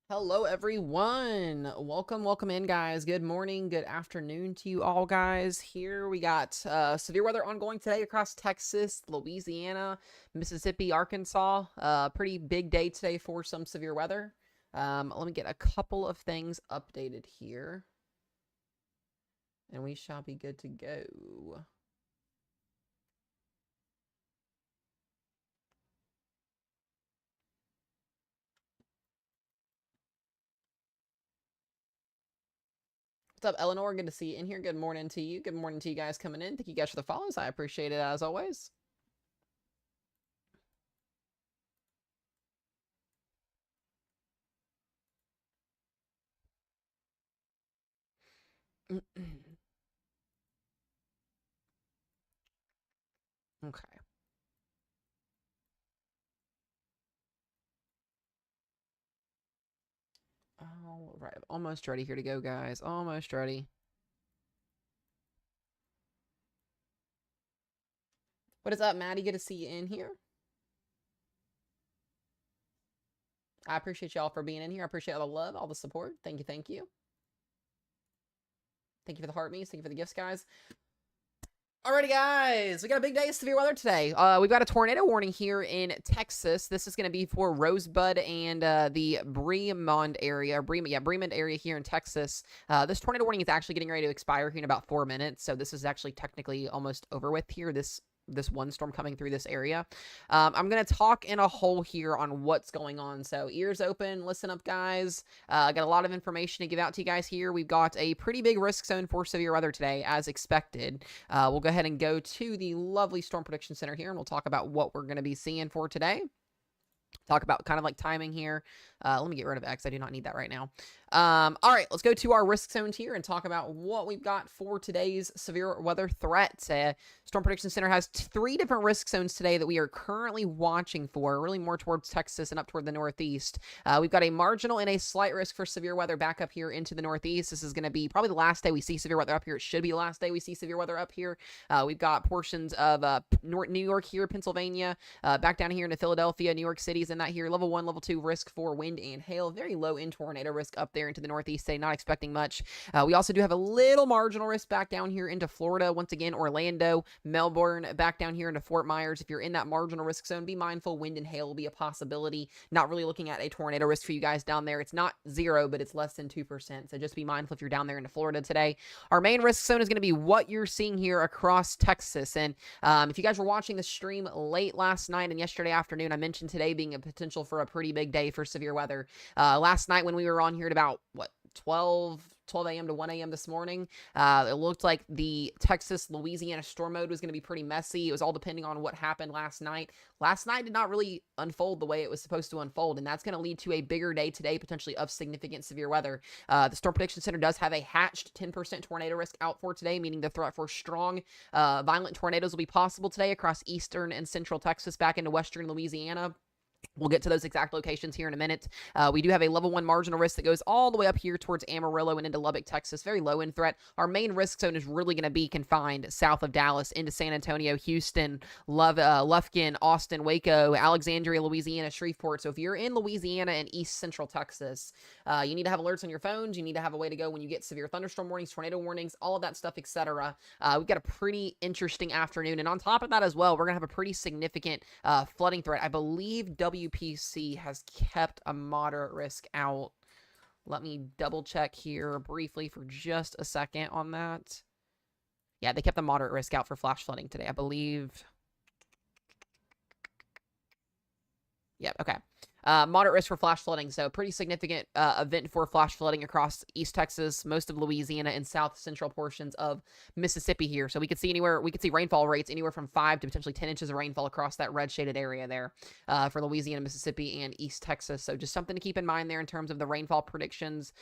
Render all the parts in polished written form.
Hello, everyone. Welcome in, guys. Good morning, good afternoon to you all, guys. Here we got severe weather ongoing today across Texas, Louisiana, Mississippi, Arkansas. Pretty big day today for some severe weather. Let me get a couple of things updated here, and we shall be good to go. What's up, Eleanor? Good to see you in here. Good morning to you. Good morning to you guys coming in. Thank you guys for the follows. I appreciate it as always. Okay. All right, almost ready here to go, guys. Almost ready. What is up, Maddie? Good to see you in here. I appreciate y'all for being in here. I appreciate all the love, all the support. Thank you, thank you. Thank you for the heart me's. Thank you for the gifts, guys. Alrighty, guys, we got a big day of severe weather today. We've got a tornado warning here in Texas. This is going to be for Rosebud and the Bremond area. Bremond area here in Texas. This tornado warning is actually getting ready to expire here in about 4 minutes, so this is actually technically almost over with here. This one storm coming through this area. I'm going to talk in a whole here on what's going on. So ears open, listen up, guys. Got a lot of information to give out to you guys here. We've got a pretty big risk zone for severe weather today, as expected. We'll go ahead and go to the lovely Storm Prediction Center here, and we'll talk about what we're going to be seeing for today. Talk about kind of like timing here. Let me get rid of X. I do not need that right now. All right, let's go to our risk zones here and talk about what we've got for today's severe weather threats. Storm Prediction Center has 3 different risk zones today that we are currently watching for, really more towards Texas and up toward the northeast. We've got a marginal and a slight risk for severe weather back up here into the northeast. This is going to be probably the last day we see severe weather up here. It should be the last day we see severe weather up here. We've got portions of New York here, Pennsylvania, back down here into Philadelphia, New York City's in that here. Level 1, level 2 risk for wind and hail. Very low in tornado risk up there into the northeast today. Not expecting much. We also do have a little marginal risk back down here into Florida. Once again, Orlando, Melbourne, back down here into Fort Myers. If you're in that marginal risk zone, be mindful. Wind and hail will be a possibility. Not really looking at a tornado risk for you guys down there. It's not 0, but it's less than 2%. So just be mindful if you're down there into Florida today. Our main risk zone is going to be what you're seeing here across Texas. And if you guys were watching the stream late last night and yesterday afternoon, I mentioned today being a potential for a pretty big day for severe weather. Last night when we were on here at about, 12 a.m. to 1 a.m. this morning. It looked like the Texas-Louisiana storm mode was going to be pretty messy. It was all depending on what happened last night. Last night did not really unfold the way it was supposed to unfold, and that's going to lead to a bigger day today, potentially of significant severe weather. The Storm Prediction Center does have a hatched 10% tornado risk out for today, meaning the threat for strong, violent tornadoes will be possible today across eastern and central Texas back into western Louisiana. We'll get to those exact locations here in a minute. We do have a level 1 marginal risk that goes all the way up here towards Amarillo and into Lubbock, Texas. Very low in threat. Our main risk zone is really going to be confined south of Dallas into San Antonio, Houston, Lufkin, Austin, Waco, Alexandria, Louisiana, Shreveport. So if you're in Louisiana and east central Texas, you need to have alerts on your phones. You need to have a way to go when you get severe thunderstorm warnings, tornado warnings, all of that stuff, etc. We've got a pretty interesting afternoon. And on top of that as well, we're going to have a pretty significant flooding threat. I believe WPC has kept a moderate risk out. Let me double check here briefly for just a second on that. Yeah, they kept the moderate risk out for flash flooding today, I believe. Yeah, okay. Moderate risk for flash flooding, so pretty significant event for flash flooding across East Texas, most of Louisiana, and south central portions of Mississippi here. So we could see rainfall rates anywhere from 5 to potentially 10 inches of rainfall across that red shaded area there for Louisiana, Mississippi, and East Texas. So just something to keep in mind there in terms of the rainfall predictions.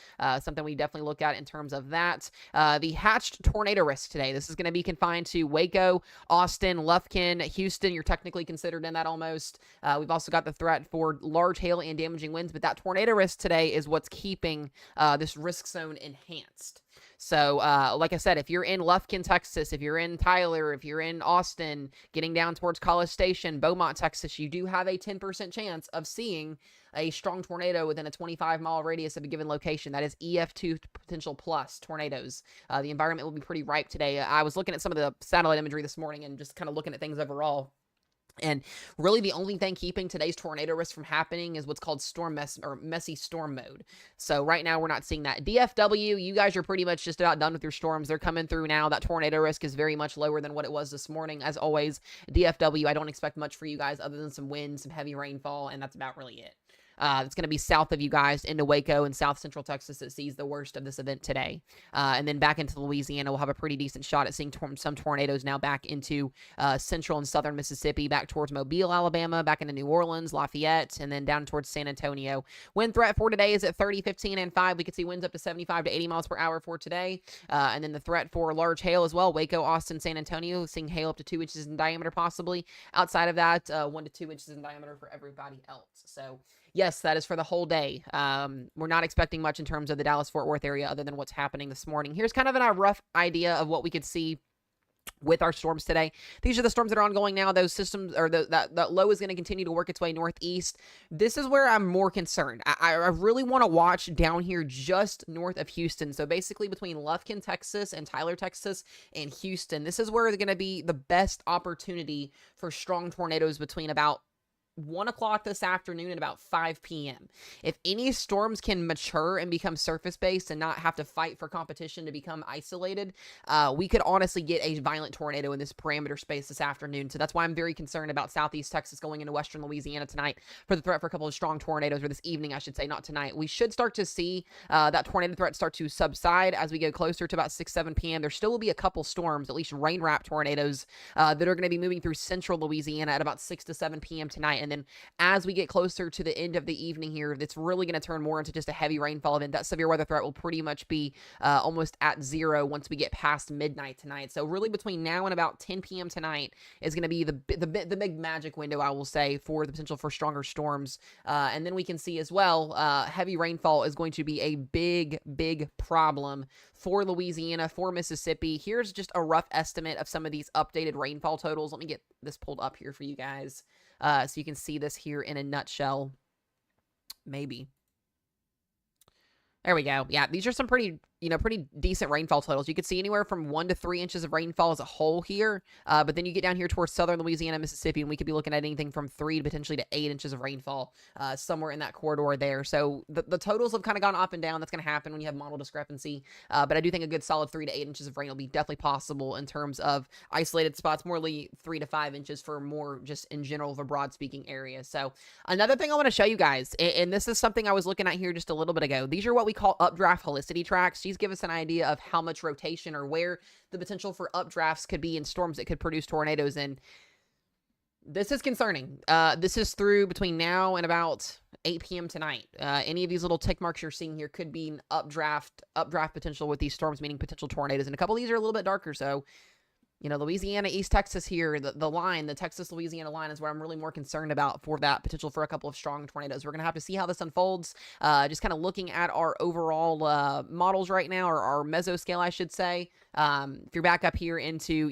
Something we definitely look at in terms of that. The hatched tornado risk today. This is going to be confined to Waco, Austin, Lufkin, Houston. You're technically considered in that almost. We've also got the threat for large hail and damaging winds, but that tornado risk today is what's keeping this risk zone enhanced. So, like I said, if you're in Lufkin, Texas, if you're in Tyler, if you're in Austin, getting down towards College Station, Beaumont, Texas, you do have a 10% chance of seeing a strong tornado within a 25-mile radius of a given location. That is EF2 potential plus tornadoes. The environment will be pretty ripe today. I was looking at some of the satellite imagery this morning and just kind of looking at things overall. And really the only thing keeping today's tornado risk from happening is what's called messy storm mode. So right now we're not seeing that. DFW, you guys are pretty much just about done with your storms. They're coming through now. That tornado risk is very much lower than what it was this morning. As always, DFW, I don't expect much for you guys other than some wind, some heavy rainfall, and that's about really it. It's going to be south of you guys into Waco and south central Texas that sees the worst of this event today. And then back into Louisiana, we'll have a pretty decent shot at seeing some tornadoes now back into central and southern Mississippi, back towards Mobile, Alabama, back into New Orleans, Lafayette, and then down towards San Antonio. Wind threat for today is at 30, 15, and 5. We could see winds up to 75 to 80 miles per hour for today. And then the threat for large hail as well. Waco, Austin, San Antonio, seeing hail up to 2 inches in diameter possibly. Outside of that, 1 to 2 inches in diameter for everybody else. So yes, that is for the whole day. We're not expecting much in terms of the Dallas-Fort Worth area other than what's happening this morning. Here's kind of a rough idea of what we could see with our storms today. These are the storms that are ongoing now. Those systems, or that low is going to continue to work its way northeast. This is where I'm more concerned. I really want to watch down here just north of Houston. So basically between Lufkin, Texas and Tyler, Texas and Houston. This is where they're going to be the best opportunity for strong tornadoes between about 1 o'clock this afternoon and about 5 p.m. If any storms can mature and become surface-based and not have to fight for competition to become isolated, we could honestly get a violent tornado in this parameter space this afternoon. So that's why I'm very concerned about southeast Texas going into western Louisiana tonight for the threat for a couple of strong tornadoes, or this evening, I should say, not tonight. We should start to see that tornado threat start to subside as we get closer to about 6, 7 p.m. There still will be a couple storms, at least rain-wrapped tornadoes, that are going to be moving through central Louisiana at about 6 to 7 p.m. tonight. And then as we get closer to the end of the evening here, it's really going to turn more into just a heavy rainfall event. That severe weather threat will pretty much be almost at zero once we get past midnight tonight. So really between now and about 10 p.m. tonight is going to be the big magic window, I will say, for the potential for stronger storms. And then we can see as well, heavy rainfall is going to be a big problem for Louisiana, for Mississippi. Here's just a rough estimate of some of these updated rainfall totals. Let me get this pulled up here for you guys. So you can see this here in a nutshell. Maybe. There we go. Yeah, these are some pretty decent rainfall totals. You could see anywhere from 1 to 3 inches of rainfall as a whole here. But then you get down here towards southern Louisiana, Mississippi, and we could be looking at anything from 3 to potentially to 8 inches of rainfall somewhere in that corridor there. So the totals have kind of gone up and down. That's going to happen when you have model discrepancy. But I do think a good solid 3 to 8 inches of rain will be definitely possible in terms of isolated spots, more like 3 to 5 inches for more just in general of a broad speaking area. So another thing I want to show you guys, and this is something I was looking at here just a little bit ago. These are what we call updraft helicity tracks. These give us an idea of how much rotation or where the potential for updrafts could be in storms that could produce tornadoes. And this is concerning. This is through between now and about 8 p.m. tonight. Any of these little tick marks you're seeing here could be an updraft potential with these storms, meaning potential tornadoes. And a couple of these are a little bit darker. So, Louisiana, East Texas here, the line, the Texas-Louisiana line is where I'm really more concerned about for that potential for a couple of strong tornadoes. We're going to have to see how this unfolds. Just kind of looking at our overall models right now, or our mesoscale, I should say. If you're back up here into,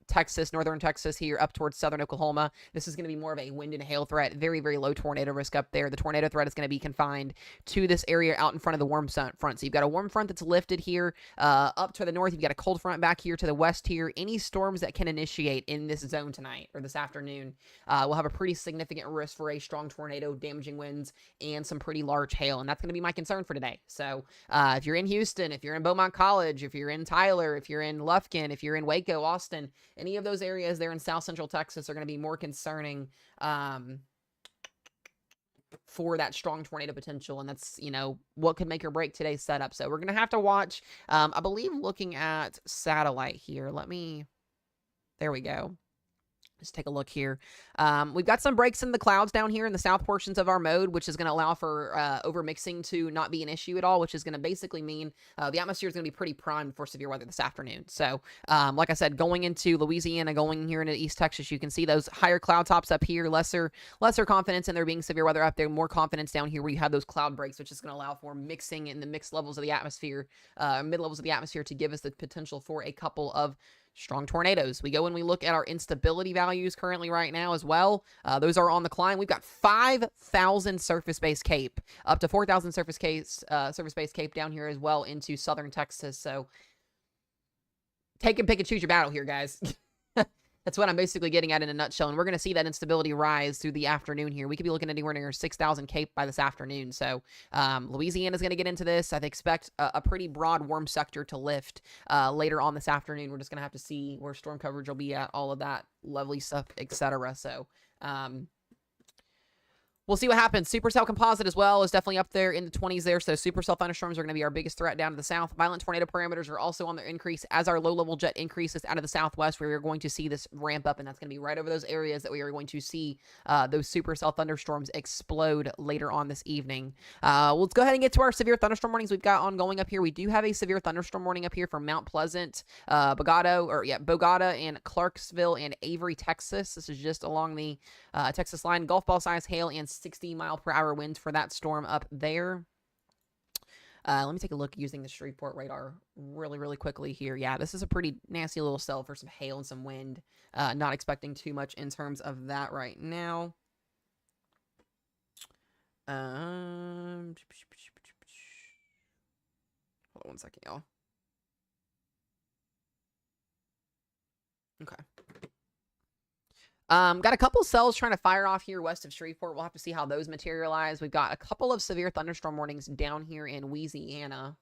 Texas, northern Texas here up towards southern Oklahoma, this is going to be more of a wind and hail threat. Very, very low tornado risk up there. The tornado threat is going to be confined to this area out in front of the warm front. So you've got a warm front that's lifted here up to the north. You've got a cold front back here to the west here. Any storms that can initiate in this zone tonight or this afternoon will have a pretty significant risk for a strong tornado, damaging winds, and some pretty large hail. And that's going to be my concern for today. So if you're in Houston, if you're in Beaumont College, if you're in Tyler, if you're in Lufkin, if you're in Waco, Austin, any of those areas there in South Central Texas are going to be more concerning for that strong tornado potential. And that's, what could make or break today's setup. So we're going to have to watch, I believe looking at satellite here. There we go. Let's take a look here. We've got some breaks in the clouds down here in the south portions of our mode, which is going to allow for overmixing to not be an issue at all, which is going to basically mean the atmosphere is going to be pretty primed for severe weather this afternoon. So, like I said, going into Louisiana, going here into East Texas, you can see those higher cloud tops up here, lesser confidence in there being severe weather up there, more confidence down here where you have those cloud breaks, which is going to allow for mixing in the mixed levels of the atmosphere, mid-levels of the atmosphere to give us the potential for a couple of strong tornadoes. We go and we look at our instability values currently right now as well. Those are on the climb. We've got 5,000 surface-based CAPE, up to 4,000 surface-based CAPE down here as well into southern Texas. So take and pick and choose your battle here, guys. That's what I'm basically getting at in a nutshell. And we're going to see that instability rise through the afternoon here. We could be looking at anywhere near 6,000 CAPE by this afternoon. So Louisiana is going to get into this. I expect a pretty broad warm sector to lift later on this afternoon. We're just going to have to see where storm coverage will be at, all of that lovely stuff, etc. So we'll see what happens. Supercell composite as well is definitely up there in the 20s there. So supercell thunderstorms are going to be our biggest threat down to the south. Violent tornado parameters are also on their increase as our low-level jet increases out of the southwest, where we're going to see this ramp up, and that's going to be right over those areas that we are going to see those supercell thunderstorms explode later on this evening. Let's go ahead and get to our severe thunderstorm warnings we've got ongoing up here. We do have a severe thunderstorm warning up here for Mount Pleasant, Bogota, and Clarksville and Avery, Texas. This is just along the Texas line. Golf ball size hail and 60-mile-per-hour winds for that storm up there. Let me take a look using the Shreveport radar really quickly here. Yeah, this is a pretty nasty little cell for some hail and some wind. Not expecting too much in terms of that right now. Hold on one second, y'all. Okay. Got a couple cells trying to fire off here west of Shreveport. We'll have to see how those materialize. We've got a couple of severe thunderstorm warnings down here in Louisiana.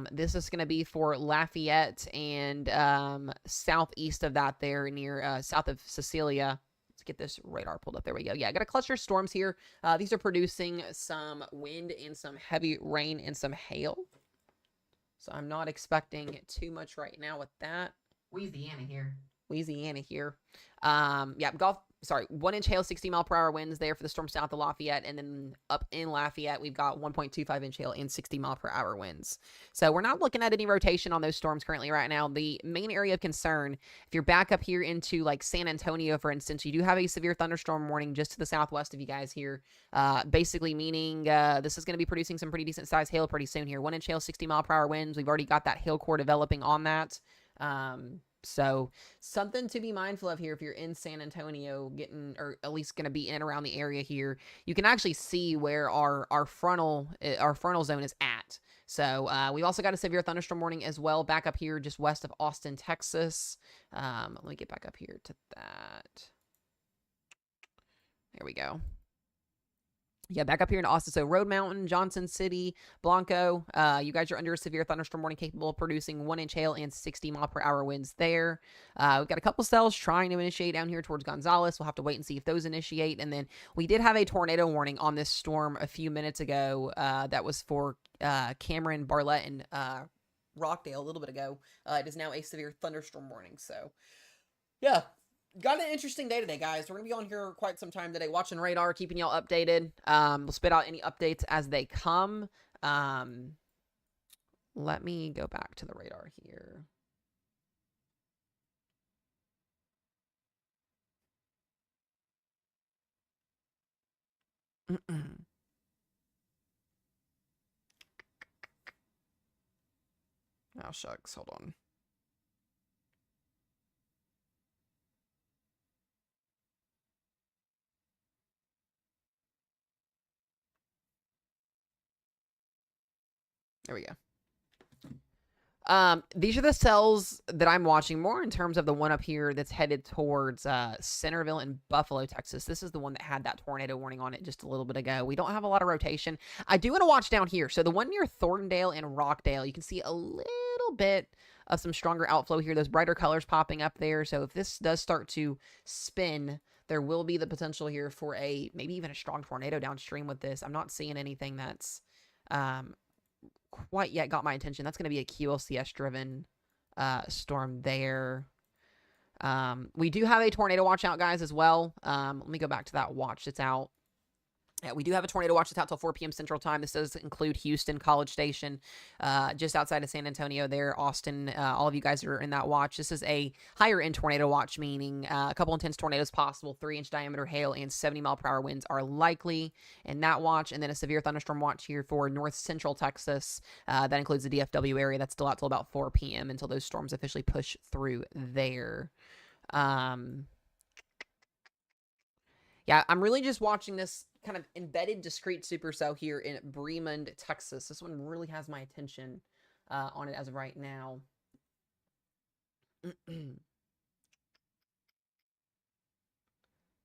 This is going to be for Lafayette and southeast of that there near south of Cecilia. Let's get this radar pulled up. There we go. Yeah, I got a cluster of storms here. These are producing some wind and some heavy rain and some hail. So I'm not expecting too much right now with that. Louisiana here. Yeah, 1 inch hail, 60-mile-per-hour winds there for the storm south of Lafayette, and then up in Lafayette, we've got 1.25 inch hail and 60-mile-per-hour winds. So we're not looking at any rotation on those storms currently right now. The main area of concern, if you're back up here into like San Antonio, for instance, you do have a severe thunderstorm warning just to the southwest of you guys here, basically meaning this is going to be producing some pretty decent sized hail pretty soon here. 1 inch hail, 60-mile-per-hour winds. We've already got that hail core developing on that. So something to be mindful of here if you're in San Antonio, or at least going to be in around the area here. You can actually see where our frontal zone is at. So we've also got a severe thunderstorm warning as well back up here just west of Austin, Texas. Let me get back up here to that. There we go. Yeah, back up here in Austin. So Road Mountain, Johnson City, Blanco. You guys are under a severe thunderstorm warning capable of producing 1 inch hail and 60-mile-per-hour winds there. We've got a couple cells trying to initiate down here towards Gonzales. We'll have to wait and see if those initiate. And then we did have a tornado warning on this storm a few minutes ago. That was for Cameron, Bartlett, and Rockdale a little bit ago. It is now a severe thunderstorm warning. So, yeah. Got an interesting day today, guys. We're going to be on here quite some time today, watching radar, keeping y'all updated. We'll spit out any updates as they come. Let me go back to the radar here. Oh, shucks. Hold on. There we go. These are the cells that I'm watching more in terms of the one up here that's headed towards Centerville and Buffalo, Texas. This is the one that had that tornado warning on it just a little bit ago. We don't have a lot of rotation. I do want to watch down here. So the one near Thorndale and Rockdale, you can see a little bit of some stronger outflow here. Those brighter colors popping up there. So if this does start to spin, there will be the potential here for maybe even a strong tornado downstream with this. I'm not seeing anything that's quite yet got my attention. That's going to be a QLCS driven storm there. We do have a tornado watch out, guys, as well. Let me go back to that watch that's out. Yeah, we do have a tornado watch that's out till 4 p.m. Central Time. This does include Houston, College Station, just outside of San Antonio there, Austin. All of you guys are in that watch. This is a higher end tornado watch, meaning a couple intense tornadoes possible, 3-inch diameter hail, and 70-mile-per-hour winds are likely in that watch. And then a severe thunderstorm watch here for north central Texas. That includes the DFW area. That's still out till about 4 p.m. until those storms officially push through there. Yeah, I'm really just watching this kind of embedded discrete supercell here in Bremen, Texas. This one really has my attention on it as of right now.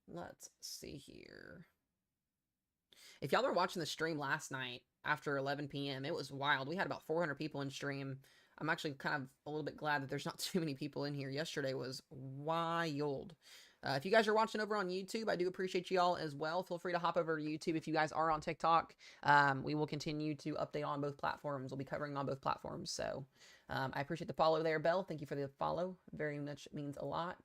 Let's see here. If y'all were watching the stream last night after 11 p.m., it was wild. We had about 400 people in stream. I'm actually kind of a little bit glad that there's not too many people in here. Yesterday was wild. If you guys are watching over on YouTube, I do appreciate y'all as well. Feel free to hop over to YouTube if you guys are on TikTok. We will continue to update on both platforms. We'll be covering on both platforms. So I appreciate the follow there, Belle. Thank you for the follow. Very much means a lot.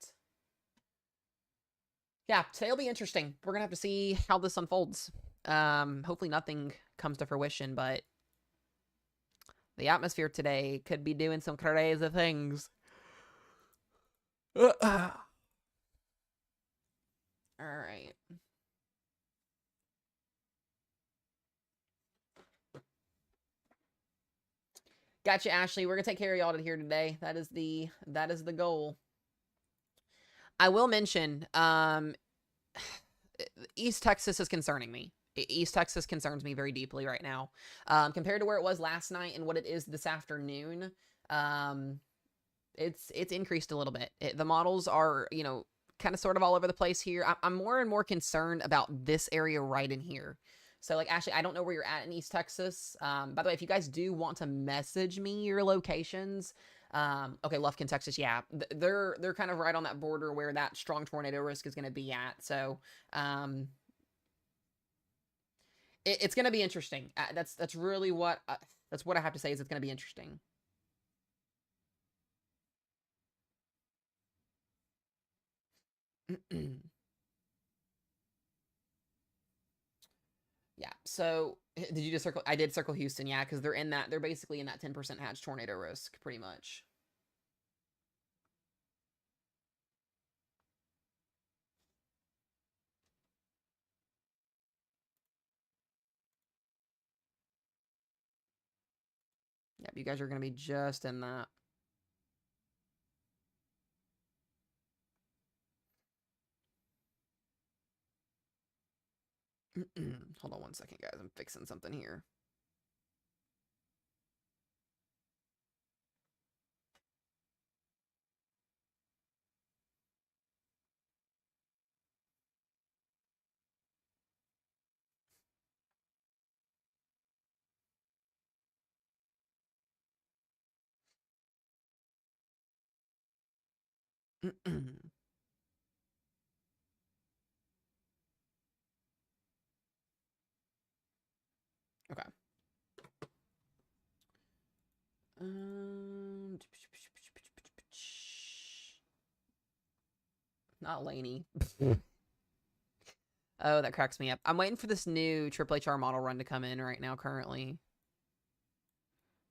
Yeah, today will be interesting. We're going to have to see how this unfolds. Hopefully nothing comes to fruition, but the atmosphere today could be doing some crazy things. All right. Gotcha, Ashley. We're gonna take care of y'all here today. That is the goal. I will mention, East Texas is concerning me. East Texas concerns me very deeply right now. Compared to where it was last night and what it is this afternoon, it's increased a little bit. The models are, you know, kind of sort of all over the place here. I'm more and more concerned about this area right in here. So, like, Ashley, I don't know where you're at in East Texas. By the way, if you guys do want to message me your locations, okay, Lufkin, Texas, yeah, they're kind of right on that border where that strong tornado risk is going to be at. So, it's going to be interesting. That's really what that's what I have to say is it's going to be interesting. Yeah. So did you just circle? I did circle Houston. Yeah, because they're in that. They're basically in that 10% hatch tornado risk, pretty much. Yep, you guys are going to be just in that. Hold on one second, guys. I'm fixing something here. Okay. Not Laney. Oh, that cracks me up. I'm waiting for this new Triple HR model run to come in right now, currently.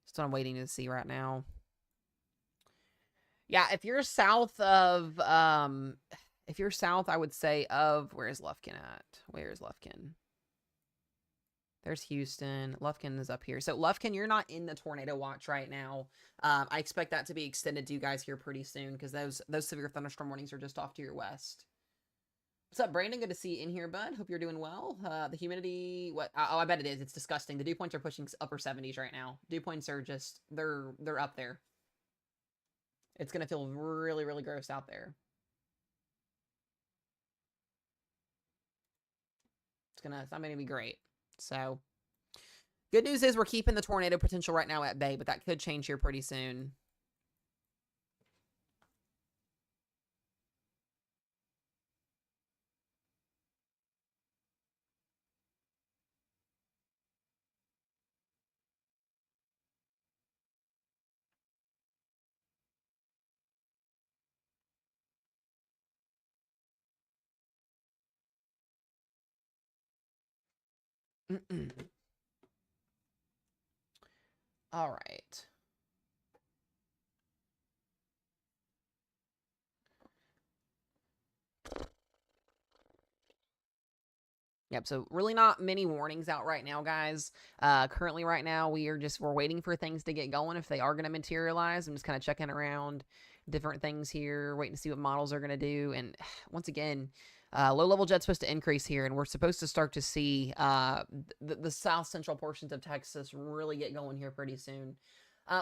That's what I'm waiting to see right now. Yeah, if you're south of, if you're south, I would say of, where's Lufkin at? Where's Lufkin? There's Houston. Lufkin is up here. So Lufkin, you're not in the tornado watch right now. I expect that to be extended to you guys here pretty soon because those severe thunderstorm warnings are just off to your west. What's up, Brandon? Good to see you in here, bud. Hope you're doing well. The humidity, what? Oh, I bet it is. It's disgusting. The dew points are pushing upper 70s right now. Dew points are just they're up there. It's gonna feel really, really gross out there. It's not gonna be great. So, good news is we're keeping the tornado potential right now at bay, but that could change here pretty soon. All right. Yep, so really not many warnings out right now, guys. Currently right now, we're waiting for things to get going if they are going to materialize. I'm just kind of checking around different things here, waiting to see what models are going to do. And once again, low-level jet's supposed to increase here, and we're supposed to start to see the south central portions of Texas really get going here pretty soon.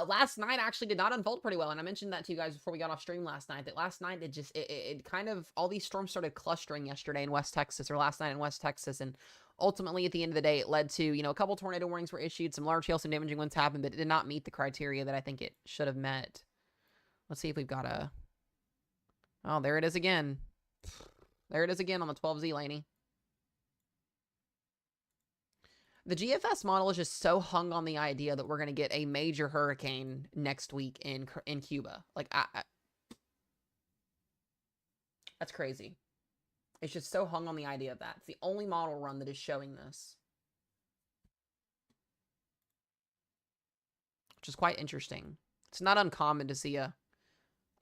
Last night actually did not unfold pretty well, and I mentioned that to you guys before we got off stream last night, that last night it kind of, all these storms started clustering yesterday in West Texas, or last night in West Texas, and ultimately at the end of the day it led to, you know, a couple tornado warnings were issued, some large hail, some damaging winds happened, but it did not meet the criteria that I think it should have met. Let's see if we've got a... Oh, there it is again. There it is again on the 12Z, Laney. The GFS model is just so hung on the idea that we're going to get a major hurricane next week in Cuba. Like, that's crazy. It's just so hung on the idea of that. It's the only model run that is showing this. Which is quite interesting. It's not uncommon to see a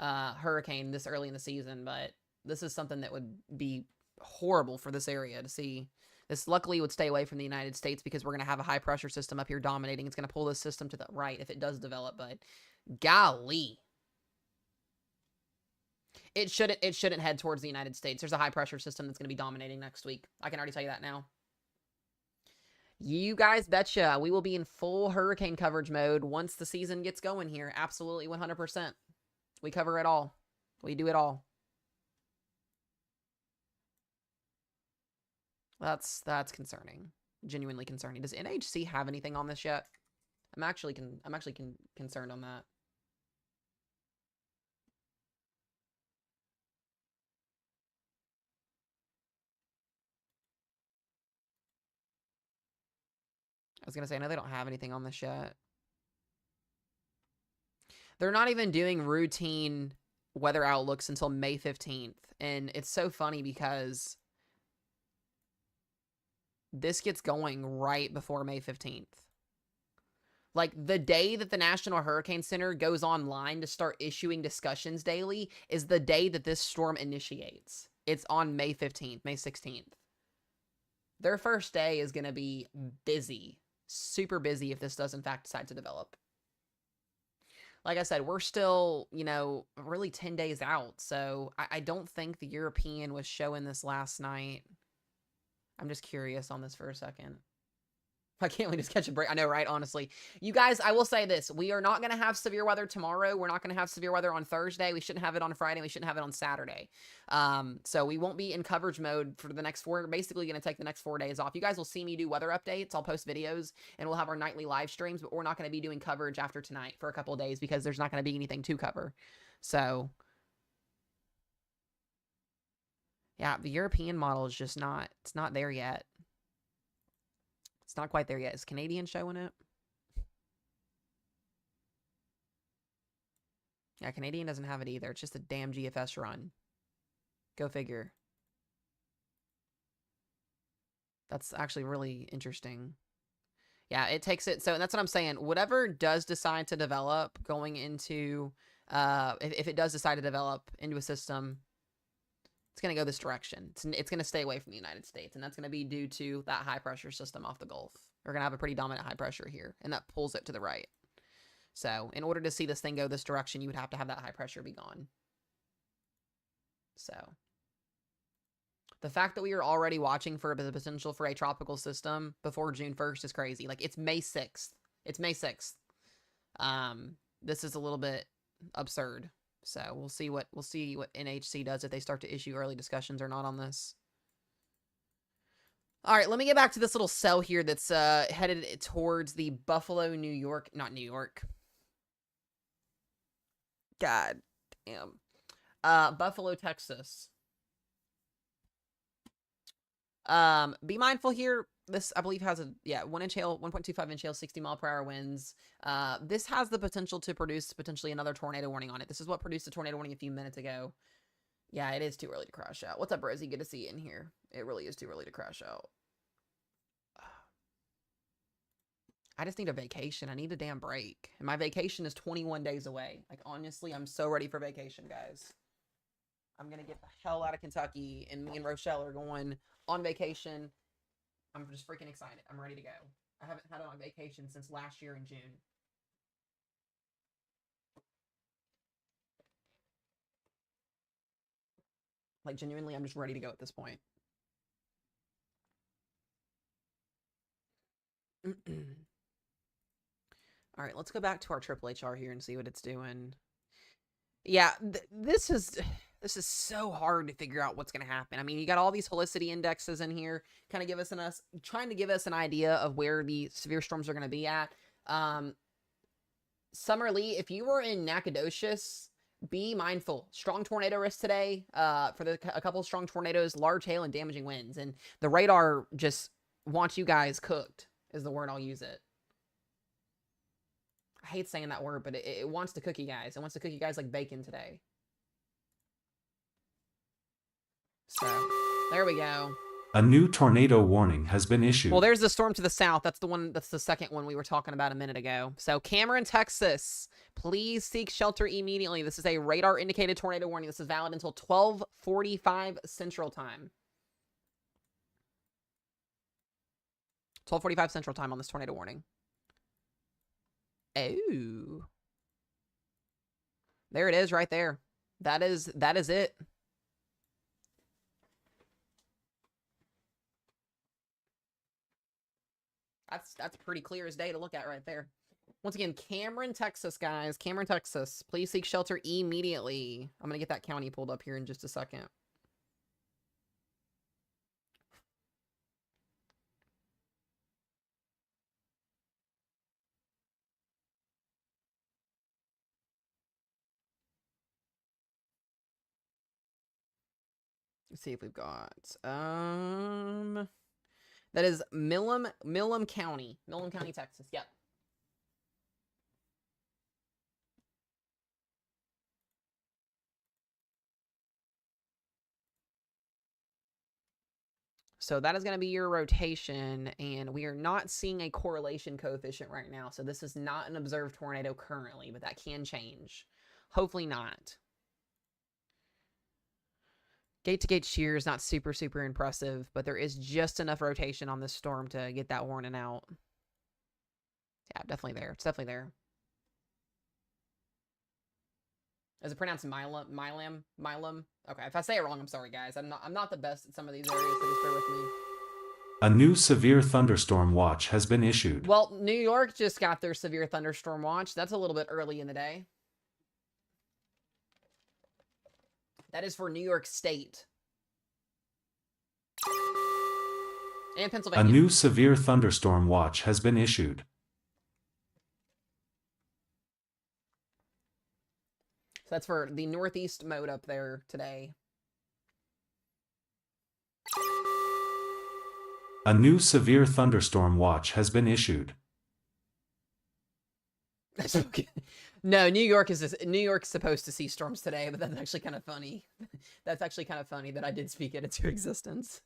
hurricane this early in the season, but this is something that would be horrible for this area to see. This luckily would stay away from the United States because we're going to have a high pressure system up here dominating. It's going to pull this system to the right if it does develop, but golly. It shouldn't head towards the United States. There's a high pressure system that's going to be dominating next week. I can already tell you that now. You guys betcha. We will be in full hurricane coverage mode once the season gets going here. Absolutely 100%. We cover it all. We do it all. That's concerning. Genuinely concerning. Does NHC have anything on this yet? I'm actually concerned on that. I was going to say, I know they don't have anything on this yet. They're not even doing routine weather outlooks until May 15th. And it's so funny because this gets going right before May 15th. Like, the day that the National Hurricane Center goes online to start issuing discussions daily is the day that this storm initiates. It's on May 15th, May 16th. Their first day is going to be busy. Super busy if this does in fact decide to develop. Like I said, we're still, you know, really 10 days out. So I don't think the European was showing this last night. I'm just curious on this for a second. Why can't we just catch a break? I know, right? Honestly. You guys, I will say this. We are not going to have severe weather tomorrow. We're not going to have severe weather on Thursday. We shouldn't have it on Friday. We shouldn't have it on Saturday. So we won't be in coverage mode for the next four. We're basically going to take the next 4 days off. You guys will see me do weather updates. I'll post videos, and we'll have our nightly live streams, but we're not going to be doing coverage after tonight for a couple of days because there's not going to be anything to cover. So, yeah, the European model is just not, it's not there yet. It's not quite there yet. Is Canadian showing it? Yeah, Canadian doesn't have it either. It's just a damn GFS run. Go figure. That's actually really interesting. Yeah, it takes it. So that's what I'm saying. Whatever does decide to develop going into, if it does decide to develop into a system, it's going to go this direction. It's going to stay away from the United States, and that's going to be due to that high pressure system off the Gulf. We're going to have a pretty dominant high pressure here, and that pulls it to the right. So in order to see this thing go this direction, you would have to have that high pressure be gone. So the fact that we are already watching for the potential for a tropical system before June 1st is crazy. Like, it's May 6th. It's May 6th. This is a little bit absurd. So we'll see what NHC does if they start to issue early discussions or not on this. All right, let me get back to this little cell here that's headed towards the Buffalo, New York, not New York. God damn. Buffalo, Texas. Be mindful here. This, I believe, has a, 1 inch hail, 1.25 inch hail, 60 mile per hour winds. This has the potential to produce potentially another tornado warning on it. This is what produced a tornado warning a few minutes ago. Yeah, it is too early to crash out. What's up, Rosie? Good to see you in here. It really is too early to crash out. I just need a vacation. I need a damn break. And my vacation is 21 days away. Like, honestly, I'm so ready for vacation, guys. I'm going to get the hell out of Kentucky, and me and Rochelle are going on vacation. I'm just freaking excited. I'm ready to go. I haven't had it on vacation since last year in June. Like, genuinely, I'm just ready to go at this point. All right, let's go back to our triple HR here and see what it's doing. Yeah, this is so hard to figure out what's going to happen. I mean, you got all these helicity indexes in here, kind of trying to give us an idea of where the severe storms are going to be at. Summerlee, if you were in Nacogdoches, be mindful. Strong tornado risk today. For a couple of strong tornadoes, large hail, and damaging winds. And the radar just wants you guys cooked, is the word I'll use it. I hate saying that word, but it wants to cook you guys. It wants to cook you guys like bacon today. So, there we go. A new tornado warning has been issued. Well, there's the storm to the south. That's the second one we were talking about a minute ago. So, Cameron, Texas, please seek shelter immediately. This is a radar indicated tornado warning. This is valid until 12:45 Central Time. 12:45 Central Time on this tornado warning. Oh. There it is right there. That is it. That's pretty clear as day to look at right there. Once again, Cameron, Texas, guys. Cameron, Texas. Please seek shelter immediately. I'm going to get that county pulled up here in just a second. Let's see if we've got that is Milam County. Milam County, Texas. Yep. So that is going to be your rotation, and we are not seeing a correlation coefficient right now. So this is not an observed tornado currently, but that can change. Hopefully not. Gate-to-gate shear is not super impressive, but there is just enough rotation on this storm to get that warning out. Yeah, definitely there. It's definitely there. Is it pronounced Milam? Okay, if I say it wrong, I'm sorry, guys. I'm not the best at some of these areas, so just bear with me. A new severe thunderstorm watch has been issued. Well, New York just got their severe thunderstorm watch. That's a little bit early in the day. That is for New York State. And Pennsylvania. A new severe thunderstorm watch has been issued. So that's for the northeast mode up there today. A new severe thunderstorm watch has been issued. That's okay. No, New York's supposed to see storms today, but that's actually kind of funny. That's actually kind of funny that I did speak it into existence.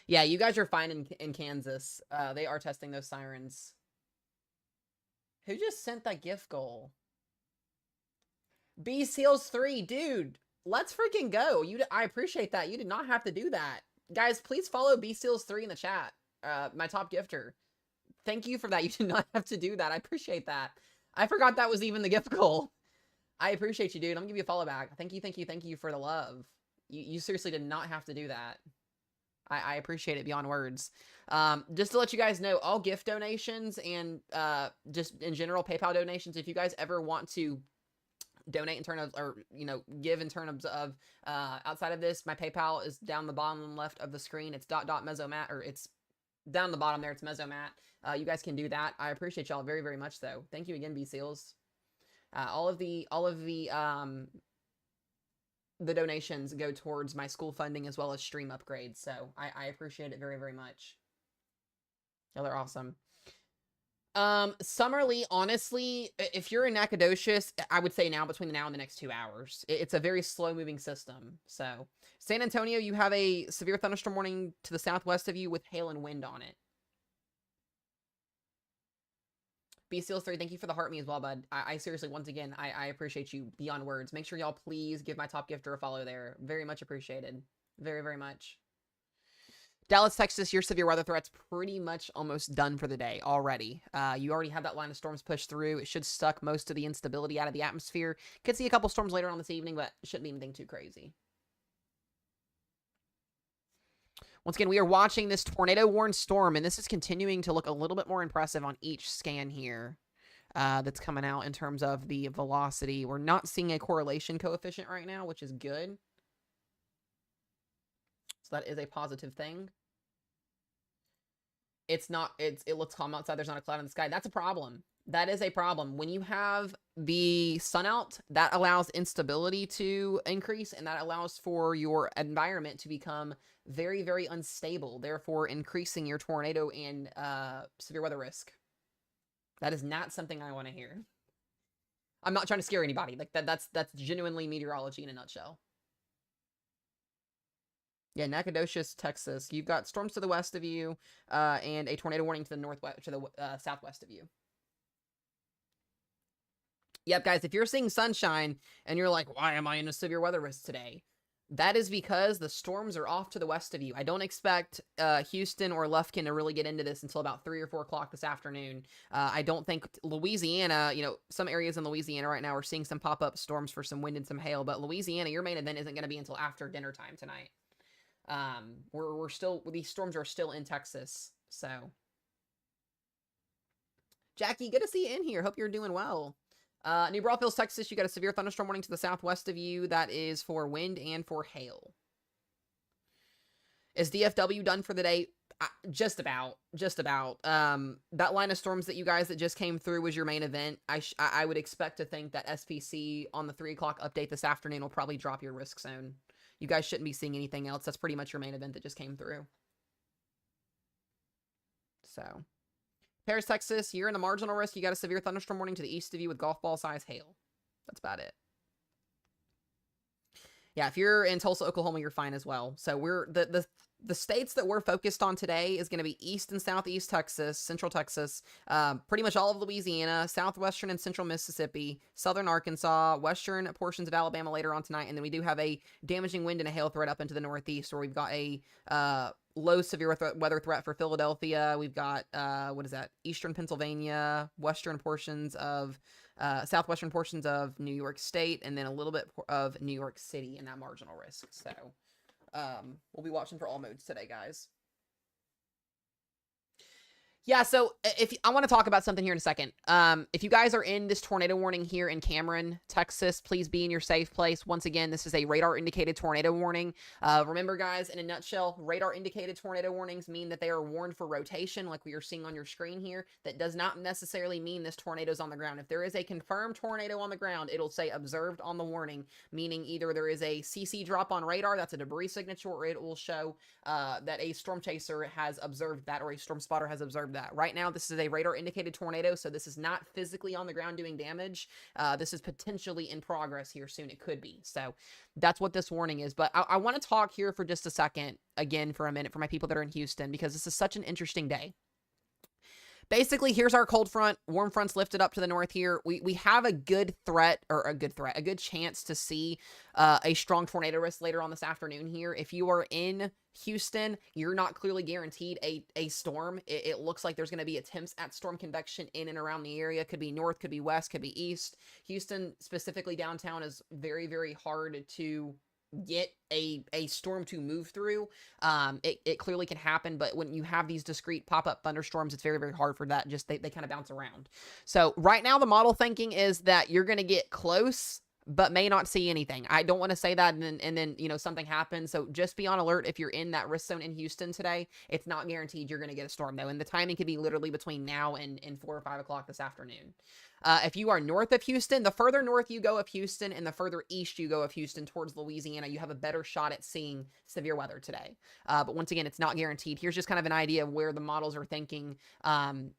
Yeah, you guys are fine in Kansas. They are testing those sirens. Who just sent that gift goal? B Seals 3, dude. Let's freaking go. I appreciate that. You did not have to do that. Guys, please follow B Seals 3 in the chat. My top gifter. Thank you for that. You did not have to do that. I appreciate that. I forgot that was even the gift goal. I appreciate you, dude. I'm gonna give you a follow back. Thank you for the love. You seriously did not have to do that. I appreciate it beyond words. Just to let you guys know, all gift donations and just in general PayPal donations, if you guys ever want to donate in terms of, or give in terms of outside of this, my PayPal is down the bottom left of the screen. It's .mesomat, or it's down the bottom there. It's Mesomat. You guys can do that. I appreciate y'all very, very much, though. Thank you again, B Seals. All of the donations go towards my school funding as well as stream upgrades. So I appreciate it very, very much. Y'all are awesome. Summerly, honestly, if you're in Nacogdoches, I would say now between now and the next 2 hours. It's a very slow moving system. So, San Antonio, you have a severe thunderstorm warning to the southwest of you with hail and wind on it. B Seals 3, thank you for the heart me as well, bud. I seriously, once again, I appreciate you beyond words. Make sure y'all please give my top gifter a follow there. Very much appreciated. Very, very much. Dallas, Texas, your severe weather threat's pretty much almost done for the day already. You already have that line of storms pushed through. It should suck most of the instability out of the atmosphere. Could see a couple storms later on this evening, but shouldn't be anything too crazy. Once again, we are watching this tornado-warned storm, and this is continuing to look a little bit more impressive on each scan here that's coming out in terms of the velocity. We're not seeing a correlation coefficient right now, which is good. So that is a positive thing. It looks calm outside. There's not a cloud in the sky. That's a problem. That is a problem. When you have the sun out, that allows instability to increase, and that allows for your environment to become very, very unstable, therefore increasing your tornado and severe weather risk. That is not something I want to hear. I'm not trying to scare anybody. Like that's genuinely meteorology in a nutshell. Yeah, Nacogdoches, Texas. You've got storms to the west of you, and a tornado warning to the northwest, to the southwest of you. Yep, guys, if you're seeing sunshine and you're like, why am I in a severe weather risk today? That is because the storms are off to the west of you. I don't expect Houston or Lufkin to really get into this until about 3 or 4 o'clock this afternoon. I don't think Louisiana, some areas in Louisiana right now are seeing some pop-up storms for some wind and some hail, but Louisiana, your main event isn't going to be until after dinner time tonight. These storms are still in Texas, so. Jackie, good to see you in here. Hope you're doing well. New Braunfels, Texas, you got a severe thunderstorm warning to the southwest of you. That is for wind and for hail. Is DFW done for the day? Just about. That line of storms that you guys that just came through was your main event. I would expect to think that SPC on the 3 o'clock update this afternoon will probably drop your risk zone. You guys shouldn't be seeing anything else. That's pretty much your main event that just came through. So, Paris, Texas, you're in the marginal risk. You got a severe thunderstorm warning to the east of you with golf ball size hail. That's about it. Yeah, if you're in Tulsa, Oklahoma, you're fine as well. So we're the states that we're focused on today is going to be east and southeast Texas, central Texas, pretty much all of Louisiana, southwestern and central Mississippi, southern Arkansas, western portions of Alabama later on tonight, and then we do have a damaging wind and a hail threat up into the northeast, where we've got a low severe weather threat for Philadelphia. We've got eastern Pennsylvania, western portions of southwestern portions of New York State, and then a little bit of New York City in that marginal risk. So we'll be watching for all modes today, guys. Yeah, so I want to talk about something here in a second. If you guys are in this tornado warning here in Cameron, Texas, please be in your safe place. Once again, this is a radar-indicated tornado warning. Remember, guys, in a nutshell, radar-indicated tornado warnings mean that they are warned for rotation, like we are seeing on your screen here. That does not necessarily mean this tornado is on the ground. If there is a confirmed tornado on the ground, it'll say observed on the warning, meaning either there is a CC drop on radar, that's a debris signature, or it will show that a storm chaser has observed that, or a storm spotter has observed that. Right now, this is a radar indicated tornado, so this is not physically on the ground doing damage. This is potentially in progress here soon. It could be. So that's what this warning is. But I want to talk here for just a second, again, for a minute, for my people that are in Houston, because this is such an interesting day. Basically, here's our cold front. Warm front's lifted up to the north here. We have a good chance to see a strong tornado risk later on this afternoon here. If you are in Houston, you're not clearly guaranteed a storm. It looks like there's going to be attempts at storm convection in and around the area. Could be north, could be west, could be east. Houston, specifically downtown, is very, very hard to get a storm to move through. It clearly can happen, but when you have these discrete pop-up thunderstorms, it's very, very hard for that. Just they kind of bounce around. So right now, the model thinking is that you're going to get close, but may not see anything. I don't want to say that and then something happens. So just be on alert if you're in that risk zone in Houston today. It's not guaranteed you're going to get a storm, though, and the timing could be literally between now and 4 or 5 o'clock this afternoon. If you are north of Houston, the further north you go of Houston and the further east you go of Houston towards Louisiana, you have a better shot at seeing severe weather today. But once again, it's not guaranteed. Here's just kind of an idea of where the models are thinking.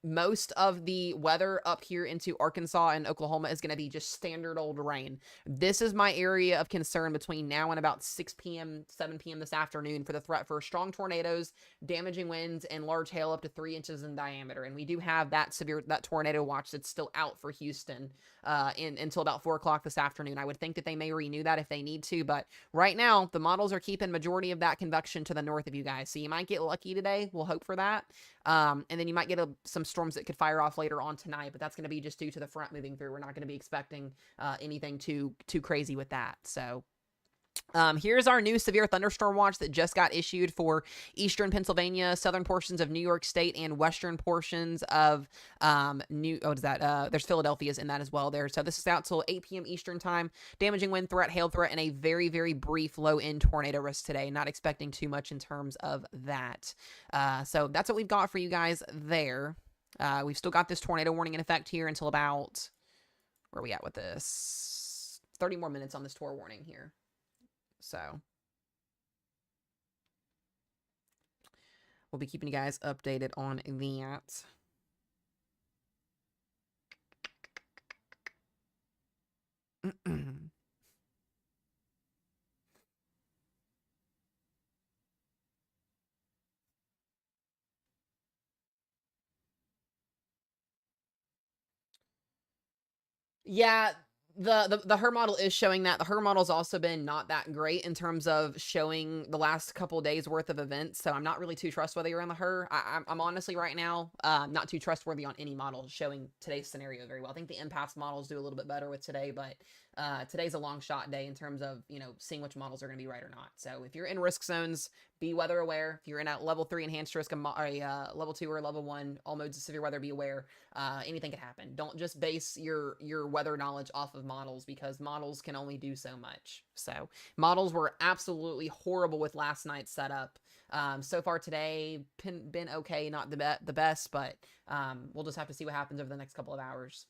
Most of the weather up here into Arkansas and Oklahoma is going to be just standard old rain. This is my area of concern between now and about 6 p.m., 7 p.m. this afternoon for the threat for strong tornadoes, damaging winds, and large hail up to 3 inches in diameter. And we do have that tornado watch that's still out for Houston until about 4 o'clock this afternoon. I would think that they may renew that if they need to, but right now the models are keeping majority of that convection to the north of you guys. So you might get lucky today. We'll hope for that. And then you might get some storms that could fire off later on tonight, but that's going to be just due to the front moving through. We're not going to be expecting anything too crazy with that. So here's our new severe thunderstorm watch that just got issued for eastern Pennsylvania, southern portions of New York State, and western portions of there's Philadelphia's in that as well there. So this is out till 8 p.m. Eastern time. Damaging wind threat, hail threat, and a very, very brief low-end tornado risk today. Not expecting too much in terms of that. So that's what we've got for you guys there. We've still got this tornado warning in effect here until about, where are we at with this? 30 more minutes on this tornado warning here. So we'll be keeping you guys updated on that. Yeah, the her model is showing that. The her model's also been not that great in terms of showing the last couple of days worth of events, so I'm not really too trustworthy around the her. I'm honestly right now not too trustworthy on any model showing today's scenario very well. I think the impasse models do a little bit better with today, but today's a long shot day in terms of, you know, seeing which models are going to be right or not. So if you're in risk zones, be weather aware. If you're in a level 3 enhanced risk, level 2 or level 1, all modes of severe weather, be aware. Anything could happen. Don't just base your weather knowledge off of models, because models can only do so much. So models were absolutely horrible with last night's setup. So far today, been okay, not the best, but we'll just have to see what happens over the next couple of hours.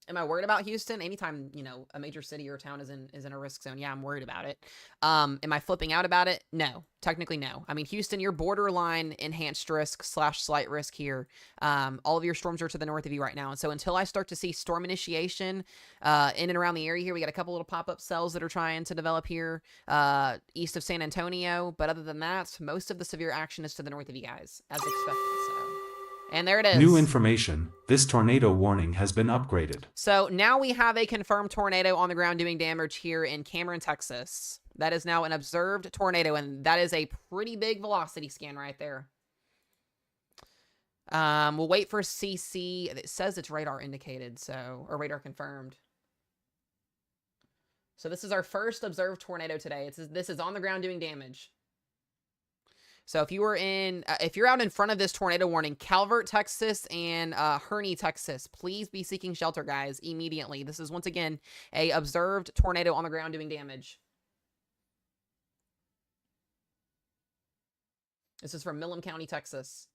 Am I worried about Houston? Anytime, you know, a major city or town is in a risk zone, yeah, I'm worried about it. Am I flipping out about it? No. Technically, no. I mean, Houston, you're borderline enhanced risk / slight risk here. All of your storms are to the north of you right now. And so until I start to see storm initiation in and around the area here, we got a couple little pop-up cells that are trying to develop here east of San Antonio. But other than that, most of the severe action is to the north of you guys, as expected. So. And there it is. New information. This tornado warning has been upgraded. So now we have a confirmed tornado on the ground doing damage here in Cameron, Texas. That is now an observed tornado, and that is a pretty big velocity scan right there. We'll wait for CC. It says it's radar indicated, so, or radar confirmed. So this is our first observed tornado today. This is on the ground doing damage. So if you were if you're out in front of this tornado warning, Calvert, Texas, and Herney, Texas, please be seeking shelter, guys, immediately. This is, once again, a observed tornado on the ground doing damage. This is from Milam County, Texas.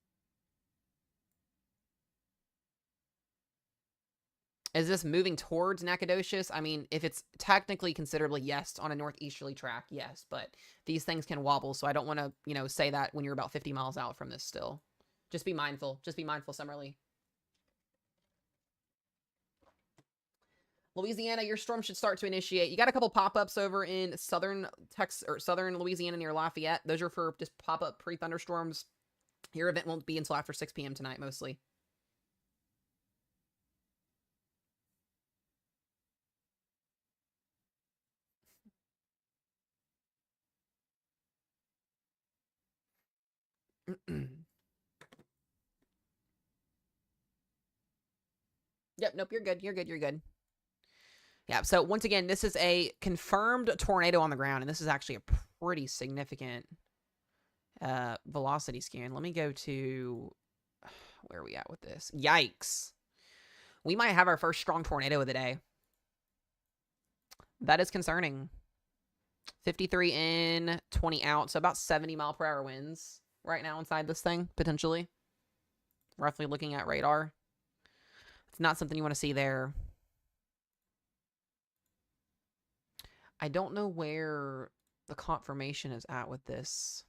Is this moving towards Nacogdoches? I mean, if it's technically considerably, yes, on a northeasterly track, yes, but these things can wobble, so I don't want to, you know, say that when you're about 50 miles out from this still. Just be mindful. Just be mindful, Summerly. Louisiana, your storm should start to initiate. You got a couple pop-ups over in southern Texas or southern Louisiana near Lafayette. Those are for just pop-up pre-thunderstorms. Your event won't be until after 6 p.m. tonight, mostly. Yep, nope, you're good. You're good. You're good. Yeah, so once again, this is a confirmed tornado on the ground, and this is actually a pretty significant velocity scan. Let me go to, where are we at with this? Yikes. We might have our first strong tornado of the day. That is concerning. 53 in, 20 out, so about 70 mile per hour winds right now inside this thing, potentially. roughly looking at radar. It's not something you want to see there. I don't know where the confirmation is at with this.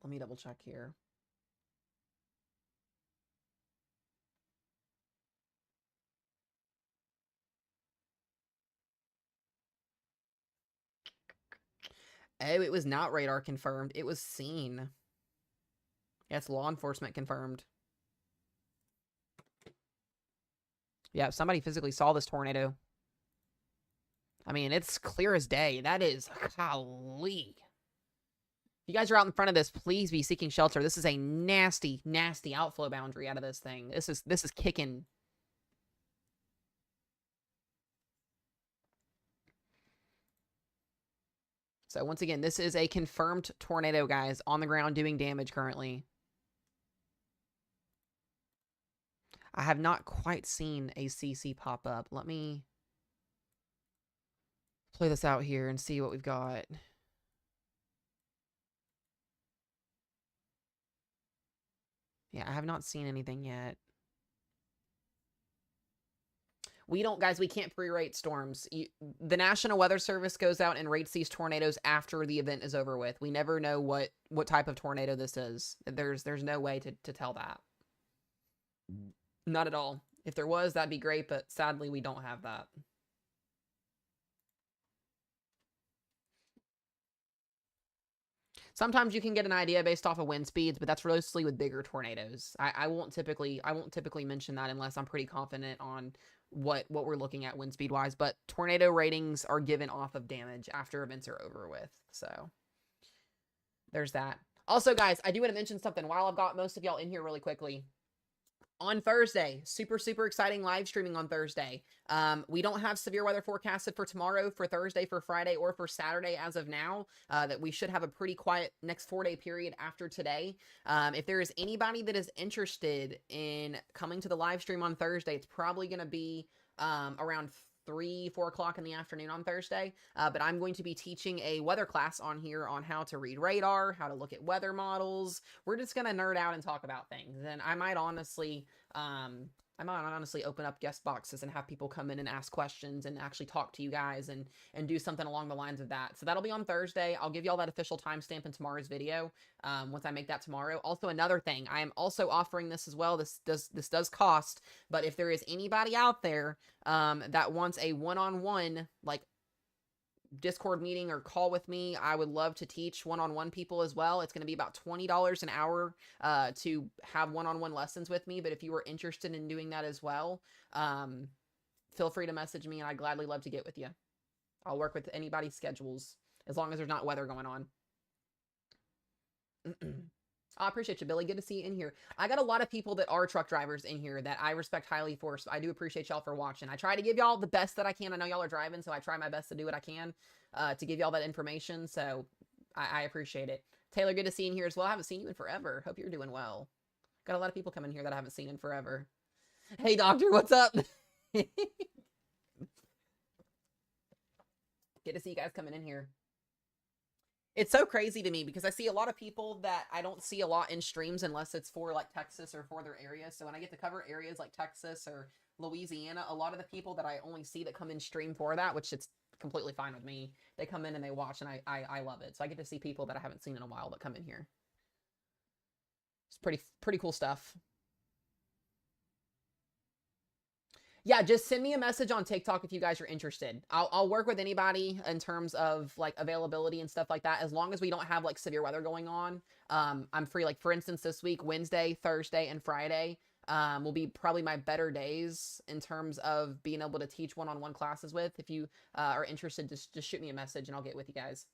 Let me double check here. Oh, it was not radar confirmed. It was seen. Yeah, it's law enforcement confirmed. Yeah, somebody physically saw this tornado. I mean, it's clear as day. That is, golly. If you guys are out in front of this, please be seeking shelter. This is a nasty, nasty outflow boundary out of this thing. This is kicking. So once again, this is a confirmed tornado, guys, on the ground doing damage currently. I have not quite seen a CC pop up. Let me play this out here and see what we've got. Yeah, I have not seen anything yet. We don't, guys, we can't pre-rate storms. The National Weather Service goes out and rates these tornadoes after the event is over with. We never know what type of tornado this is. There's no way to tell that. Not at all. If there was, that'd be great, but sadly, we don't have that. Sometimes you can get an idea based off of wind speeds, but that's mostly with bigger tornadoes. I won't typically mention that unless I'm pretty confident on what we're looking at wind speed wise. But tornado ratings are given off of damage after events are over with. So there's that. Also, guys, I do want to mention something while I've got most of y'all in here really quickly. On Thursday, super exciting live streaming on Thursday. We don't have severe weather forecasted for tomorrow, for Thursday, for Friday, or for Saturday as of now. That we should have a pretty quiet next 4-day period after today. If there is anybody that is interested in coming to the live stream on Thursday, it's probably going to be around 3-4 o'clock in the afternoon on Thursday. But I'm going to be teaching a weather class on here on how to read radar, how to look at weather models. We're just going to nerd out and talk about things. And I might honestly open up guest boxes and have people come in and ask questions and actually talk to you guys and do something along the lines of that. So that'll be on Thursday. I'll give you all that official timestamp in tomorrow's video once I make that tomorrow. Also, another thing, I am also offering this as well. This does cost, but if there is anybody out there that wants a one-on-one, like, Discord meeting or call with me, I would love to teach one-on-one people as well. It's going to be about $20 an hour to have one-on-one lessons with me. But if you were interested in doing that as well, feel free to message me and I'd gladly love to get with you. I'll work with anybody's schedules as long as there's not weather going on. I appreciate you, Billy. Good to see you in here. I got a lot of people that are truck drivers in here that I respect highly for, so I do appreciate y'all for watching. I try to give y'all the best that I can. I know y'all are driving, so I try my best to do what I can to give y'all that information, so I appreciate it. Taylor, good to see you in here as well. I haven't seen you in forever. Hope you're doing well. Got a lot of people coming here that I haven't seen in forever. Hey, doctor, what's up? Good to see you guys coming in here. It's so crazy to me because I see a lot of people that I don't see a lot in streams unless it's for like Texas or for their area. So when I get to cover areas like Texas or Louisiana, a lot of the people that I only see that come in stream for that, which it's completely fine with me, they come in and they watch and I love it. So I get to see people that I haven't seen in a while that come in here. It's pretty cool stuff. Yeah, just send me a message on TikTok if you guys are interested. I'll work with anybody in terms of like availability and stuff like that, as long as we don't have like severe weather going on. I'm free. Like for instance, this week, Wednesday, Thursday, and Friday will be probably my better days in terms of being able to teach one-on-one classes with. If you are interested, just shoot me a message and I'll get with you guys.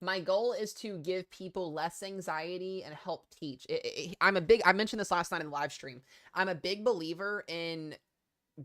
My goal is to give people less anxiety and help teach. I mentioned this last night in the live stream. I'm a big believer in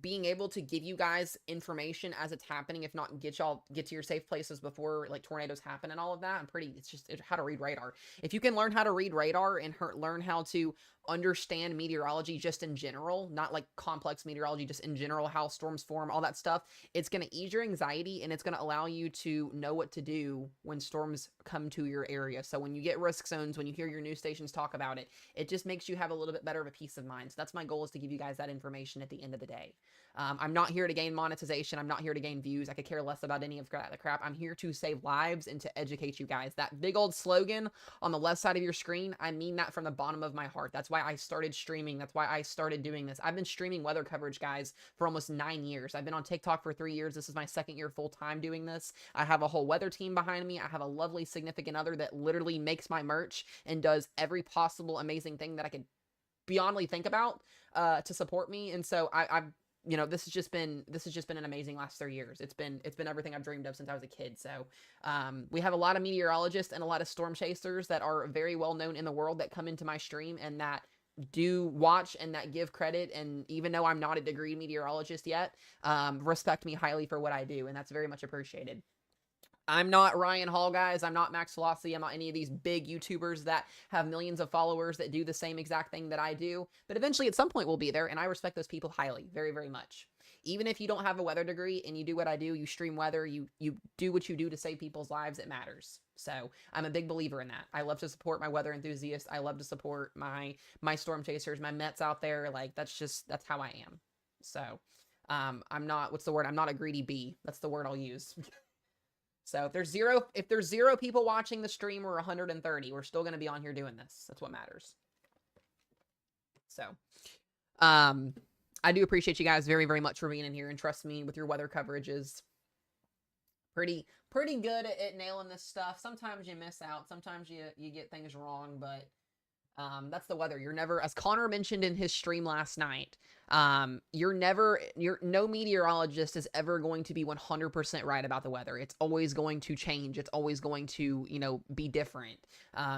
being able to give you guys information as it's happening, if not get to your safe places before like tornadoes happen and all of that. It's just how to read radar. If you can learn how to read radar and learn how to understand meteorology just in general, not like complex meteorology, just in general, how storms form, all that stuff, it's going to ease your anxiety and it's going to allow you to know what to do when storms come to your area. So when you get risk zones, when you hear your news stations talk about it, it just makes you have a little bit better of a peace of mind. So that's my goal, is to give you guys that information at the end of the day. I'm not here to gain monetization. I'm not here to gain views. I could care less about any of the crap. I'm here to save lives and to educate you guys. That big old slogan on the left side of your screen, I mean that from the bottom of my heart. That's why I started streaming. That's why I started doing this. I've been streaming weather coverage, guys, for almost 9 years. I've been on TikTok for 3 years. This is my 2nd year full time doing this. I have a whole weather team behind me. I have a lovely significant other that literally makes my merch and does every possible amazing thing that I could beyondly think about to support me. And so I've you know, this has just been an amazing last 3 years. It's been everything I've dreamed of since I was a kid. So we have a lot of meteorologists and a lot of storm chasers that are very well known in the world that come into my stream and that do watch and that give credit. And even though I'm not a degree meteorologist yet, respect me highly for what I do, and that's very much appreciated. I'm not Ryan Hall, guys. I'm not Max Velocity. I'm not any of these big YouTubers that have millions of followers that do the same exact thing that I do. But eventually, at some point, we'll be there, and I respect those people highly, very, very much. Even if you don't have a weather degree and you do what I do, you stream weather, you do what you do to save people's lives, it matters. So I'm a big believer in that. I love to support my weather enthusiasts. I love to support my storm chasers, my Mets out there. Like, that's how I am. So I'm not, what's the word? I'm not a greedy bee. That's the word I'll use. So if there's zero people watching the stream or 130, we're still going to be on here doing this. That's what matters. So, I do appreciate you guys very, very much for being in here, and trust me, with your weather coverage is pretty good at nailing this stuff. Sometimes you miss out. Sometimes you get things wrong, but that's the weather. You're never, as Connor mentioned in his stream last night, no meteorologist is ever going to be 100% right about the weather. It's always going to change. It's always going to, be different.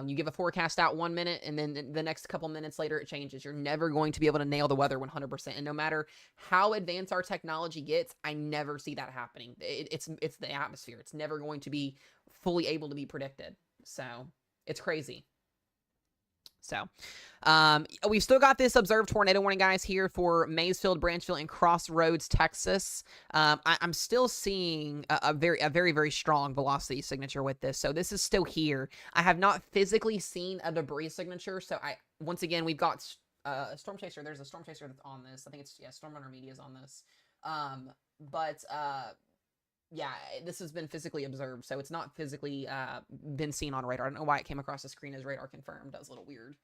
You give a forecast out 1 minute and then the next couple minutes later it changes. You're never going to be able to nail the weather 100%. And no matter how advanced our technology gets, I never see that happening. It's the atmosphere. It's never going to be fully able to be predicted. So it's crazy. So, we've still got this observed tornado warning, guys, here for Maysfield, Branchville, and Crossroads, Texas. I'm still seeing a very, very strong velocity signature with this. So this is still here. I have not physically seen a debris signature. So once again, we've got a storm chaser. There's a storm chaser that's on this. I think it's, Storm Runner Media is on this. Yeah, this has been physically observed, so it's not physically been seen on radar. I don't know why it came across the screen as radar confirmed. That was a little weird.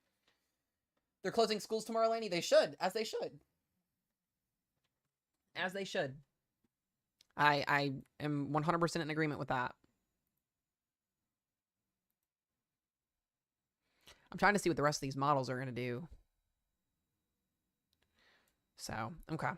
They're closing schools tomorrow, Laney. They should, as they should. As they should. I am 100% in agreement with that. I'm trying to see what the rest of these models are going to do. So, okay.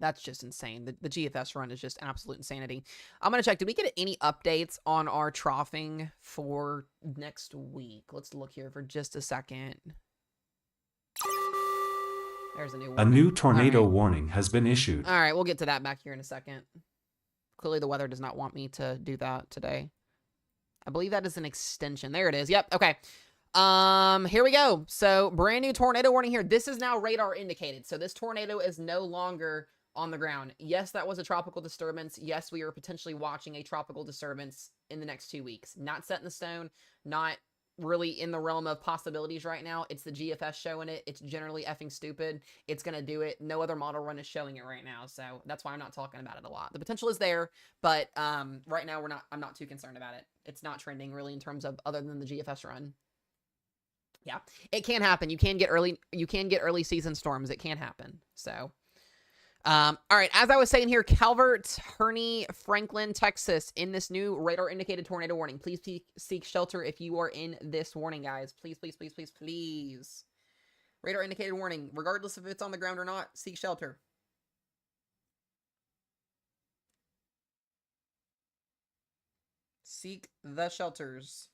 That's just insane. The GFS run is just absolute insanity. I'm going to check. Did we get any updates on our troughing for next week? Let's look here for just a second. There's a new one. A new tornado warning has been issued. All right, we'll get to that back here in a second. Clearly, the weather does not want me to do that today. I believe that is an extension. There it is. Yep. Okay. Here we go. So, brand new tornado warning here. This is now radar indicated. So, this tornado is no longer on the ground. Yes, that was a tropical disturbance. Yes, we are potentially watching a tropical disturbance in the next 2 weeks. Not set in the stone, not really in the realm of possibilities right now. It's the GFS showing it. It's generally effing stupid. It's going to do it. No other model run is showing it right now, so that's why I'm not talking about it a lot. The potential is there, but right now I'm not too concerned about it. It's not trending really in terms of other than the GFS run. Yeah, it can happen. You can get early season storms. It can happen. So all right, as I was saying here, Calvert, Herney, Franklin, Texas, in this new radar indicated tornado warning. Please seek shelter if you are in this warning, guys. Please, please, please, please, please. Radar indicated warning, regardless if it's on the ground or not, seek shelter. Seek the shelters.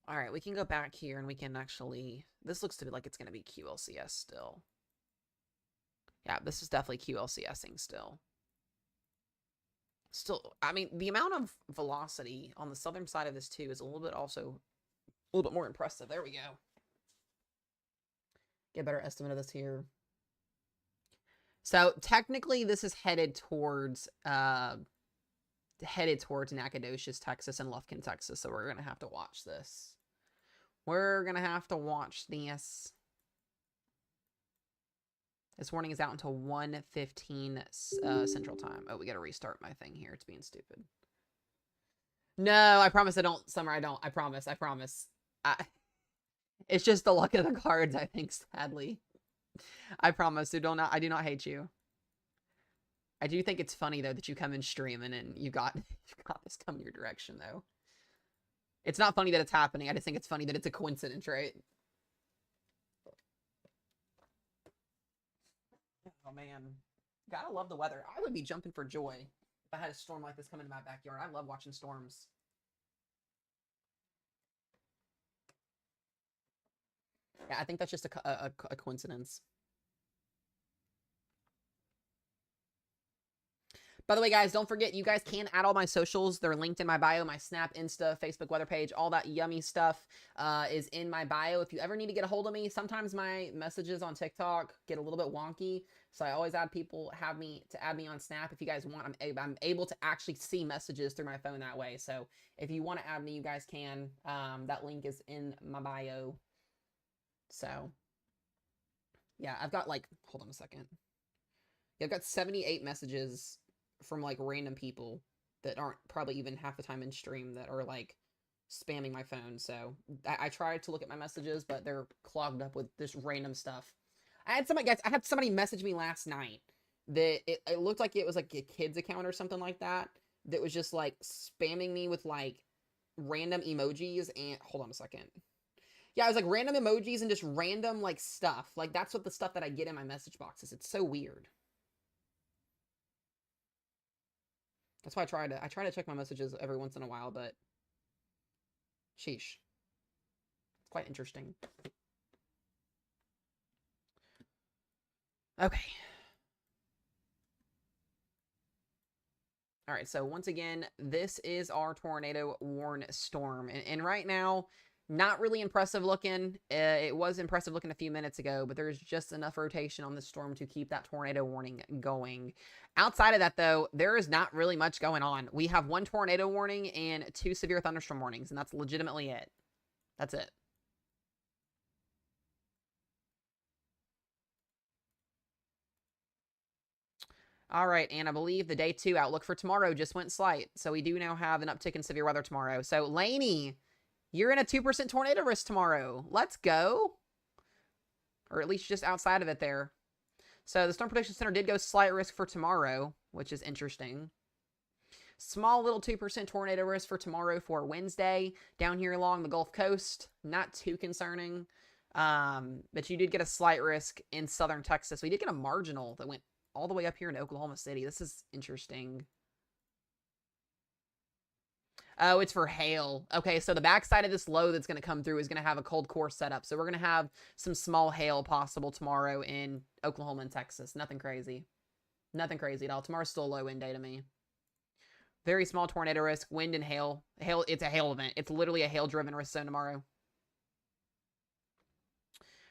All right, we can go back here and we can actually... This looks to be like it's going to be QLCS still. Yeah, this is definitely QLCSing still. Still, I mean, the amount of velocity on the southern side of this too is a little bit more impressive. There we go. Get a better estimate of this here. So technically, this is headed towards Nacogdoches, Texas, and Lufkin, Texas. So we're gonna have to watch this. We're gonna have to watch this. This warning is out until 1:15 Central Time. Oh, we gotta restart my thing here. It's being stupid. No, I promise I don't. Summer, I don't. I promise. I promise. It's just the luck of the cards, I think, sadly. I promise. I do not hate you. I do think it's funny, though, that you come in streaming and you got this coming your direction, though. It's not funny that it's happening. I just think it's funny that it's a coincidence, right? Oh, man. Gotta love the weather. I would be jumping for joy if I had a storm like this coming in my backyard. I love watching storms. Yeah, I think that's just a coincidence. By the way, guys, don't forget, you guys can add all my socials. They're linked in my bio, my Snap, Insta, Facebook weather page. All that yummy stuff is in my bio. If you ever need to get a hold of me, sometimes my messages on TikTok get a little bit wonky. So I always add people, add me on Snap. If you guys want, I'm able to actually see messages through my phone that way. So if you want to add me, you guys can. That link is in my bio. So, yeah, I've got like, hold on a second. Yeah, I've got 78 messages from like random people that aren't probably even half the time in stream that are like spamming my phone. So I try to look at my messages, but they're clogged up with this random stuff. I had somebody message me last night that it looked like it was like a kid's account or something like that was just like spamming me with like random emojis and hold on a second. Yeah, it was like random emojis and just random like stuff. Like that's what the stuff that I get in my message boxes. It's so weird. That's why I try to check my messages every once in a while, but sheesh. It's quite interesting. Okay. All right, so once again, this is our tornado warn storm. And right now, not really impressive looking. It was impressive looking a few minutes ago, but there's just enough rotation on the storm to keep that tornado warning going. Outside of that, though, there is not really much going on. We have 1 tornado warning and 2 severe thunderstorm warnings, and that's legitimately it. That's it. All right, and I believe the day 2 outlook for tomorrow just went slight, so we do now have an uptick in severe weather tomorrow. So, Lainey, you're in a 2% tornado risk tomorrow. Let's go. Or at least just outside of it there. So the Storm Prediction Center did go slight risk for tomorrow, which is interesting. Small little 2% tornado risk for tomorrow for Wednesday down here along the Gulf Coast. Not too concerning. But you did get a slight risk in southern Texas. We did get a marginal that went all the way up here in Oklahoma City. This is interesting. Oh, it's for hail. Okay, so the backside of this low that's going to come through is going to have a cold core setup. So we're going to have some small hail possible tomorrow in Oklahoma and Texas. Nothing crazy. Nothing crazy at all. Tomorrow's still a low wind day to me. Very small tornado risk, wind and hail. It's a hail event. It's literally a hail-driven risk zone tomorrow.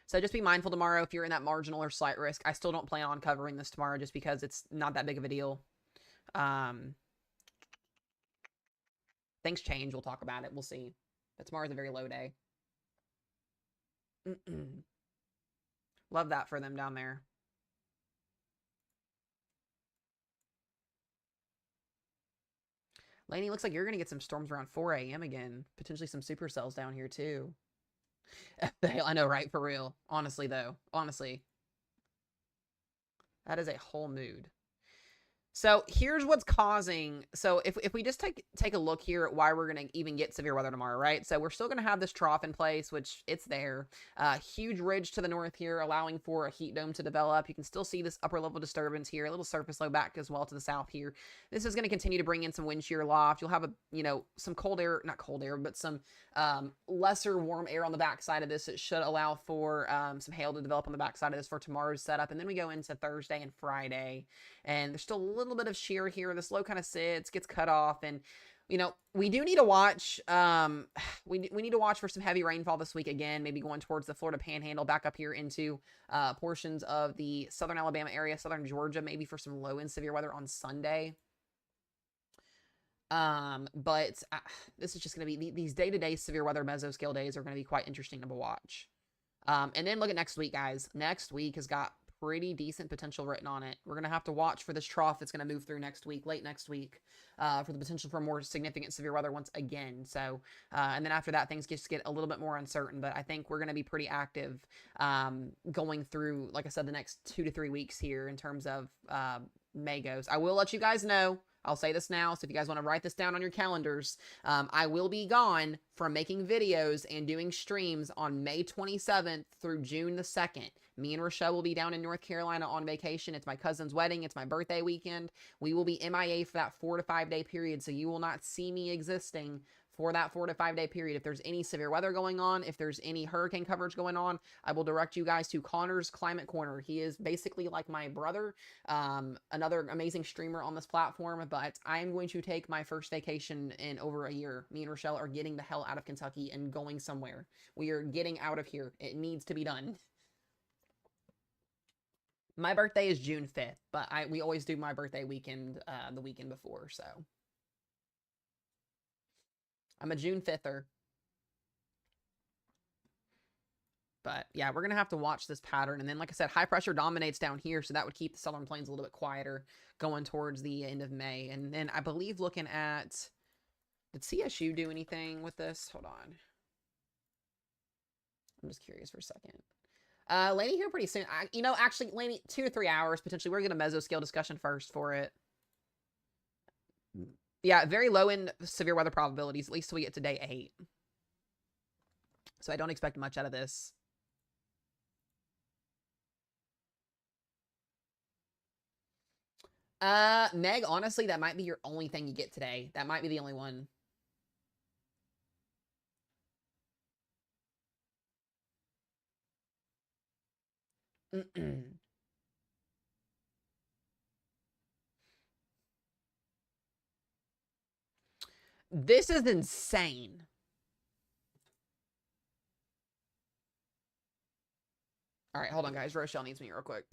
So just be mindful tomorrow if you're in that marginal or slight risk. I still don't plan on covering this tomorrow just because it's not that big of a deal. Things change. We'll talk about it. We'll see. But tomorrow's a very low day. Love that for them down there. Lainey, looks like you're going to get some storms around 4 a.m. again. Potentially some supercells down here, too. I know, right? For real. Honestly, though. Honestly. That is a whole mood. So here's what's causing. So if we just take a look here at why we're going to even get severe weather tomorrow, right? So we're still going to have this trough in place, which it's there. Huge ridge to the north here, allowing for a heat dome to develop. You can still see this upper level disturbance here, a little surface low back as well to the south here. This is going to continue to bring in some wind shear loft. You'll have some cold air, not cold air, but some lesser warm air on the backside of this. It should allow for some hail to develop on the backside of this for tomorrow's setup, and then we go into Thursday and Friday. And there's still a little bit of shear here. This low kind of sits, gets cut off, and we do need to watch. We need to watch for some heavy rainfall this week again. Maybe going towards the Florida Panhandle, back up here into portions of the southern Alabama area, southern Georgia. Maybe for some low and severe weather on Sunday. But this is just going to be these day-to-day severe weather mesoscale days are going to be quite interesting to watch. And then look at next week, guys. Next week has got pretty decent potential written on it. We're going to have to watch for this trough that's going to move through next week, late next week, for the potential for more significant severe weather once again. So, and then after that, things just get a little bit more uncertain, but I think we're going to be pretty active going through, like I said, the next 2 to 3 weeks here in terms of May goes. I will let you guys know. I'll say this now, so if you guys want to write this down on your calendars, I will be gone from making videos and doing streams on May 27th through June the 2nd. Me and Rochelle will be down in North Carolina on vacation. It's my cousin's wedding. It's my birthday weekend. We will be MIA for that 4 to 5 day period, so you will not see me existing for that 4 to 5 day period. If there's any severe weather going on, if there's any hurricane coverage going on, I will direct you guys to Connor's Climate Corner. He is basically like my brother, another amazing streamer on this platform, but I'm going to take my first vacation in over a year. Me and Rochelle are getting the hell out of Kentucky and going somewhere. We are getting out of here. It needs to be done. My birthday is June 5th, but we always do my birthday weekend the weekend before, so. I'm a June 5ther. But yeah, we're going to have to watch this pattern. And then, like I said, high pressure dominates down here. So that would keep the southern plains a little bit quieter going towards the end of May. And then I believe looking at, did CSU do anything with this? Hold on. I'm just curious for a second. Laney here pretty soon. Actually, Laney, 2 to 3 hours potentially. We're going to mesoscale discussion first for it. Yeah, very low in severe weather probabilities, at least till we get to day 8. So I don't expect much out of this. Meg, honestly, that might be your only thing you get today. That might be the only one. This is insane. All right, hold on, guys. Rochelle needs me real quick.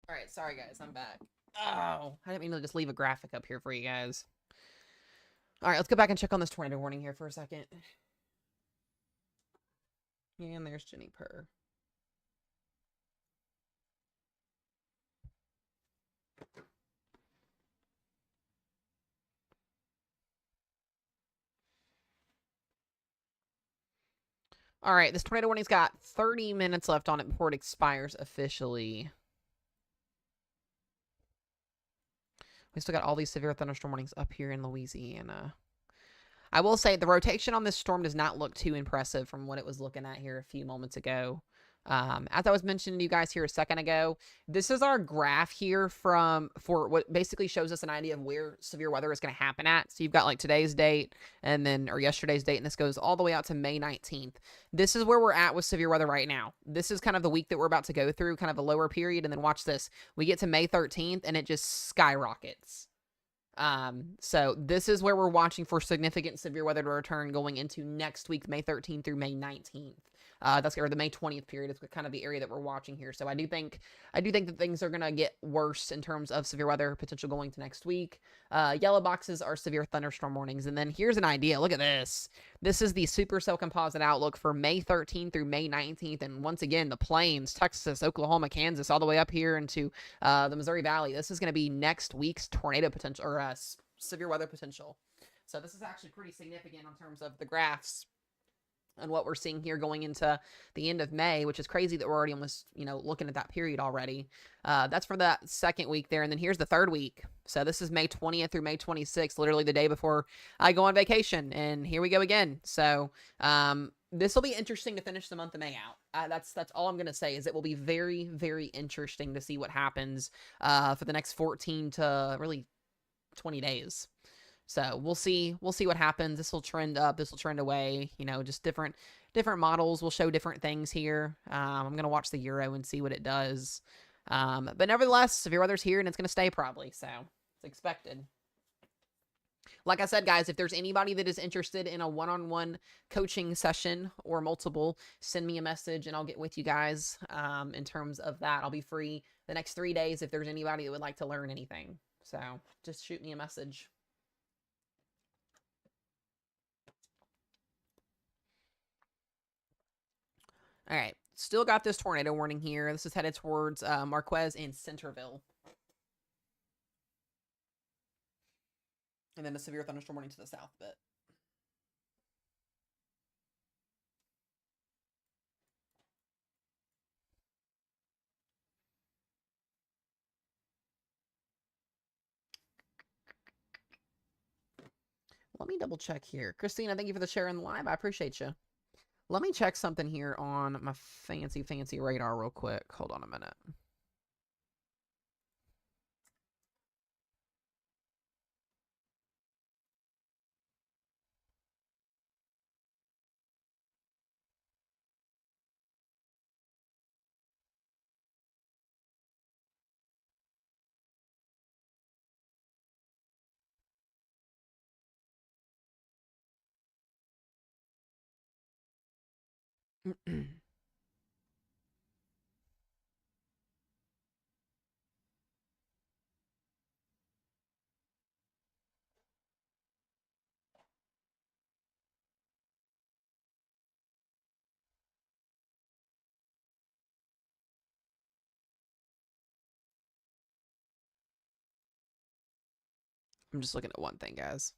All right, sorry guys, I'm back. Oh, I didn't mean to just leave a graphic up here for you guys. All right, let's go back and check on this tornado warning here for a second. And there's Jenny Purr. All right, this tornado warning's got 30 minutes left on it before it expires officially. We still got all these severe thunderstorm warnings up here in Louisiana. I will say the rotation on this storm does not look too impressive from what it was looking at here a few moments ago. As I was mentioning to you guys here a second ago, this is our graph here for what basically shows us an idea of where severe weather is going to happen at. So you've got like today's date and then, or yesterday's date, and this goes all the way out to May 19th. This is where we're at with severe weather right now. This is kind of the week that we're about to go through, kind of a lower period. And then watch this. We get to May 13th and it just skyrockets. So this is where we're watching for significant severe weather to return going into next week, May 13th through May 19th. That's or the May 20th period is kind of the area that we're watching here. So I do think that things are gonna get worse in terms of severe weather potential going to next week. Yellow boxes are severe thunderstorm warnings, and then here's an idea. Look at this. This is the supercell composite outlook for May 13th through May 19th, and once again, the plains, Texas, Oklahoma, Kansas, all the way up here into the Missouri Valley. This is going to be next week's tornado potential or severe weather potential. So this is actually pretty significant in terms of the graphs and what we're seeing here going into the end of May, which is crazy that we're already almost, looking at that period already. That's for that second week there. And then here's the third week. So this is May 20th through May 26th, literally the day before I go on vacation. And here we go again. So this will be interesting to finish the month of May out. That's all I'm going to say is it will be very, very interesting to see what happens for the next 14 to really 20 days. So we'll see what happens. This will trend up. This will trend away. Just different models will show different things here. I'm going to watch the Euro and see what it does. But nevertheless, severe weather's here and it's going to stay probably. So it's expected. Like I said, guys, if there's anybody that is interested in a one-on-one coaching session or multiple, send me a message and I'll get with you guys in terms of that. I'll be free the next 3 days if there's anybody that would like to learn anything. So just shoot me a message. All right, still got this tornado warning here. This is headed towards Marquez and Centerville. And then a severe thunderstorm warning to the south a bit. Let me double check here. Christina, thank you for the share in the live. I appreciate you. Let me check something here on my fancy radar real quick. Hold on a minute. I'm just looking at one thing, guys.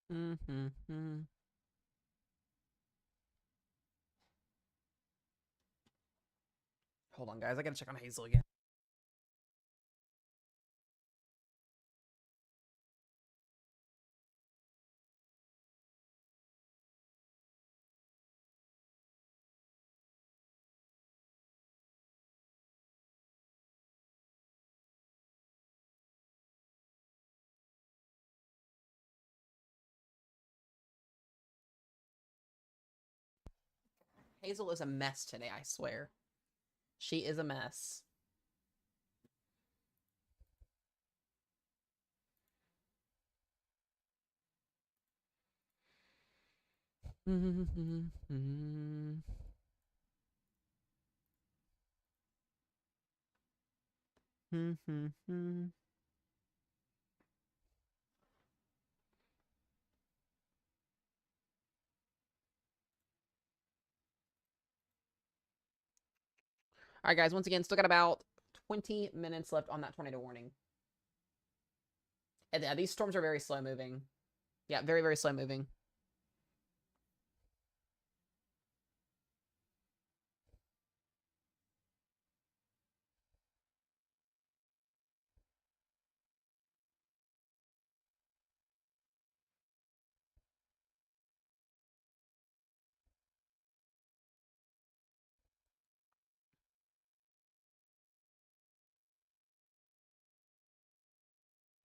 Hold on, guys. I gotta check on Hazel again. Hazel is a mess today, I swear. She is a mess. All right, guys, once again, still got about 20 minutes left on that tornado warning. And yeah, these storms are very slow moving. Yeah, very, very slow moving.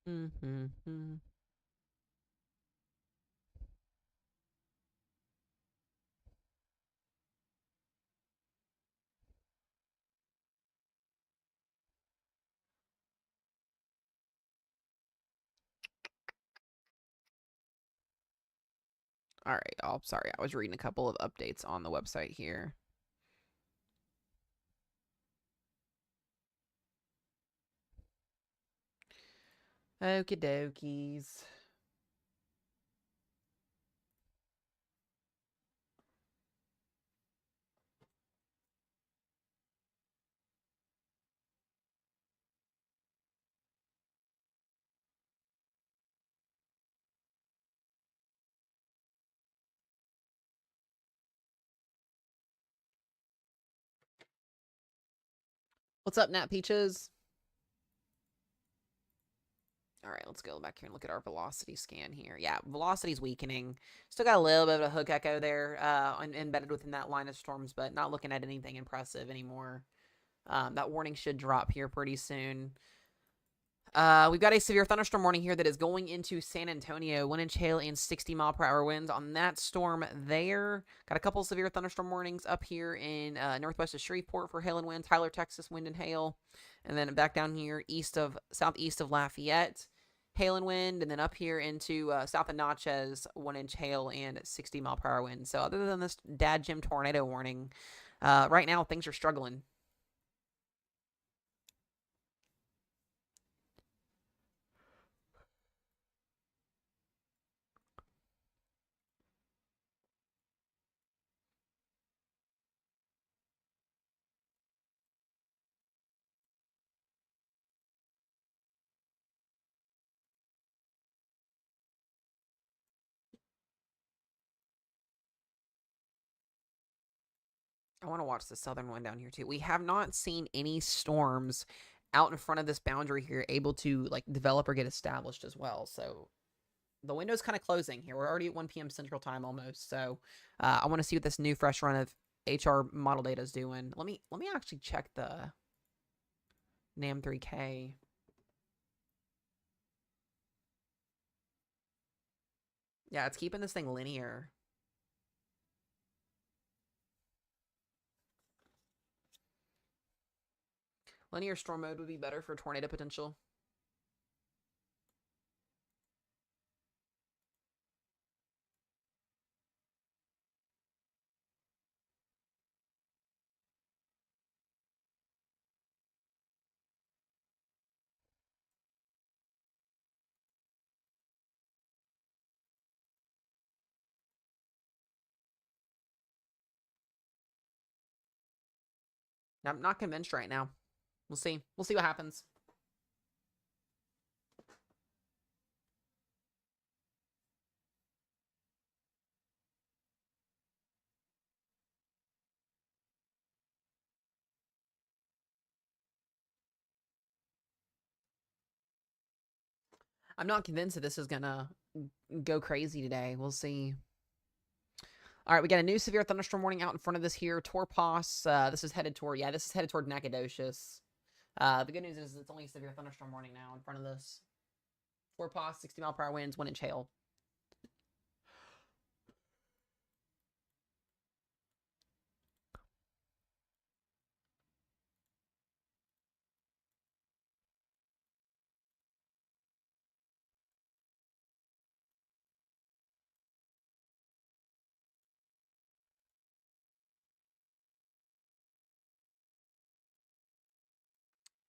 All right, oh, sorry. I was reading a couple of updates on the website here. Okie dokies. What's up, Nat Peaches? All right, let's go back here and look at our velocity scan here. Yeah, velocity's weakening. Still got a little bit of a hook echo there embedded within that line of storms, but not looking at anything impressive anymore. That warning should drop here pretty soon. We've got a severe thunderstorm warning here that is going into San Antonio. 1-inch hail and 60-mile-per-hour winds on that storm there. Got a couple severe thunderstorm warnings up here in northwest of Shreveport for hail and wind. Tyler, Texas, wind and hail. And then back down here southeast of Lafayette, hail and wind. And then up here into south of Natchez, 1-inch hail and 60-mile-per-hour wind. So other than this dad Jim tornado warning, right now things are struggling. I want to watch the southern one down here too. We have not seen any storms out in front of this boundary here able to like develop or get established as well. So the window's kind of closing here. We're already at 1 p.m. Central Time almost. So I want to see what this new fresh run of HR model data is doing. Let me actually check the NAM 3K. Yeah, it's keeping this thing linear. Linear storm mode would be better for tornado potential. I'm not convinced right now. We'll see. We'll see what happens. I'm not convinced that this is gonna go crazy today. We'll see. All right, we got a new severe thunderstorm warning out in front of this here. Torpos. This is headed toward Nacogdoches. The good news is it's only a severe thunderstorm warning now in front of this. Torpos, 60-mile-per-hour winds, 1-inch hail.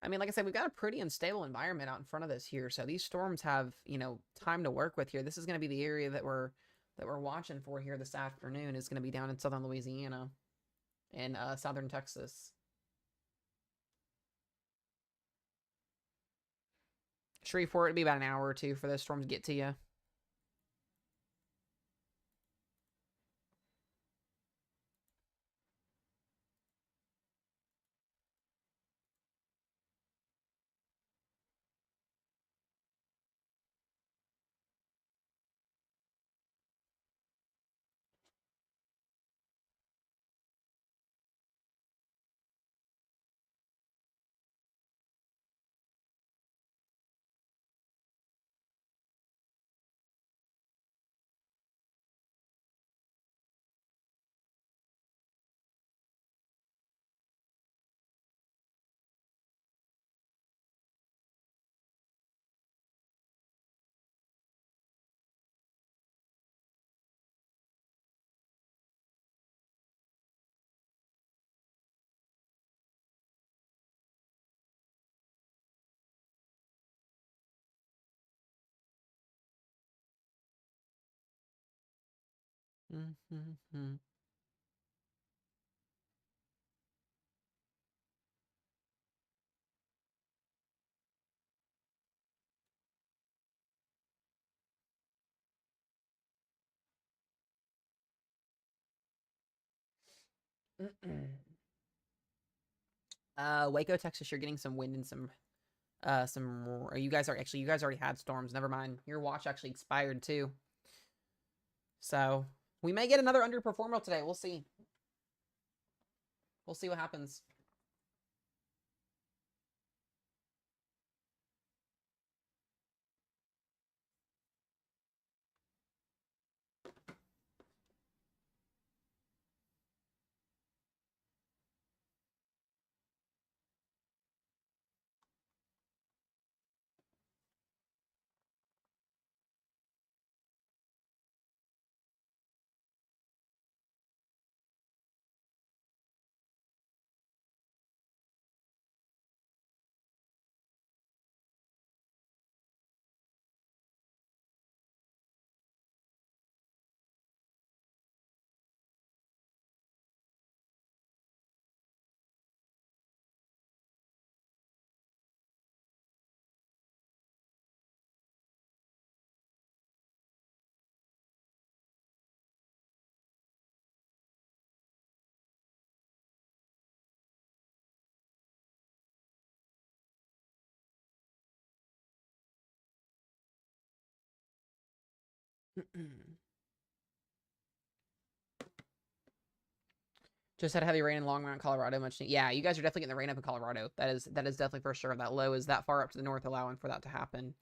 I mean, like I said, we've got a pretty unstable environment out in front of us here. So these storms have, time to work with here. This is going to be the area that we're watching for here this afternoon. Is going to be down in southern Louisiana and southern Texas. Shreveport, it'd be about an hour or two for those storms to get to you. Mm-hmm. Waco, Texas, you're getting some wind and some. You guys already had storms. Never mind. Your watch actually expired too. So we may get another underperformer today. We'll see. We'll see what happens. Just had heavy rain in Longmont, Colorado. Yeah, you guys are definitely getting the rain up in Colorado. That is definitely for sure. That low is that far up to the north, allowing for that to happen.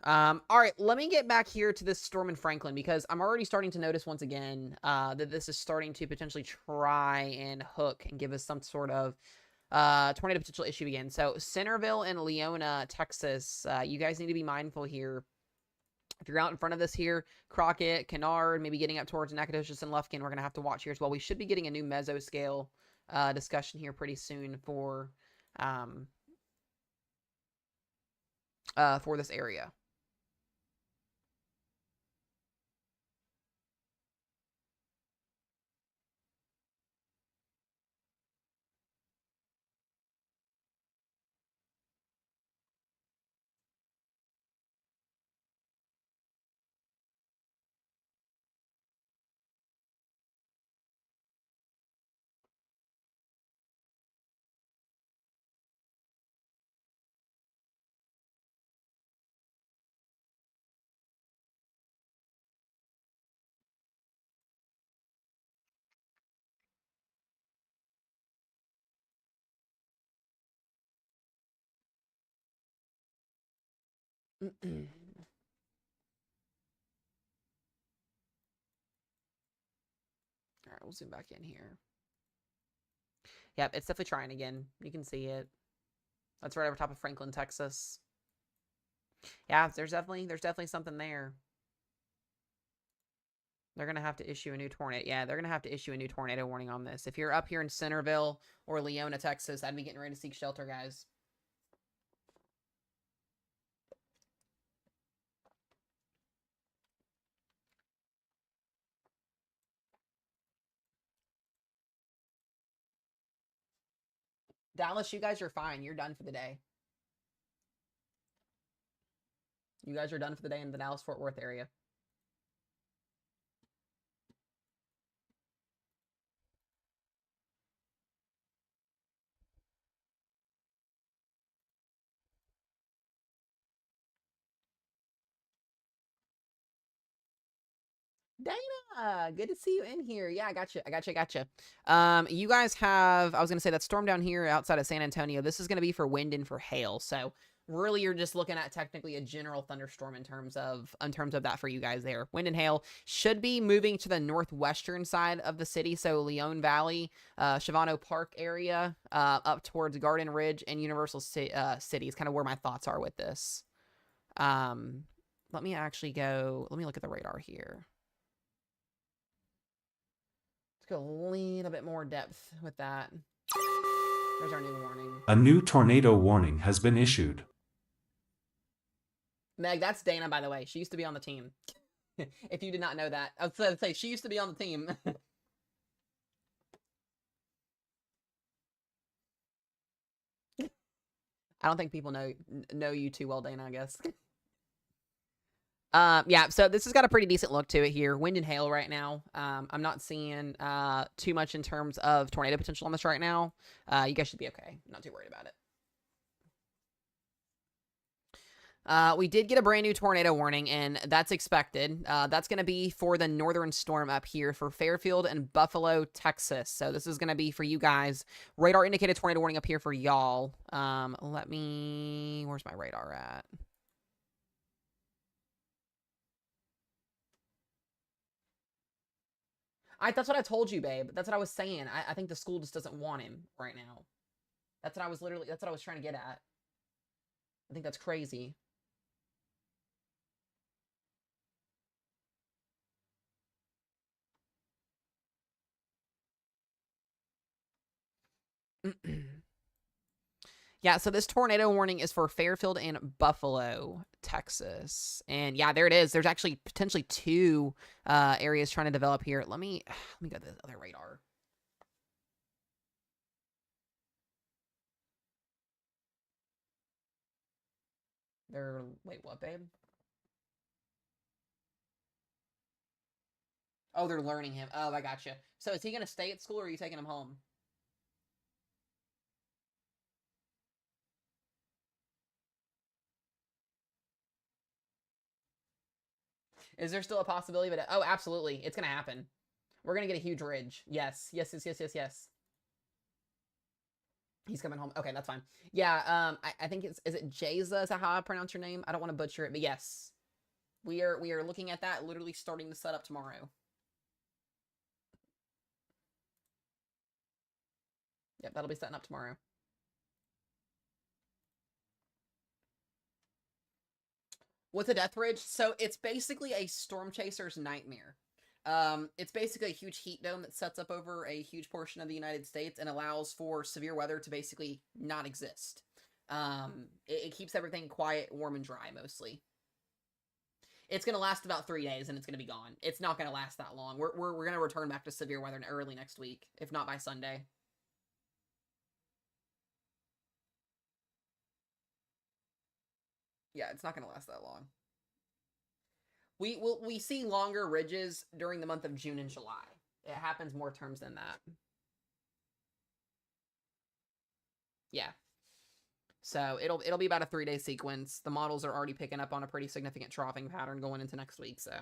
All right, let me get back here to this storm in Franklin because I'm already starting to notice once again that this is starting to potentially try and hook and give us some sort of tornado potential issue again. So Centerville and Leona, Texas, you guys need to be mindful here. If you're out in front of this here, Crockett, Kennard, maybe getting up towards Nacogdoches and Lufkin, we're going to have to watch here as well. We should be getting a new mesoscale discussion here pretty soon for this area. All right, we'll zoom back in here. Yep, it's definitely trying again. You can see it. That's right over top of Franklin, Texas. Yeah, there's definitely something there. They're going to have to issue a new tornado. Yeah, they're going to have to issue a new tornado warning on this. If you're up here in Centerville or Leona, Texas, I'd be getting ready to seek shelter, guys. Dallas, you guys are fine. You're done for the day. You guys are done for the day in the Dallas-Fort Worth area. Dana, good to see you in here. Yeah, I got you. You guys have, I was going to say that storm down here outside of San Antonio. This is going to be for wind and for hail. So really you're just looking at technically a general thunderstorm in terms of that for you guys there. Wind and hail should be moving to the northwestern side of the city. So Leon Valley, Shavano Park area, up towards Garden Ridge and Universal City is kind of where my thoughts are with this. Let me look at the radar here. Let's go a little bit more depth with that. There's our new warning. A new tornado warning has been issued. Meg, that's Dana, by the way. She used to be on the team. If you did not know that. I was going to say, she used to be on the team. I don't think people know you too well, Dana, I guess. Yeah, so this has got a pretty decent look to it here. Wind and hail right now. I'm not seeing too much in terms of tornado potential on this right now. You guys should be okay. I'm not too worried about it. We did get a brand new tornado warning, and that's expected. That's going to be for the northern storm up here for Fairfield and Buffalo, Texas. So this is going to be for you guys. Radar indicated tornado warning up here for y'all. Where's my radar at? That's what I told you, babe. That's what I was saying. I think the school just doesn't want him right now. That's what I was trying to get at. I think that's crazy. Yeah, so this tornado warning is for Fairfield and Buffalo, Texas. And yeah, there it is. There's actually potentially two areas trying to develop here. Let me go to the other radar. Wait, what, babe? Oh, they're learning him. Oh, I gotcha. So is he going to stay at school or are you taking him home? Is there still a possibility of it? Oh, absolutely. It's going to happen. We're going to get a huge ridge. Yes. Yes. He's coming home. Okay, that's fine. Yeah, I think is it Jayza? Is that how I pronounce your name? I don't want to butcher it, but yes. We are looking at that, literally starting to set up tomorrow. Yep, that'll be setting up tomorrow. What's a death ridge? So it's basically a storm chaser's nightmare. It's basically a huge heat dome that sets up over a huge portion of the United States and allows for severe weather to basically not exist. It keeps everything quiet, warm, and dry mostly. It's going to last about 3 days and it's going to be gone. It's not going to last that long. We're going to return back to severe weather early next week, if not by Sunday. Yeah, it's not going to last that long. We see longer ridges during the month of June and July. It happens more terms than that. Yeah. So it'll be about a 3-day sequence. The models are already picking up on a pretty significant troughing pattern going into next week, so.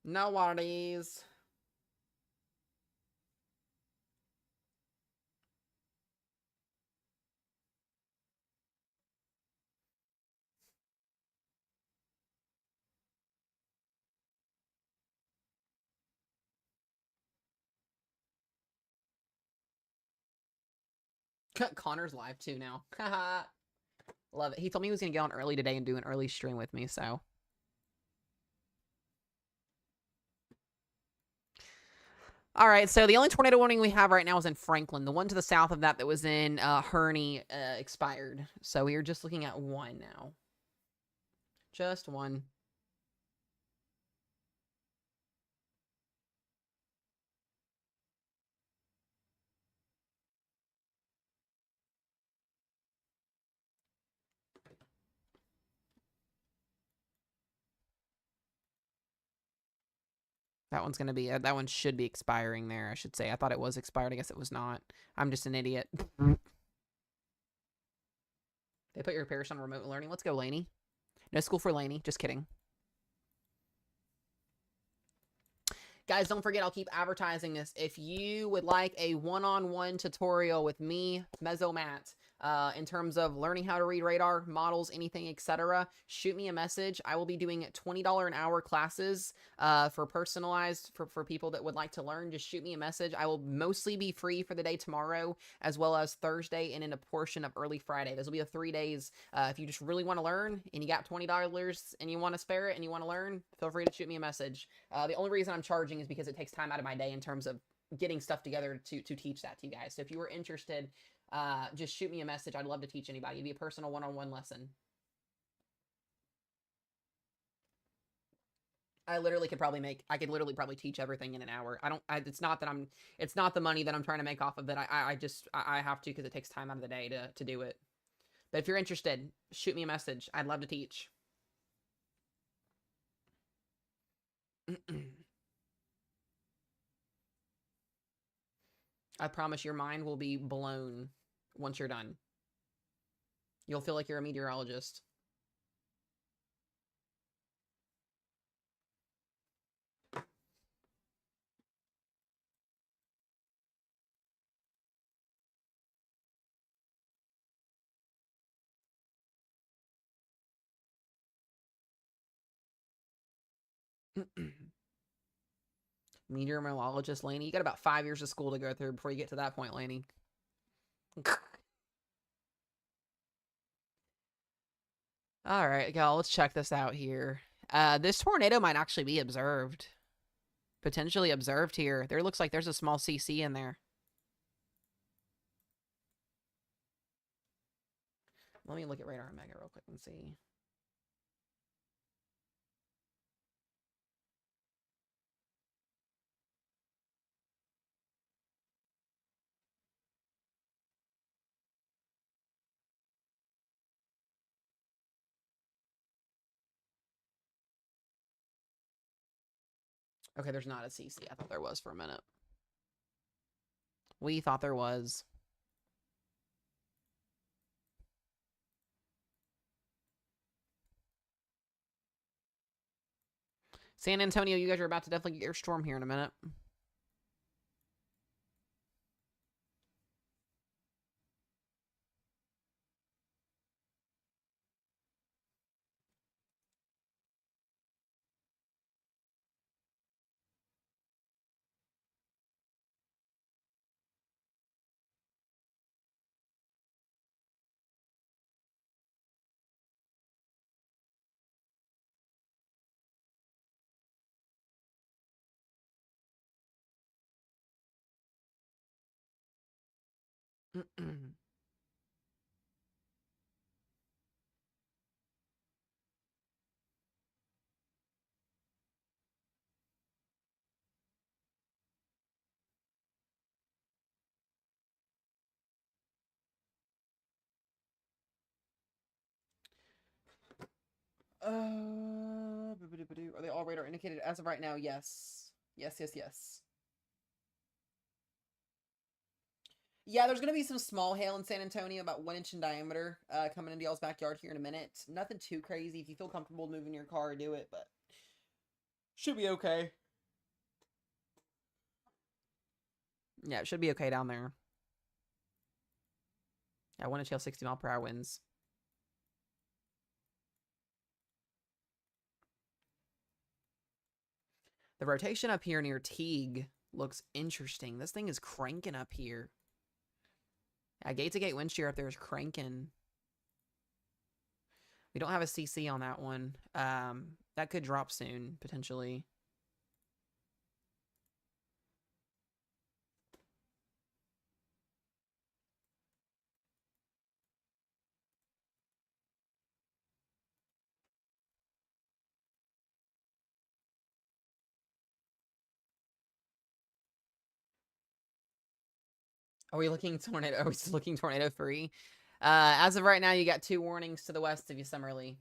No worries. Connor's live too now. Haha. Love it. He told me he was going to get on early today and do an early stream with me, so. All right, so the only tornado warning we have right now is in Franklin. The one to the south of that was in Herney expired. So we are just looking at one now. Just one. That one's going to be, that one should be expiring there, I should say. I thought it was expired. I guess it was not. I'm just an idiot. They put your repairs on remote learning. Let's go, Lainey. No school for Lainey. Just kidding. Guys, don't forget, I'll keep advertising this. If you would like a one-on-one tutorial with me, Mesomat, in terms of learning how to read radar, models, anything, etc., shoot me a message. I will be doing $20 an hour classes for personalized, for people that would like to learn. Just shoot me a message. I will mostly be free for the day tomorrow, as well as Thursday and in a portion of early Friday. Those will be the 3 days. If you just really want to learn and you got $20 and you want to spare it and you want to learn, feel free to shoot me a message. The only reason I'm charging is because it takes time out of my day in terms of getting stuff together to teach that to you guys. So if you were interested, just shoot me a message. I'd love to teach anybody. It'd be a personal one-on-one lesson. I could literally probably teach everything in an hour. It's not the money that I'm trying to make off of it. I have to because it takes time out of the day to do it. But if you're interested, shoot me a message. I'd love to teach. I promise your mind will be blown once you're done. You'll feel like you're a meteorologist. Meteorologist, Lainey. You got about 5 years of school to go through before you get to that point, Lainey. All right, y'all, let's check this out here. This tornado might actually be observed. Potentially observed here. There looks like there's a small CC in there. Let me look at Radar Mega real quick and see. Okay, there's not a CC. I thought there was for a minute. We thought there was. San Antonio, you guys are about to definitely get your storm here in a minute. Are they all radar indicated as of right now? Yes. Yes. Yeah, there's gonna be some small hail in San Antonio, about 1 inch in diameter, coming into y'all's backyard here in a minute. Nothing too crazy. If you feel comfortable moving your car, do it, but should be okay. Yeah, it should be okay down there. Yeah, 1 inch hail, 60-mile-per-hour winds. The rotation up here near Teague looks interesting. This thing is cranking up here. Yeah, gate-to-gate wind shear up there is cranking. We don't have a CC on that one. That could drop soon, potentially. Are we looking tornado? Are we still looking tornado free? As of right now, you got 2 warnings to the west of you, Summerlee.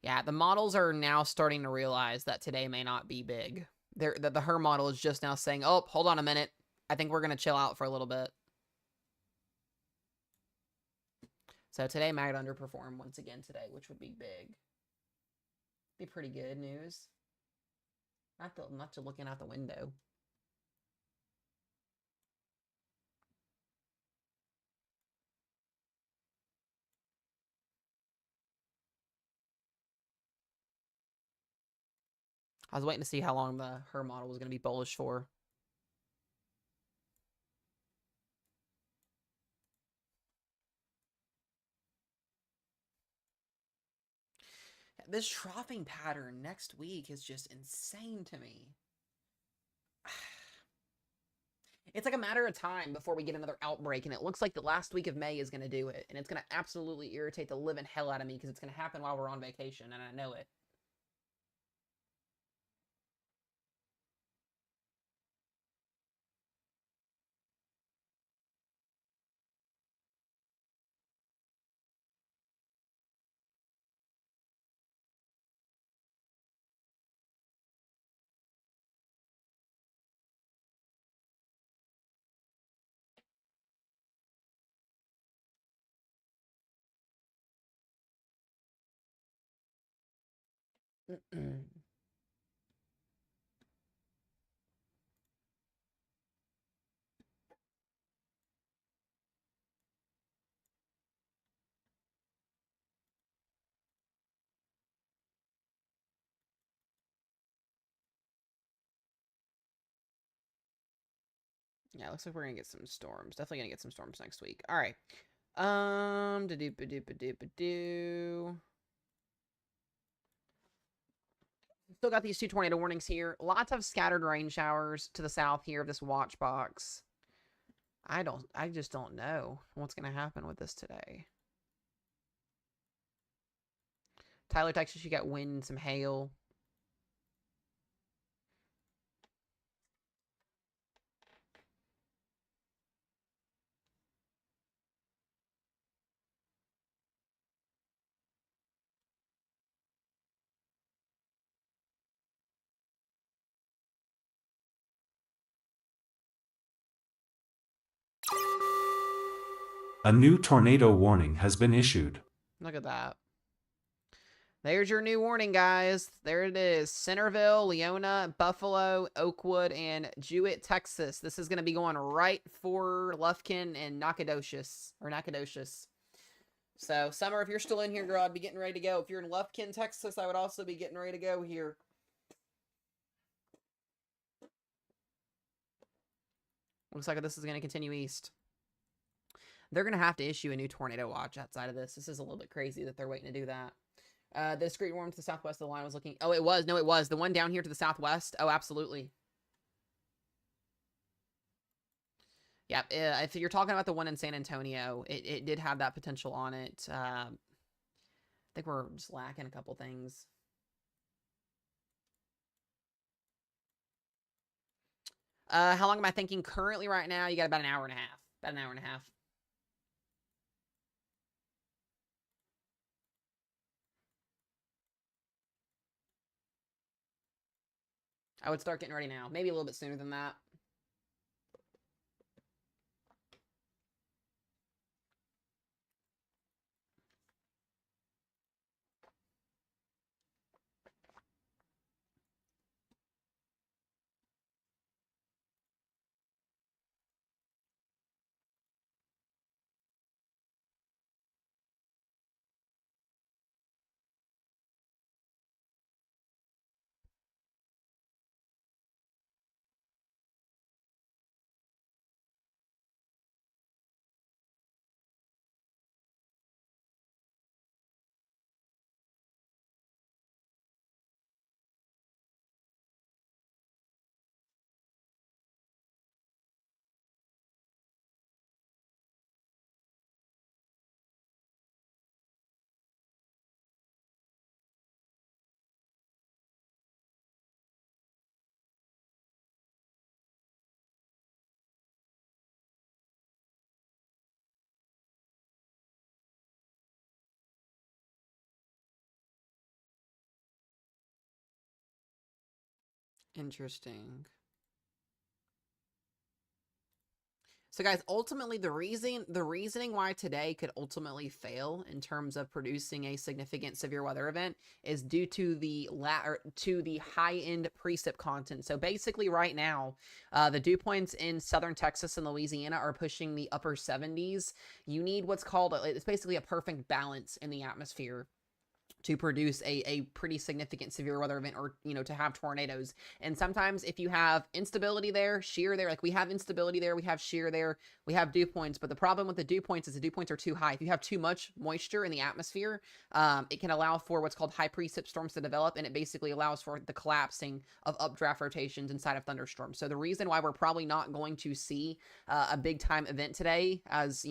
Yeah, the models are now starting to realize that today may not be big. The her model is just now saying, oh, hold on a minute. I think we're going to chill out for a little bit. So today might underperform once again today, which would be big. Be pretty good news. Not to looking out the window. I was waiting to see how long her model was going to be bullish for. This troughing pattern next week is just insane to me. It's like a matter of time before we get another outbreak, and it looks like the last week of May is going to do it, and it's going to absolutely irritate the living hell out of me because it's going to happen while we're on vacation, and I know it. Yeah, looks like we're gonna get some storms. Definitely gonna get some storms next week. All right. Da-doop-a-doop-a-doop-a-doo. Still got these 2 tornado warnings here. Lots of scattered rain showers to the south here of this watch box. I just don't know what's gonna happen with this today. Tyler, Texas, you got wind and some hail. A new tornado warning has been issued. Look at that. There's your new warning, guys. There it is. Centerville, Leona, Buffalo, Oakwood, and Jewett, Texas. This is going to be going right for Lufkin and Nacogdoches. So, Summer, if you're still in here, girl, I'd be getting ready to go. If you're in Lufkin, Texas, I would also be getting ready to go here. Looks like this is going to continue east. They're going to have to issue a new tornado watch outside of this. This is a little bit crazy that they're waiting to do that. The discrete warm to the southwest of the line was looking... Oh, it was. No, it was. The one down here to the southwest. Oh, absolutely. Yeah, if you're talking about the one in San Antonio, it did have that potential on it. I think we're just lacking a couple things. How long am I thinking currently right now? You got about an hour and a half. About an hour and a half. I would start getting ready now. Maybe a little bit sooner than that. Interesting. So guys, ultimately the reasoning why today could ultimately fail in terms of producing a significant severe weather event is due to the high end precip content. So basically right now, the dew points in southern Texas and Louisiana are pushing the upper 70s. You need what's called it's basically a perfect balance in the atmosphere to produce a pretty significant severe weather event, or to have tornadoes. And sometimes if you have instability there, shear there, like we have instability there, we have shear there, we have dew points. But the problem with the dew points is the dew points are too high. If you have too much moisture in the atmosphere, it can allow for what's called high precip storms to develop, and it basically allows for the collapsing of updraft rotations inside of thunderstorms. So the reason why we're probably not going to see a big time event today, as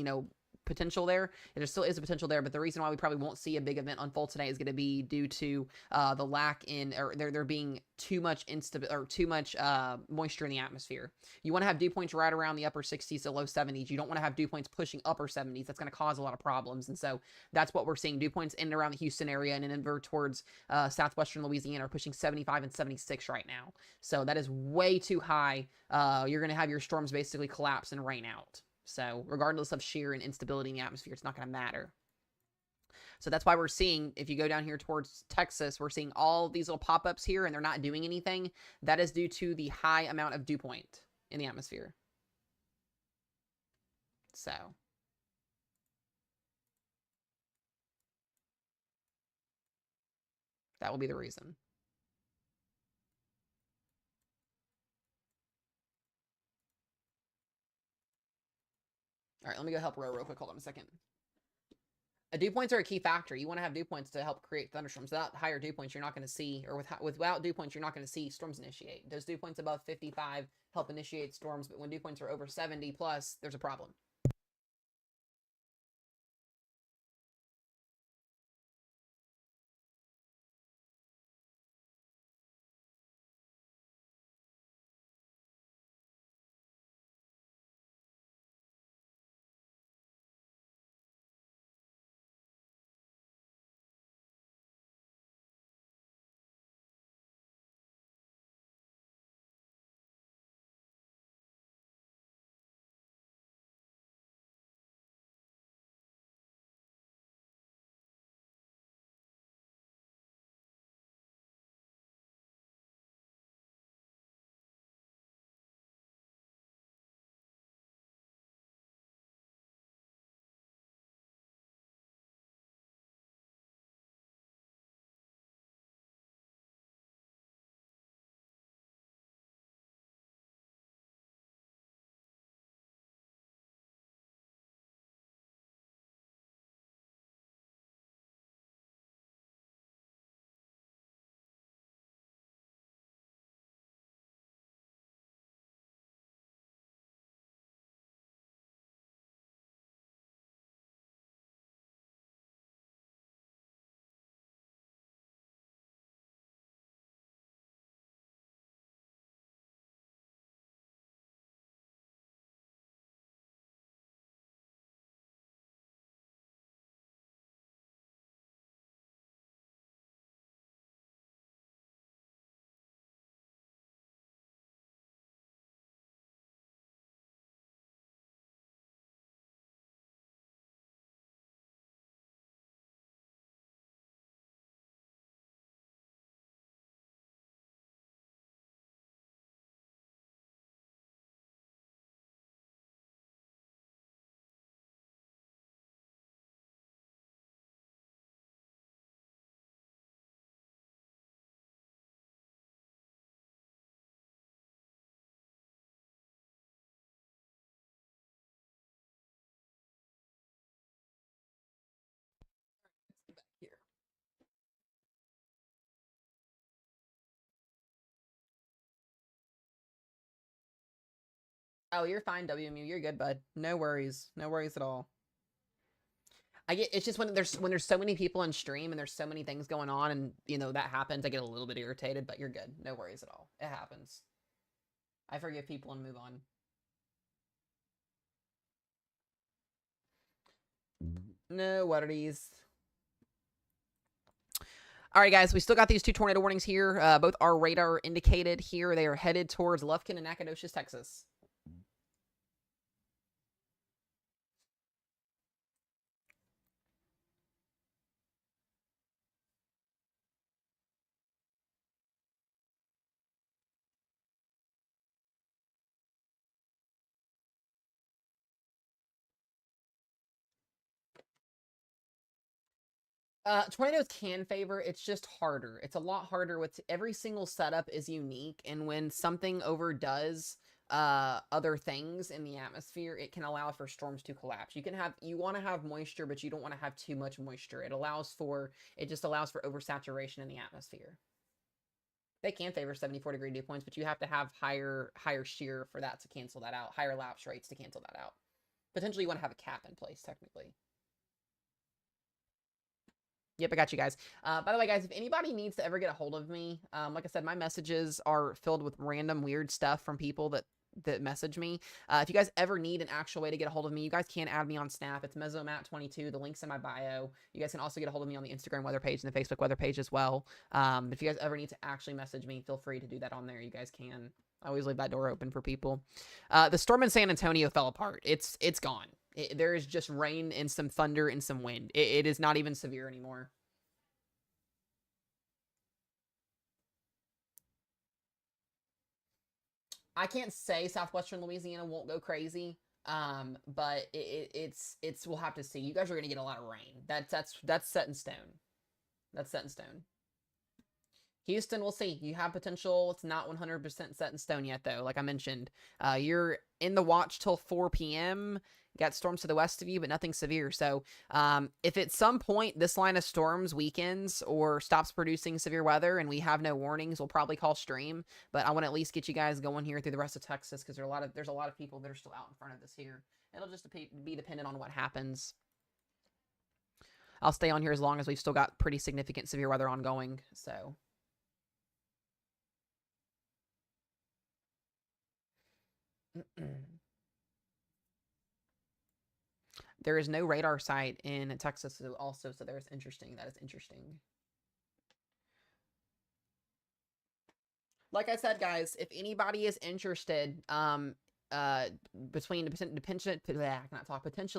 potential there. There still is a potential there, but the reason why we probably won't see a big event unfold today is going to be due to the lack in, or there being too much moisture in the atmosphere. You want to have dew points right around the upper 60s to low 70s. You don't want to have dew points pushing upper 70s. That's going to cause a lot of problems, and so that's what we're seeing. Dew points in and around the Houston area and in towards southwestern Louisiana are pushing 75 and 76 right now. So that is way too high. You're going to have your storms basically collapse and rain out. So regardless of shear and instability in the atmosphere, it's not going to matter. So that's why we're seeing, if you go down here towards Texas, we're seeing all these little pop-ups here and they're not doing anything. That is due to the high amount of dew point in the atmosphere. So that will be the reason. All right, let me go help Ro real quick. Hold on a second. Dew points are a key factor. You want to have dew points to help create thunderstorms. Without higher dew points, you're not going to see, or without dew points, you're not going to see storms initiate. Those dew points above 55 help initiate storms, but when dew points are over 70 plus, there's a problem. Here. Oh, you're fine, WMU. You're good, bud. No worries. No worries at all. It's just when there's so many people in stream and there's so many things going on, and that happens, I get a little bit irritated, but you're good. No worries at all. It happens. I forgive people and move on. No worries. All right, guys, we still got these 2 tornado warnings here. Both are radar indicated here. They are headed towards Lufkin and Nacogdoches, Texas. Tornadoes can favor. It's just harder. It's a lot harder. With every single setup is unique, and when something overdoes other things in the atmosphere, it can allow for storms to collapse. You want to have moisture, but you don't want to have too much moisture. It just allows for oversaturation in the atmosphere. They can favor 74-degree dew points, but you have to have higher shear for that to cancel that out, higher lapse rates to cancel that out. Potentially, you want to have a cap in place, technically. Yep, I got you guys. By the way, guys, if anybody needs to ever get a hold of me, like I said, my messages are filled with random weird stuff from people that message me. If you guys ever need an actual way to get a hold of me, you guys can add me on Snap. It's Mesomat22. The link's in my bio. You guys can also get a hold of me on the Instagram weather page and the Facebook weather page as well. If you guys ever need to actually message me, feel free to do that on there. You guys can. I always leave that door open for people. The storm in San Antonio fell apart. It's gone. There is just rain and some thunder and some wind. It is not even severe anymore. I can't say southwestern Louisiana won't go crazy, but we'll have to see. You guys are gonna get a lot of rain. That's set in stone. That's set in stone. Houston, we'll see. You have potential. It's not 100% set in stone yet, though. Like I mentioned, you're in the watch till 4 p.m. Got storms to the west of you, but nothing severe. So if at some point this line of storms weakens or stops producing severe weather and we have no warnings, we'll probably call stream. But I want to at least get you guys going here through the rest of Texas because there's a lot of people that are still out in front of this here. It'll just be dependent on what happens. I'll stay on here as long as we've still got pretty significant severe weather ongoing. So. There is no radar site in Texas also, so there's interesting. That is interesting. Like I said, guys, if anybody is interested, potentially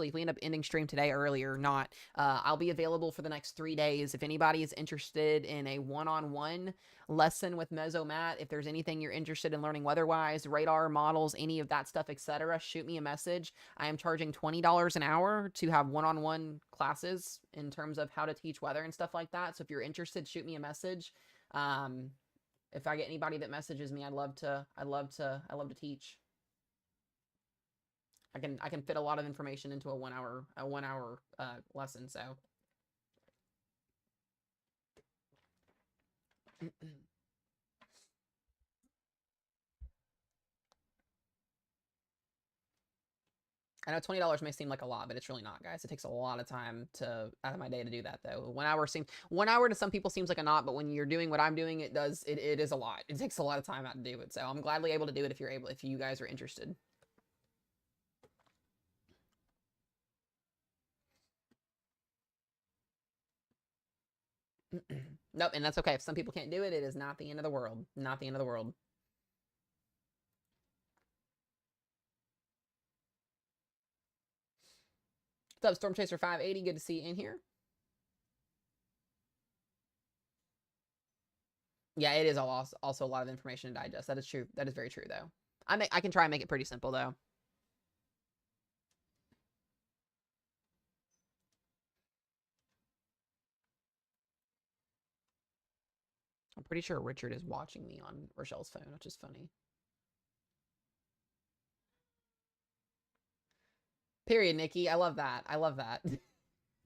if we end up ending stream today early or not, I'll be available for the next 3 days. If anybody is interested in a one-on-one lesson with Mesomat, if there's anything you're interested in learning weather-wise, radar models, any of that stuff, etc., shoot me a message. I am charging $20 an hour to have one-on-one classes in terms of how to teach weather and stuff like that. So if you're interested, shoot me a message. If I get anybody that messages me, I'd love to teach. I can fit a lot of information into a one hour lesson. So. I know $20 may seem like a lot, but it's really not, guys. It takes a lot of time out of my day to do that, though. 1 hour to some people seems like a lot, but when you're doing what I'm doing, it is a lot. It takes a lot of time out to do it. So I'm gladly able to do it if you guys are interested. Nope, and that's okay. If some people can't do it, it is not the end of the world. Not the end of the world. What's up, Storm Chaser 580? Good to see you in here. Yeah, it is also a lot of information to digest. That is true. That is very true, though. I can try and make it pretty simple, though. I'm pretty sure Richard is watching me on Rochelle's phone, which is funny. Period, Nikki. I love that. I love that.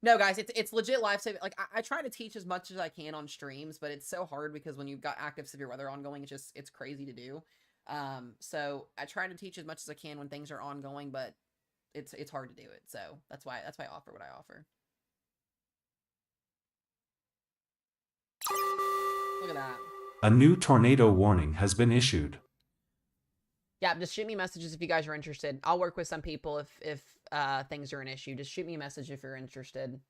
No, guys, it's legit life-saving. Like, I try to teach as much as I can on streams, but it's so hard because when you've got active severe weather ongoing, it's crazy to do. So I try to teach as much as I can when things are ongoing, but it's hard to do it. So that's why I offer what I offer. Look at that. A new tornado warning has been issued. Yeah, just shoot me messages if you guys are interested. I'll work with some people if things are an issue. Just shoot me a message if you're interested.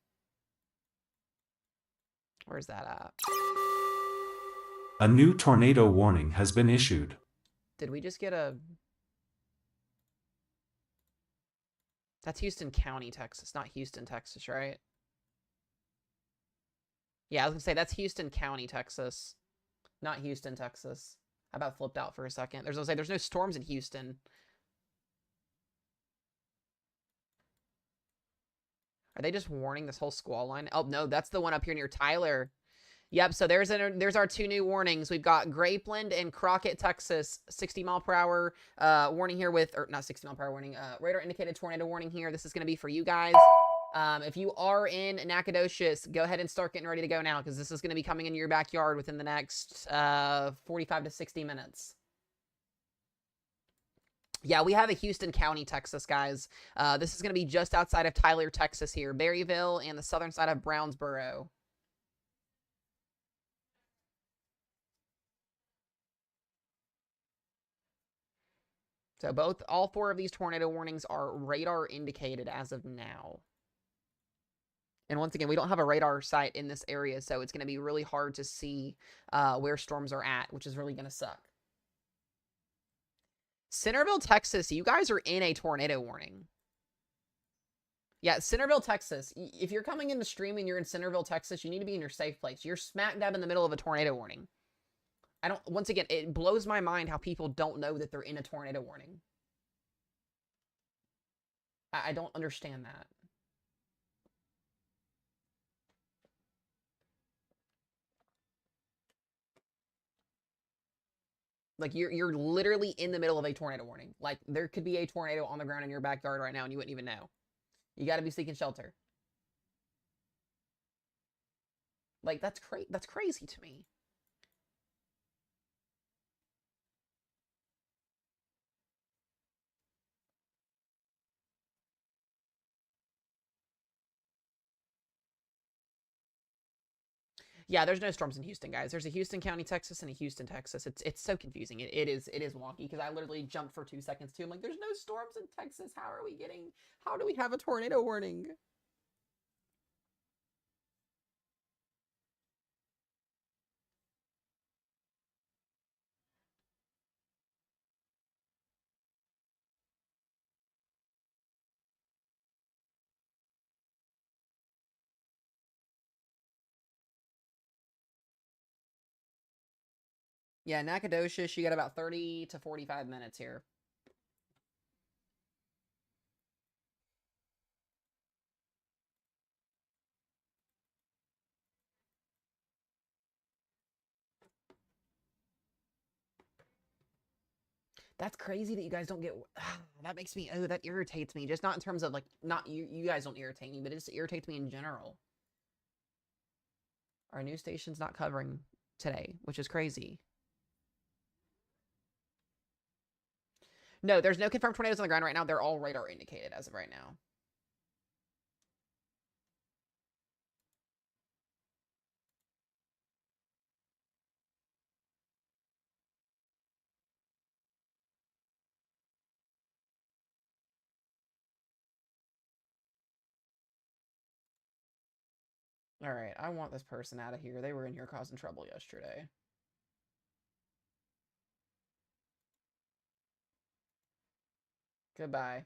Where's that at? A new tornado warning has been issued. Did we just get a... That's Houston County, Texas, not Houston, Texas, right? Yeah, I was gonna say that's Houston County, Texas, not Houston, Texas. How about flipped out for a second? There's no storms in Houston. Are they just warning this whole squall line? Oh no, that's the one up here near Tyler. Yep, so there's our 2 new warnings. We've got Grapeland and Crockett, Texas, 60-mile-per-hour warning here with, or not 60-mile-per-hour warning, radar indicated tornado warning here. This is going to be for you guys. If you are in Nacogdoches, go ahead and start getting ready to go now, because this is going to be coming into your backyard within the next 45 to 60 minutes. Yeah, we have a Houston County, Texas, guys. This is going to be just outside of Tyler, Texas here. Berryville and the southern side of Brownsboro. So all 4 of these tornado warnings are radar indicated as of now. And once again, we don't have a radar site in this area, so it's going to be really hard to see where storms are at, which is really going to suck. Centerville, Texas, you guys are in a tornado warning. Yeah, Centerville, Texas. If you're coming in the stream and you're in Centerville, Texas, you need to be in your safe place. You're smack dab in the middle of a tornado warning. Once again, it blows my mind how people don't know that they're in a tornado warning. I don't understand that. Like, you're literally in the middle of a tornado warning. Like, there could be a tornado on the ground in your backyard right now and you wouldn't even know. You got to be seeking shelter. Like, that's crazy to me. Yeah, there's no storms in Houston, guys. There's a Houston County, Texas, and a Houston, Texas. It's so confusing. It is wonky, because I literally jumped for 2 seconds too. I'm like, there's no storms in Texas. How do we have a tornado warning? Yeah, Nacogdoches, you got about 30 to 45 minutes here. That's crazy that you guys don't get... that makes me... Oh, that irritates me. Just not in terms of, like... Not you guys don't irritate me, but it just irritates me in general. Our news station's not covering today, which is crazy. No, there's no confirmed tornadoes on the ground right now. They're all radar indicated as of right now. All right, I want this person out of here. They were in here causing trouble yesterday. Goodbye.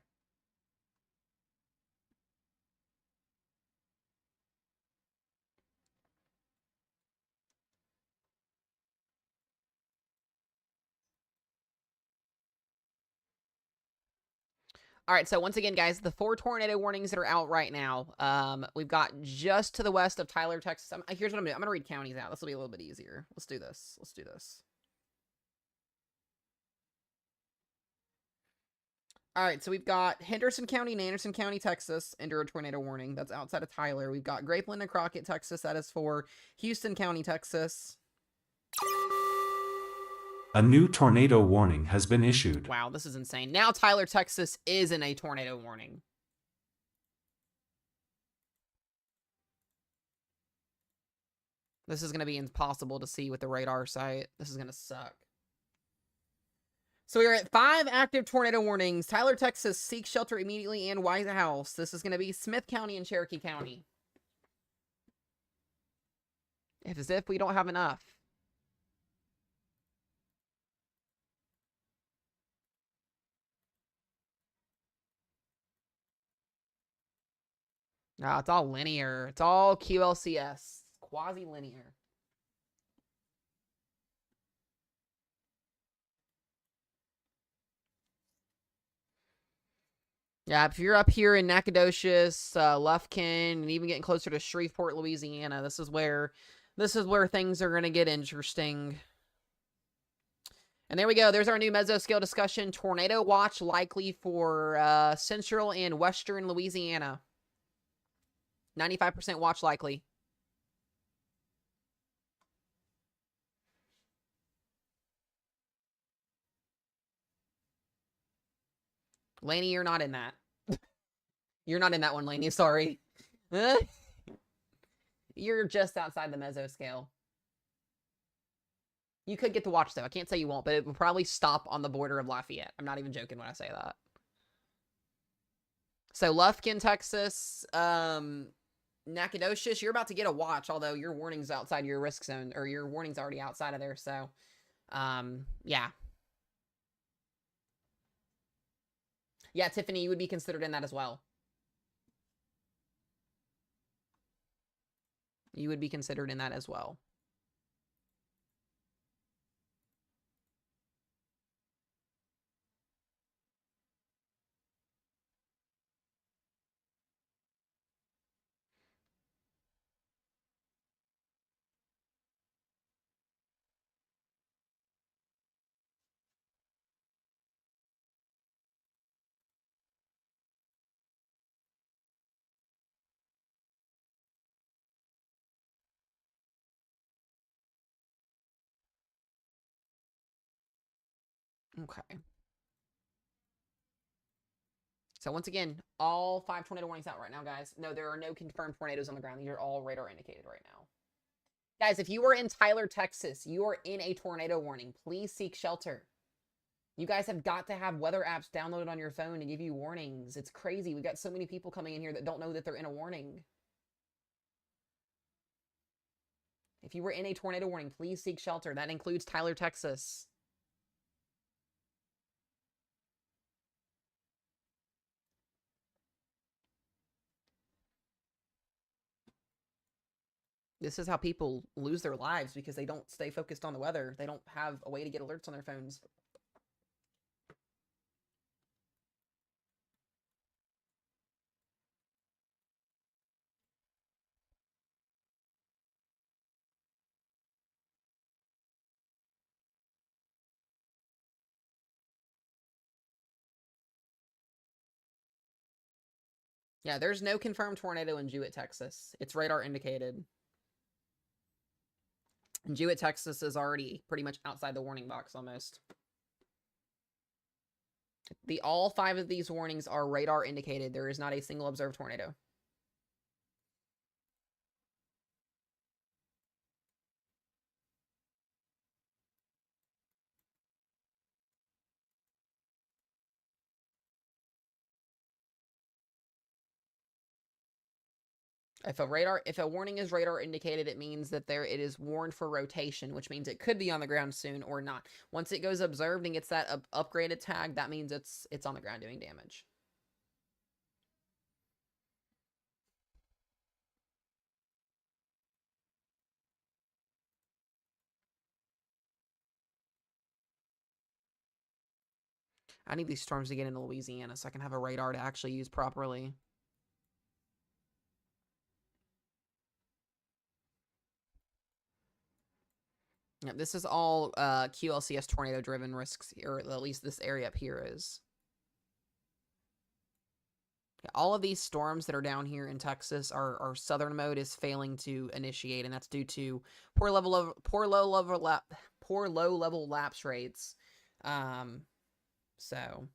All right, so once again, guys, the 4 tornado warnings that are out right now. We've got just to the west of Tyler, Texas. Here's what I'm doing. I'm going to read counties out. This will be a little bit easier. Let's do this. All right, so we've got Henderson County and Anderson County, Texas, under a tornado warning. That's outside of Tyler. We've got Grapeland and Crockett, Texas. That is for Houston County, Texas. A new tornado warning has been issued. Wow, this is insane. Now Tyler, Texas is in a tornado warning. This is going to be impossible to see with the radar site. This is going to suck. So we are at 5 active tornado warnings. Tyler, Texas, seek shelter immediately and White House. This is going to be Smith County and Cherokee County. As if we don't have enough. No, it's all linear. It's all QLCS. Quasi-linear. Yeah, if you're up here in Nacogdoches, Lufkin, and even getting closer to Shreveport, Louisiana, this is where things are gonna get interesting. And there we go. There's our new mesoscale discussion. Tornado watch likely for central and western Louisiana. 95% watch likely. Laney, you're not in that. You're not in that one, Laney. Sorry. You're just outside the mesoscale. You could get to watch, though. I can't say you won't, but it will probably stop on the border of Lafayette. I'm not even joking when I say that. So, Lufkin, Texas, Nacogdoches, you're about to get a watch, although your warning's outside your risk zone, or your warning's already outside of there, so, yeah. Yeah, Tiffany, you would be considered in that as well. You would be considered in that as well. Okay. So once again, all 5 tornado warnings out right now, guys. No, there are no confirmed tornadoes on the ground. These are all radar indicated right now. Guys, if you are in Tyler, Texas, you are in a tornado warning. Please seek shelter. You guys have got to have weather apps downloaded on your phone to give you warnings. It's crazy. We got so many people coming in here that don't know that they're in a warning. If you were in a tornado warning, please seek shelter. That includes Tyler, Texas. This is how people lose their lives because they don't stay focused on the weather. They don't have a way to get alerts on their phones. Yeah, there's no confirmed tornado in Jewett, Texas. It's radar indicated. And Jewett, Texas is already pretty much outside the warning box almost. All 5 of these warnings are radar indicated. There is not a single observed tornado. If a warning is radar indicated, it means that it is warned for rotation, which means it could be on the ground soon or not. Once it goes observed and gets that upgraded tag, that means it's on the ground doing damage. I need these storms to get into Louisiana so I can have a radar to actually use properly. Yeah, this is all QLCS tornado-driven risks, or at least this area up here is. Yeah, all of these storms that are down here in Texas are southern mode is failing to initiate, and that's due to poor low level lapse rates. So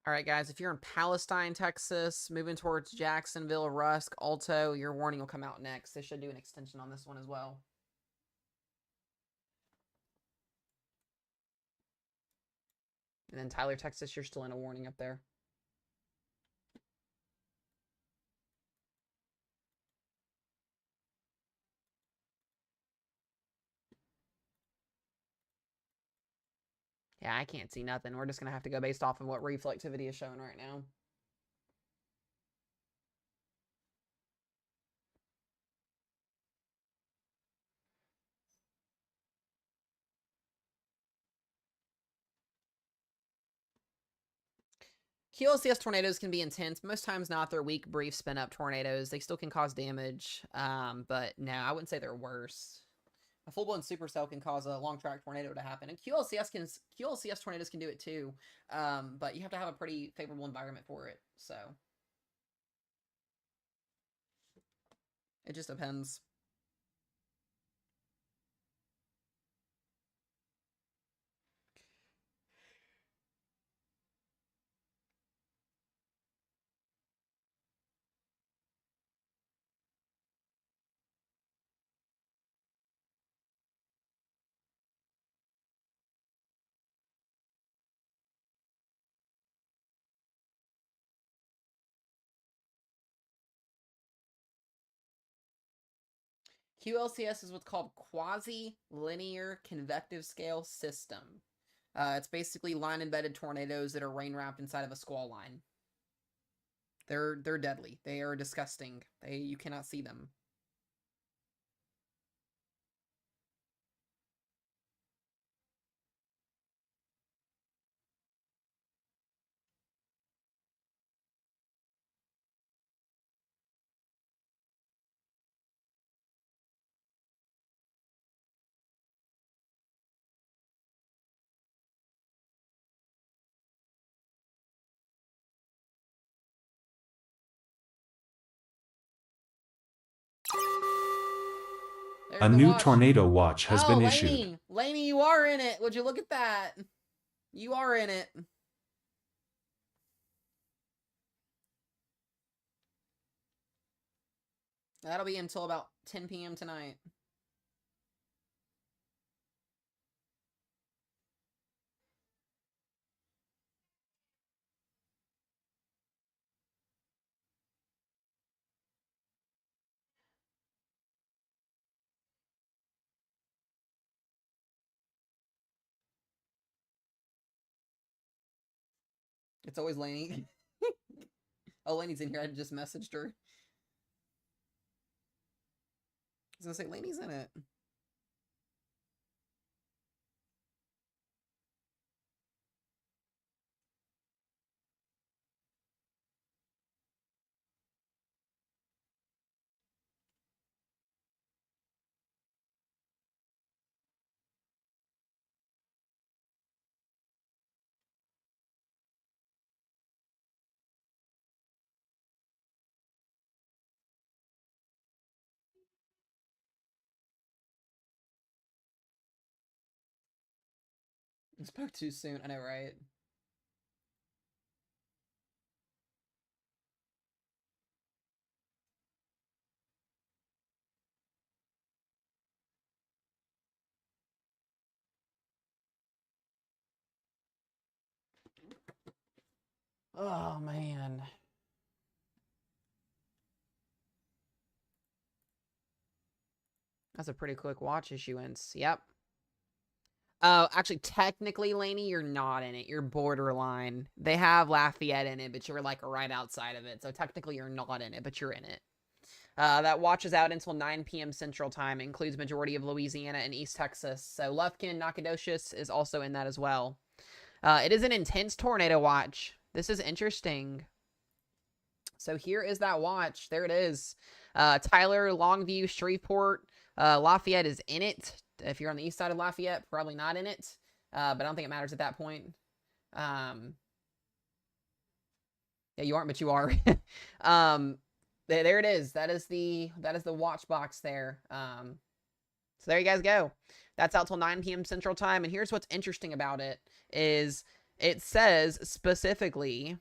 All right, guys, if you're in Palestine, Texas, moving towards Jacksonville, Rusk, Alto, your warning will come out next. They should do an extension on this one as well. And then Tyler, Texas, you're still in a warning up there. Yeah, I can't see nothing. We're just going to have to go based off of what reflectivity is showing right now. QLCS tornadoes can be intense. Most times not. They're weak, brief, spin-up tornadoes. They still can cause damage, but no, I wouldn't say they're worse. A full-blown supercell can cause a long-track tornado to happen, and QLCS tornadoes can do it too, but you have to have a pretty favorable environment for it, so it just depends. QLCS is what's called quasi-linear convective scale system. It's basically line-embedded tornadoes that are rain-wrapped inside of a squall line. They're deadly. They are disgusting. You cannot see them. A new tornado watch has been issued. Laney, you are in it. Would you look at that? You are in it. That'll be until about 10 p.m. tonight. It's always Laney. Oh, Laney's in here. I just messaged her. I was gonna say, Laney's in it. I spoke too soon. I know, right? Oh, man. That's a pretty quick watch issuance. Yep. Actually, technically, Laney, you're not in it. You're borderline. They have Lafayette in it, but you're like right outside of it. So technically, you're not in it, but you're in it. That watch is out until 9 p.m. Central Time. It includes majority of Louisiana and East Texas. So Lufkin and Nacogdoches is also in that as well. It is an intense tornado watch. This is interesting. So here is that watch. There it is. Tyler, Longview, Shreveport. Lafayette is in it. If you're on the east side of Lafayette, probably not in it. But I don't think it matters at that point. Yeah, you aren't, but you are. There it is. That is the watch box there. So there you guys go. That's out till 9 p.m. Central Time. And here's what's interesting about it is it says specifically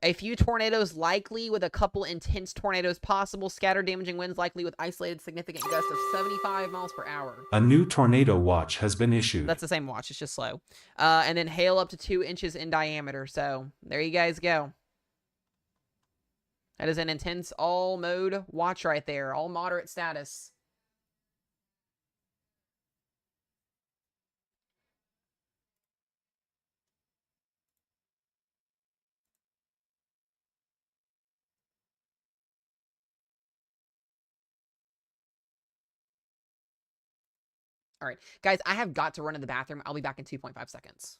a few tornadoes likely with a couple intense tornadoes possible. Scattered damaging winds likely with isolated significant gusts of 75 miles per hour. A new tornado watch has been issued. That's the same watch. It's just slow. And then hail up to 2 inches in diameter. So there you guys go. That is an intense all mode watch right there. All moderate status. All right, guys, I have got to run to the bathroom. I'll be back in 2.5 seconds.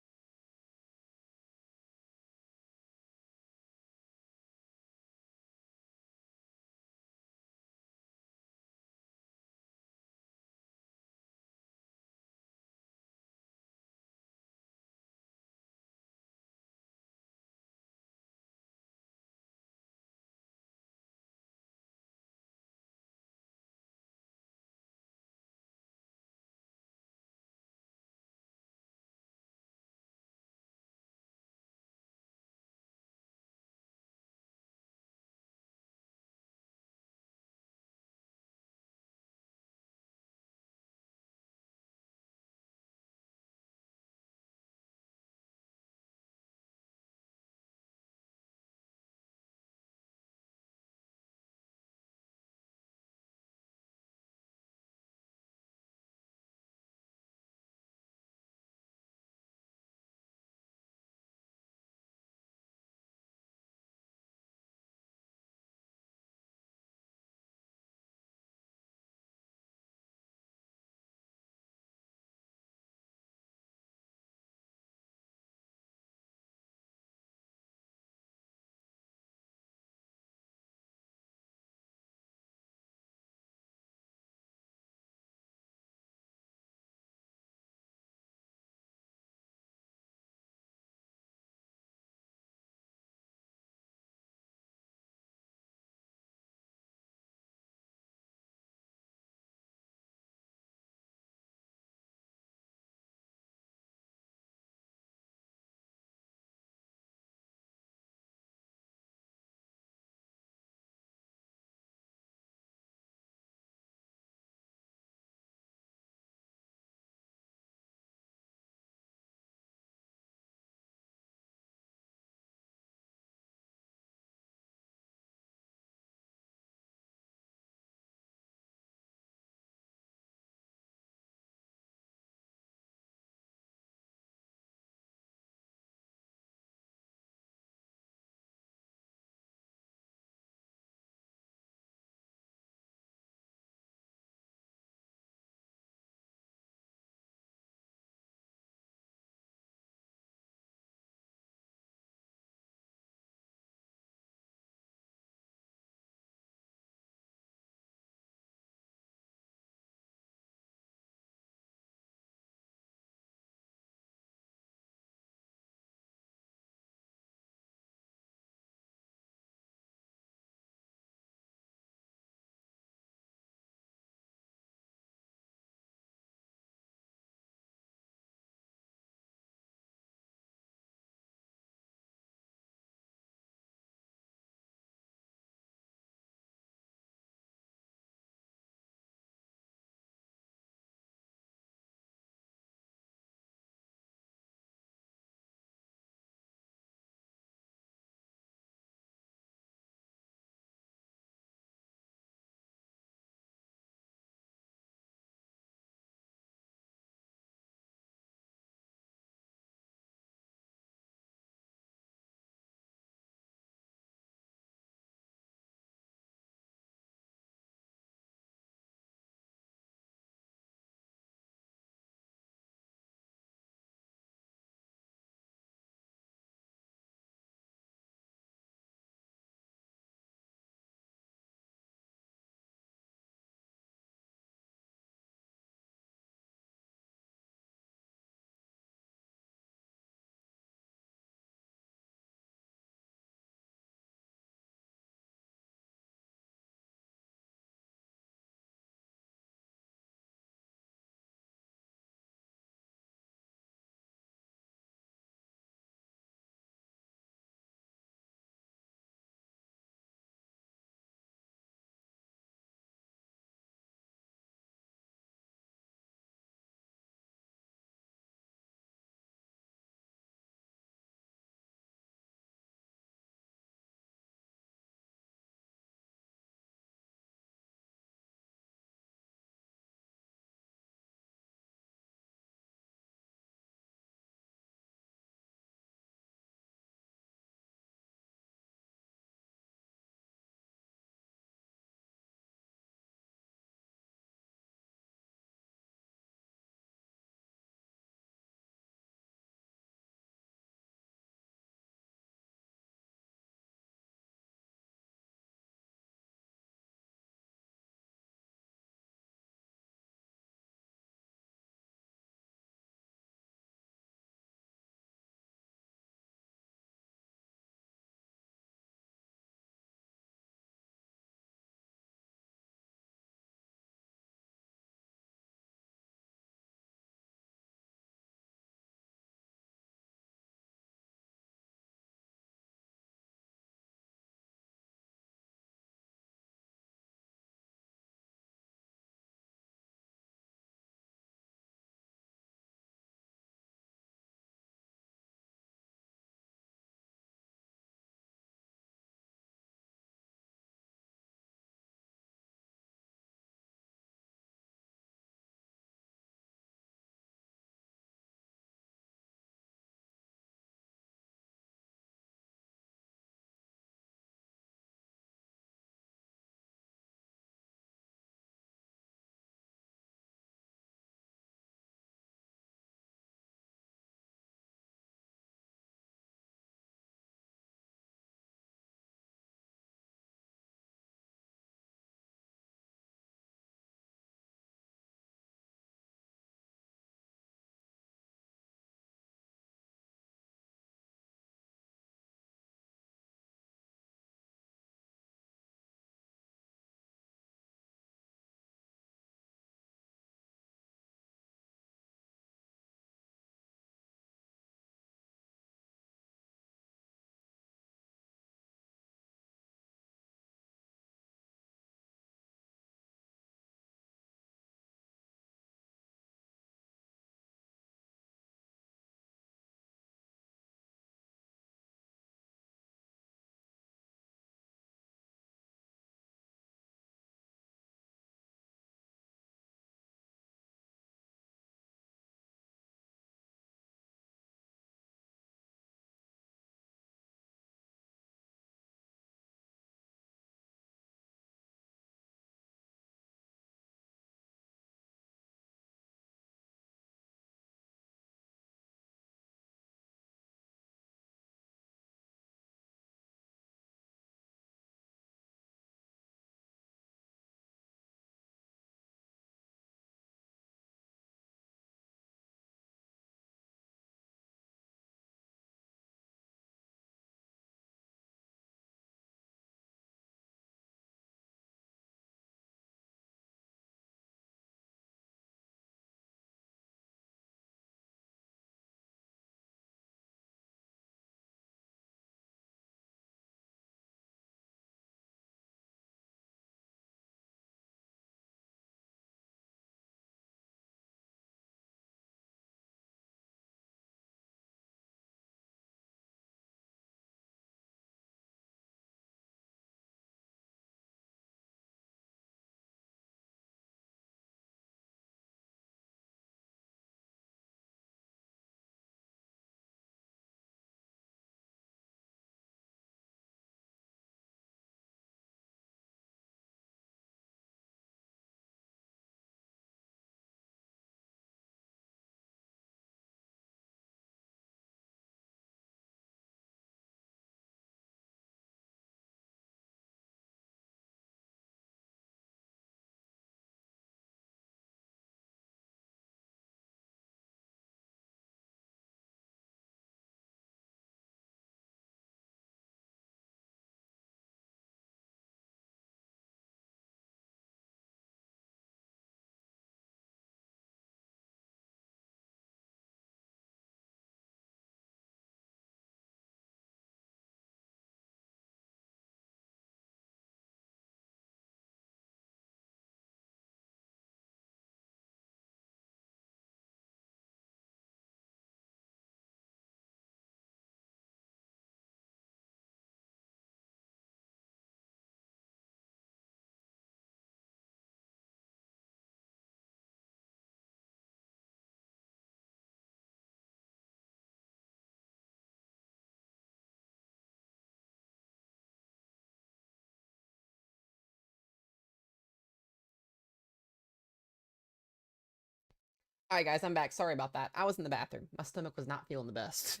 Alright, guys, I'm back. Sorry about that. I was in the bathroom. My stomach was not feeling the best.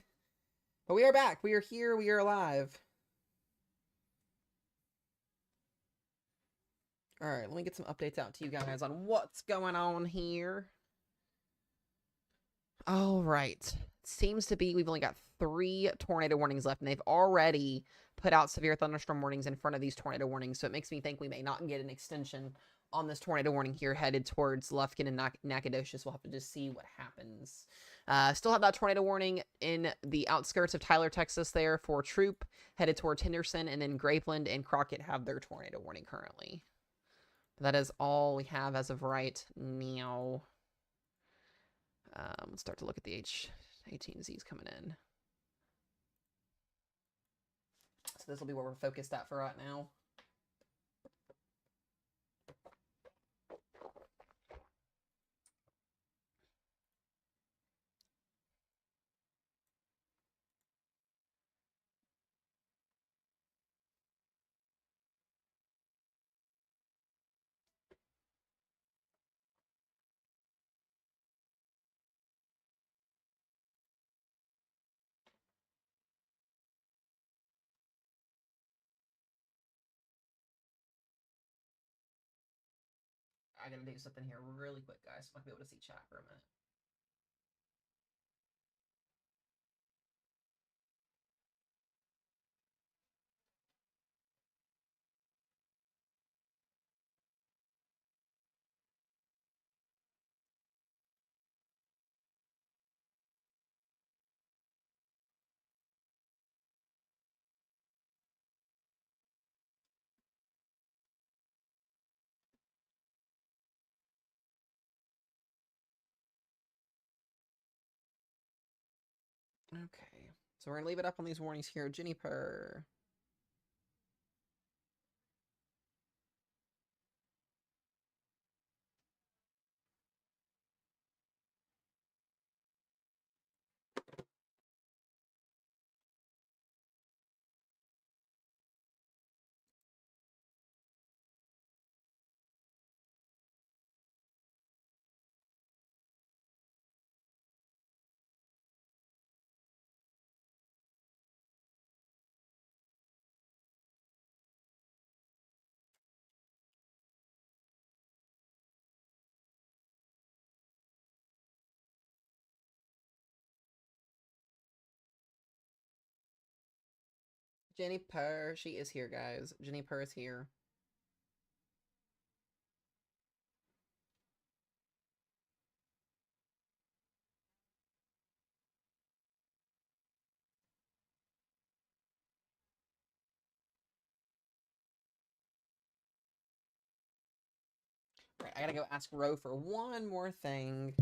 But we are back. We are here. We are alive. Alright, let me get some updates out to you guys on what's going on here. Alright. Seems to be we've only got 3 tornado warnings left, and they've already put out severe thunderstorm warnings in front of these tornado warnings, so it makes me think we may not get an extension on this tornado warning here headed towards Lufkin and Nacogdoches. We'll have to just see what happens. Still have that tornado warning in the outskirts of Tyler, Texas there for Troop, headed towards Henderson, and then Grapeland and Crockett have their tornado warning currently. But that is all we have as of right now. Let's start to look at the H18Zs coming in. So this will be where we're focused at for right now. I gotta do something here really quick, guys. So I can be able to see chat for a minute. Okay. So we're gonna leave it up on these warnings here. Juniper. Juniper. She is here, guys. Juniper is here. Right, I gotta go ask Ro for one more thing.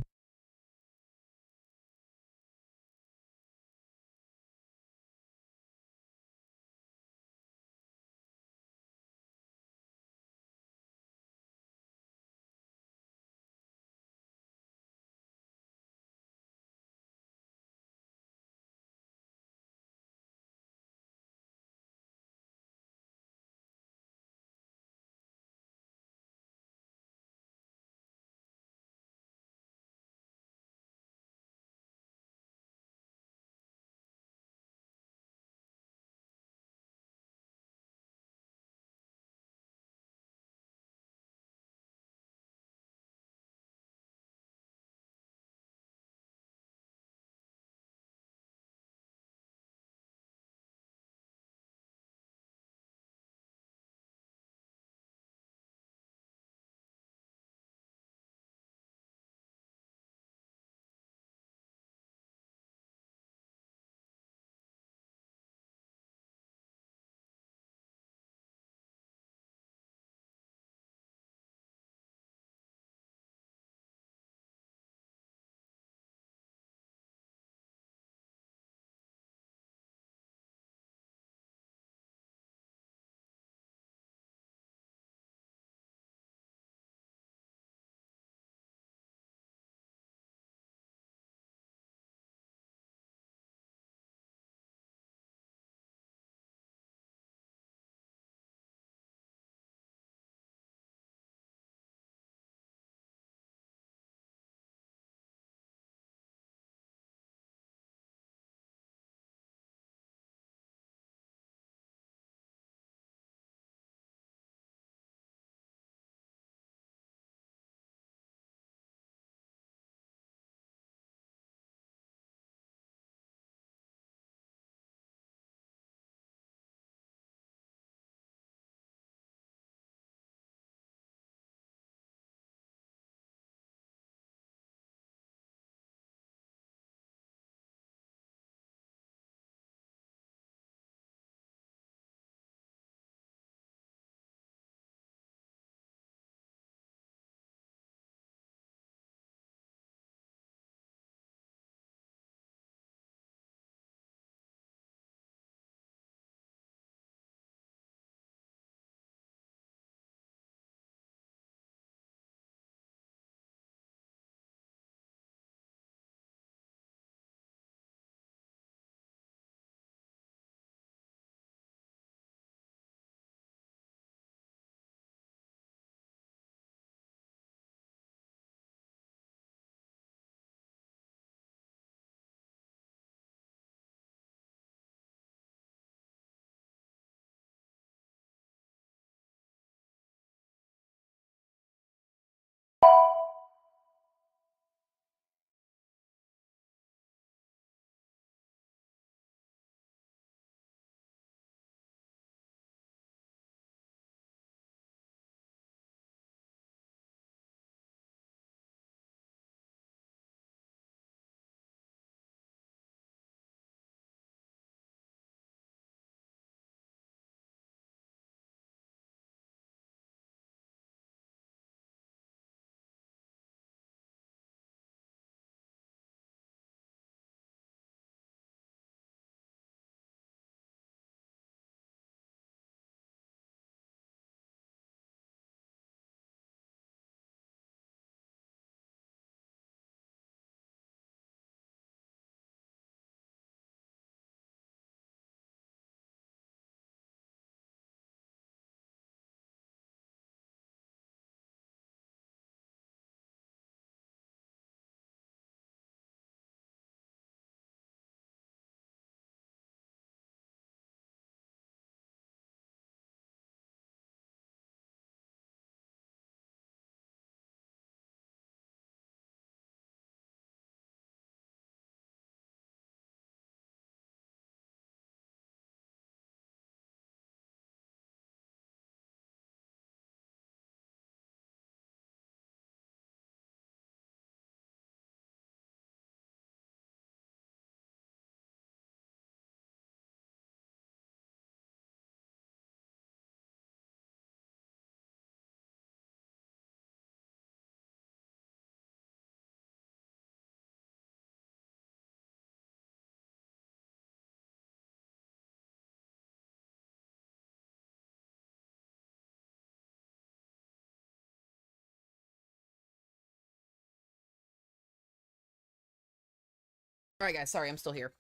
All right, guys. Sorry, I'm still here.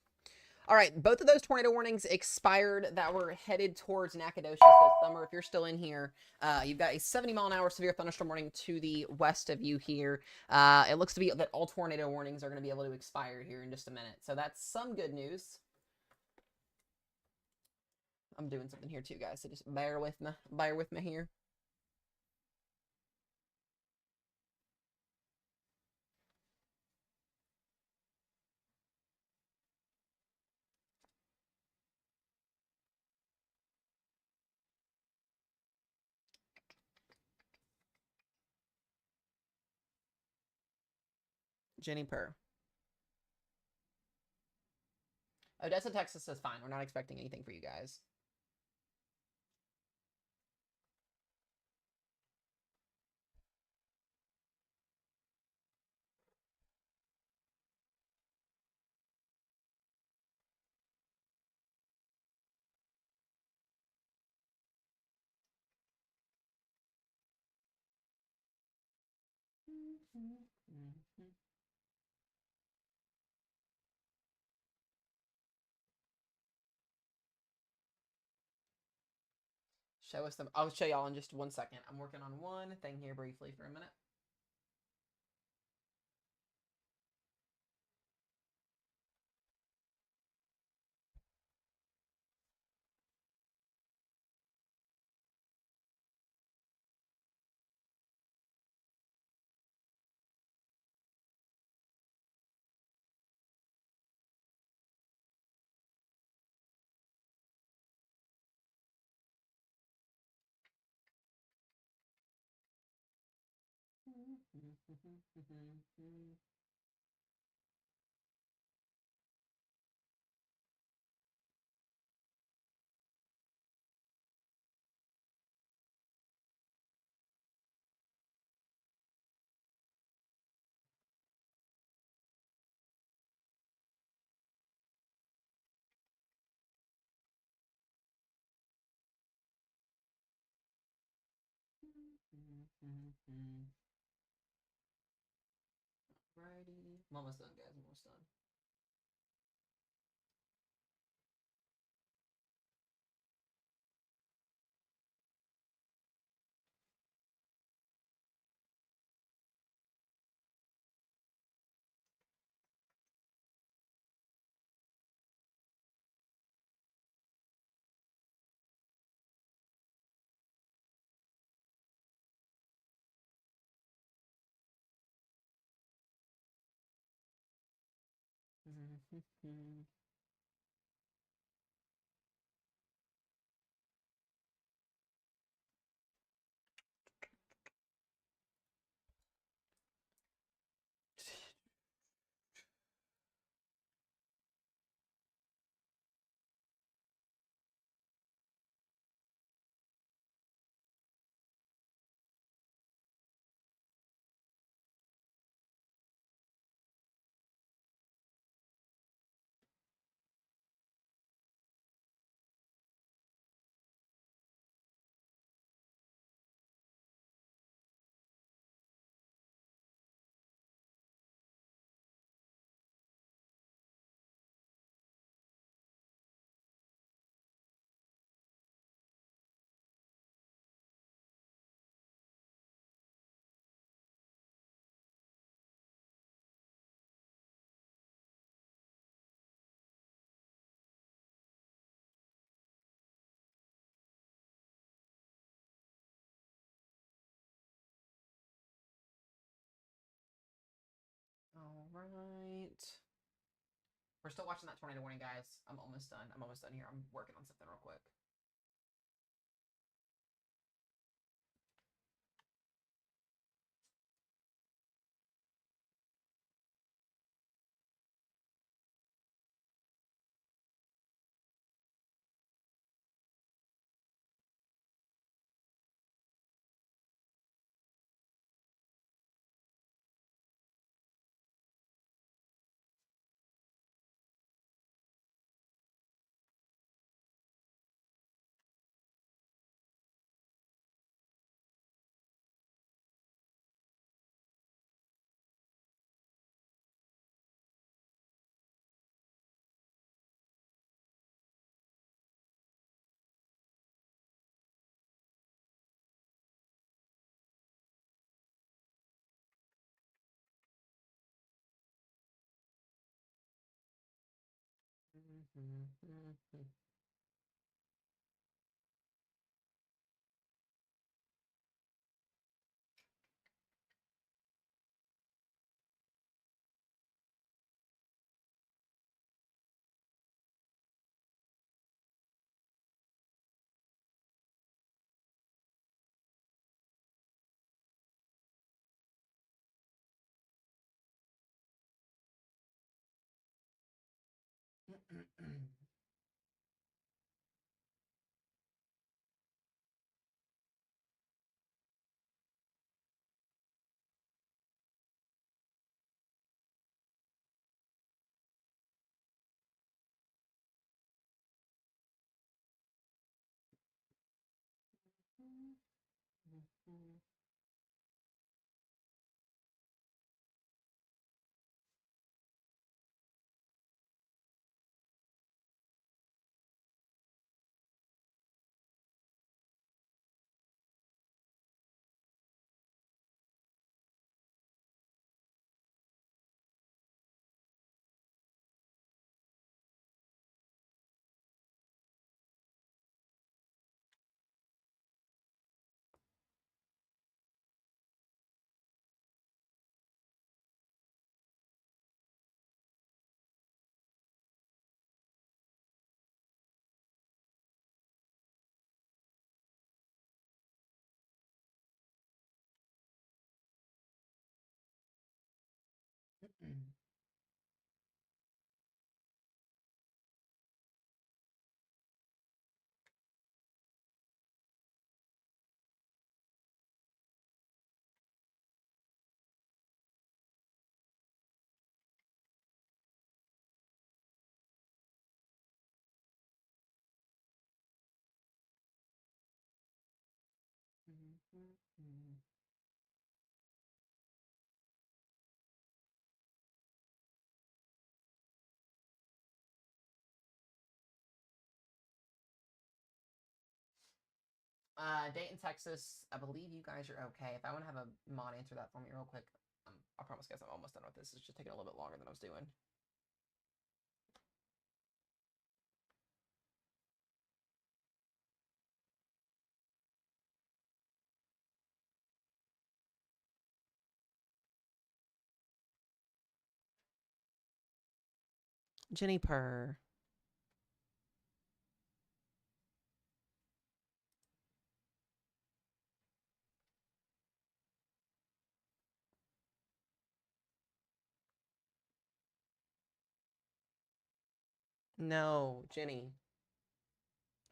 All right, both of those tornado warnings expired that were headed towards Nacogdoches this summer. If you're still in here, you've got a 70-mile-an-hour severe thunderstorm warning to the west of you here. It looks to be that all tornado warnings are going to be able to expire here in just a minute. So that's some good news. I'm doing something here too, guys, so just bear with me. Bear with me here. Jenny Purr. Odessa, Texas is fine. We're not expecting anything for you guys. Show us them. I'll show y'all in just 1 second. I'm working on one thing here briefly for a minute. Righty. I'm almost done, guys. I'm almost done. All right. We're still watching that tornado warning, guys. I'm almost done. I'm almost done here. I'm working on something real quick. Dayton, Texas. I believe you guys are okay. If I want to have a mod answer that for me real quick, I promise, guys, I'm almost done with this. It's just taking a little bit longer than I was doing. Jenny Purr. No, Jenny.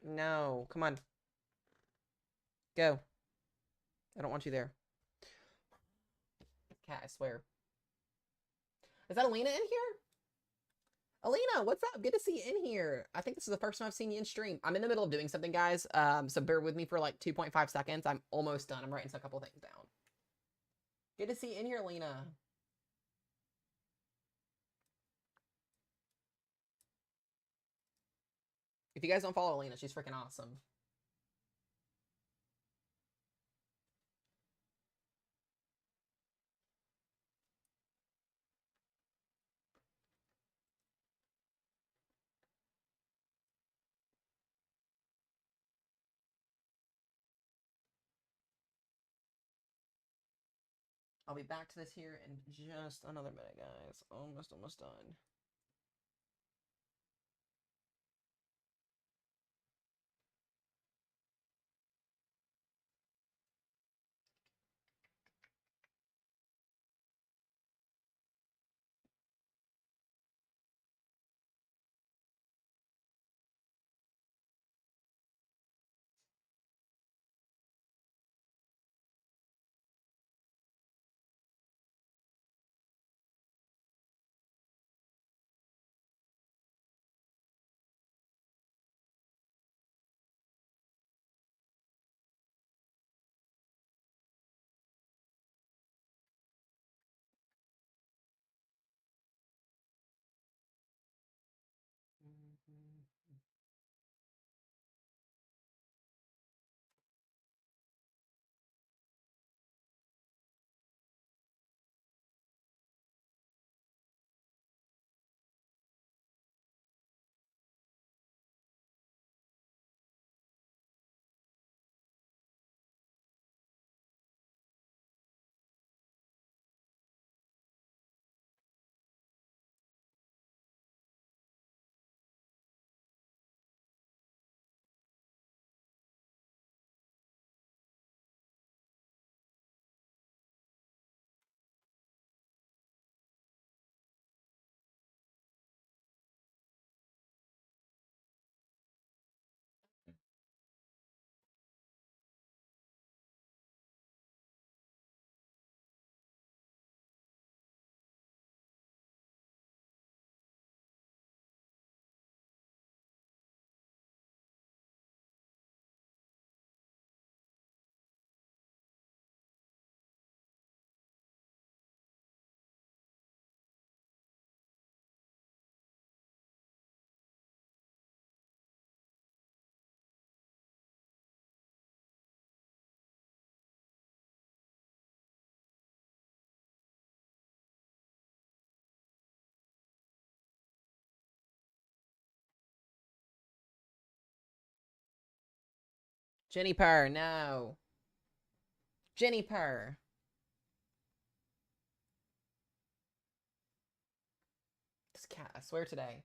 No, come on. Go. I don't want you there. Cat, I swear. Is that Alina in here? Alina, what's up? Good to see you in here. I think this is the first time I've seen you in stream. I'm in the middle of doing something, guys. So bear with me for like 2.5 seconds. I'm almost done. I'm writing a couple things down. Good to see you in here, Alina. If you guys don't follow Alina, she's freaking awesome. I'll be back to this here in just another minute, guys. Almost done. Jennifer, no. Jennifer. This cat, I swear today.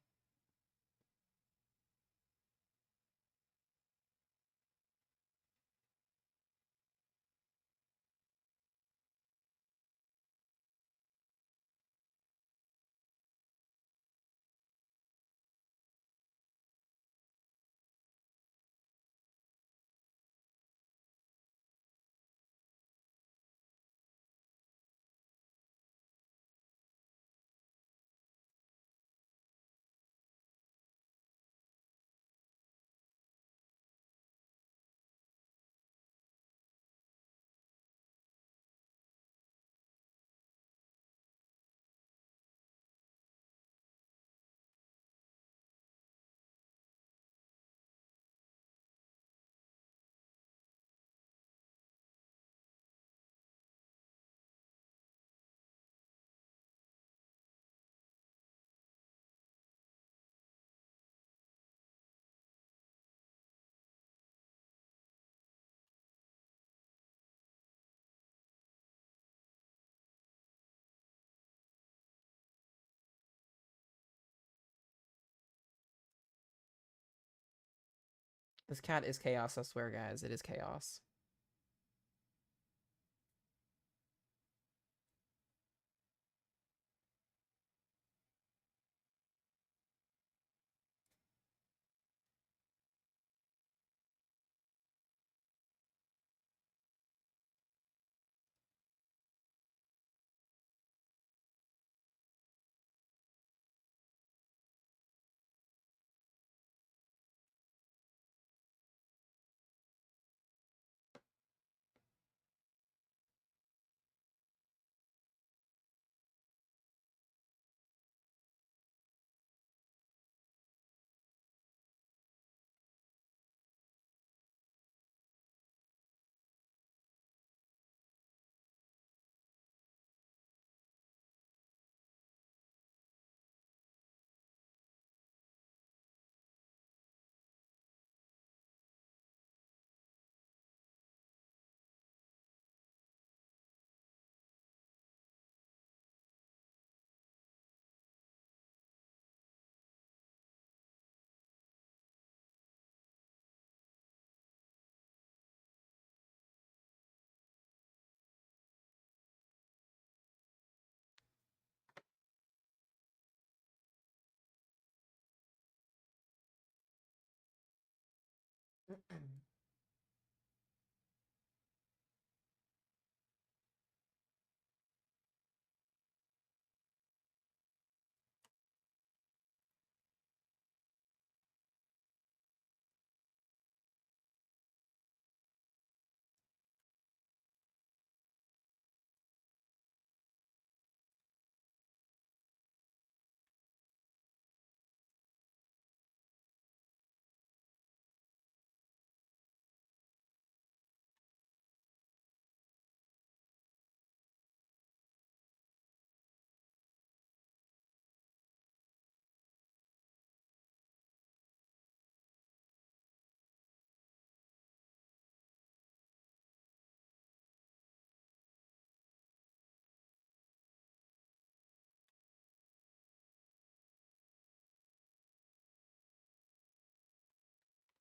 This cat is chaos, I swear, guys. It is chaos.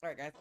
All right, guys.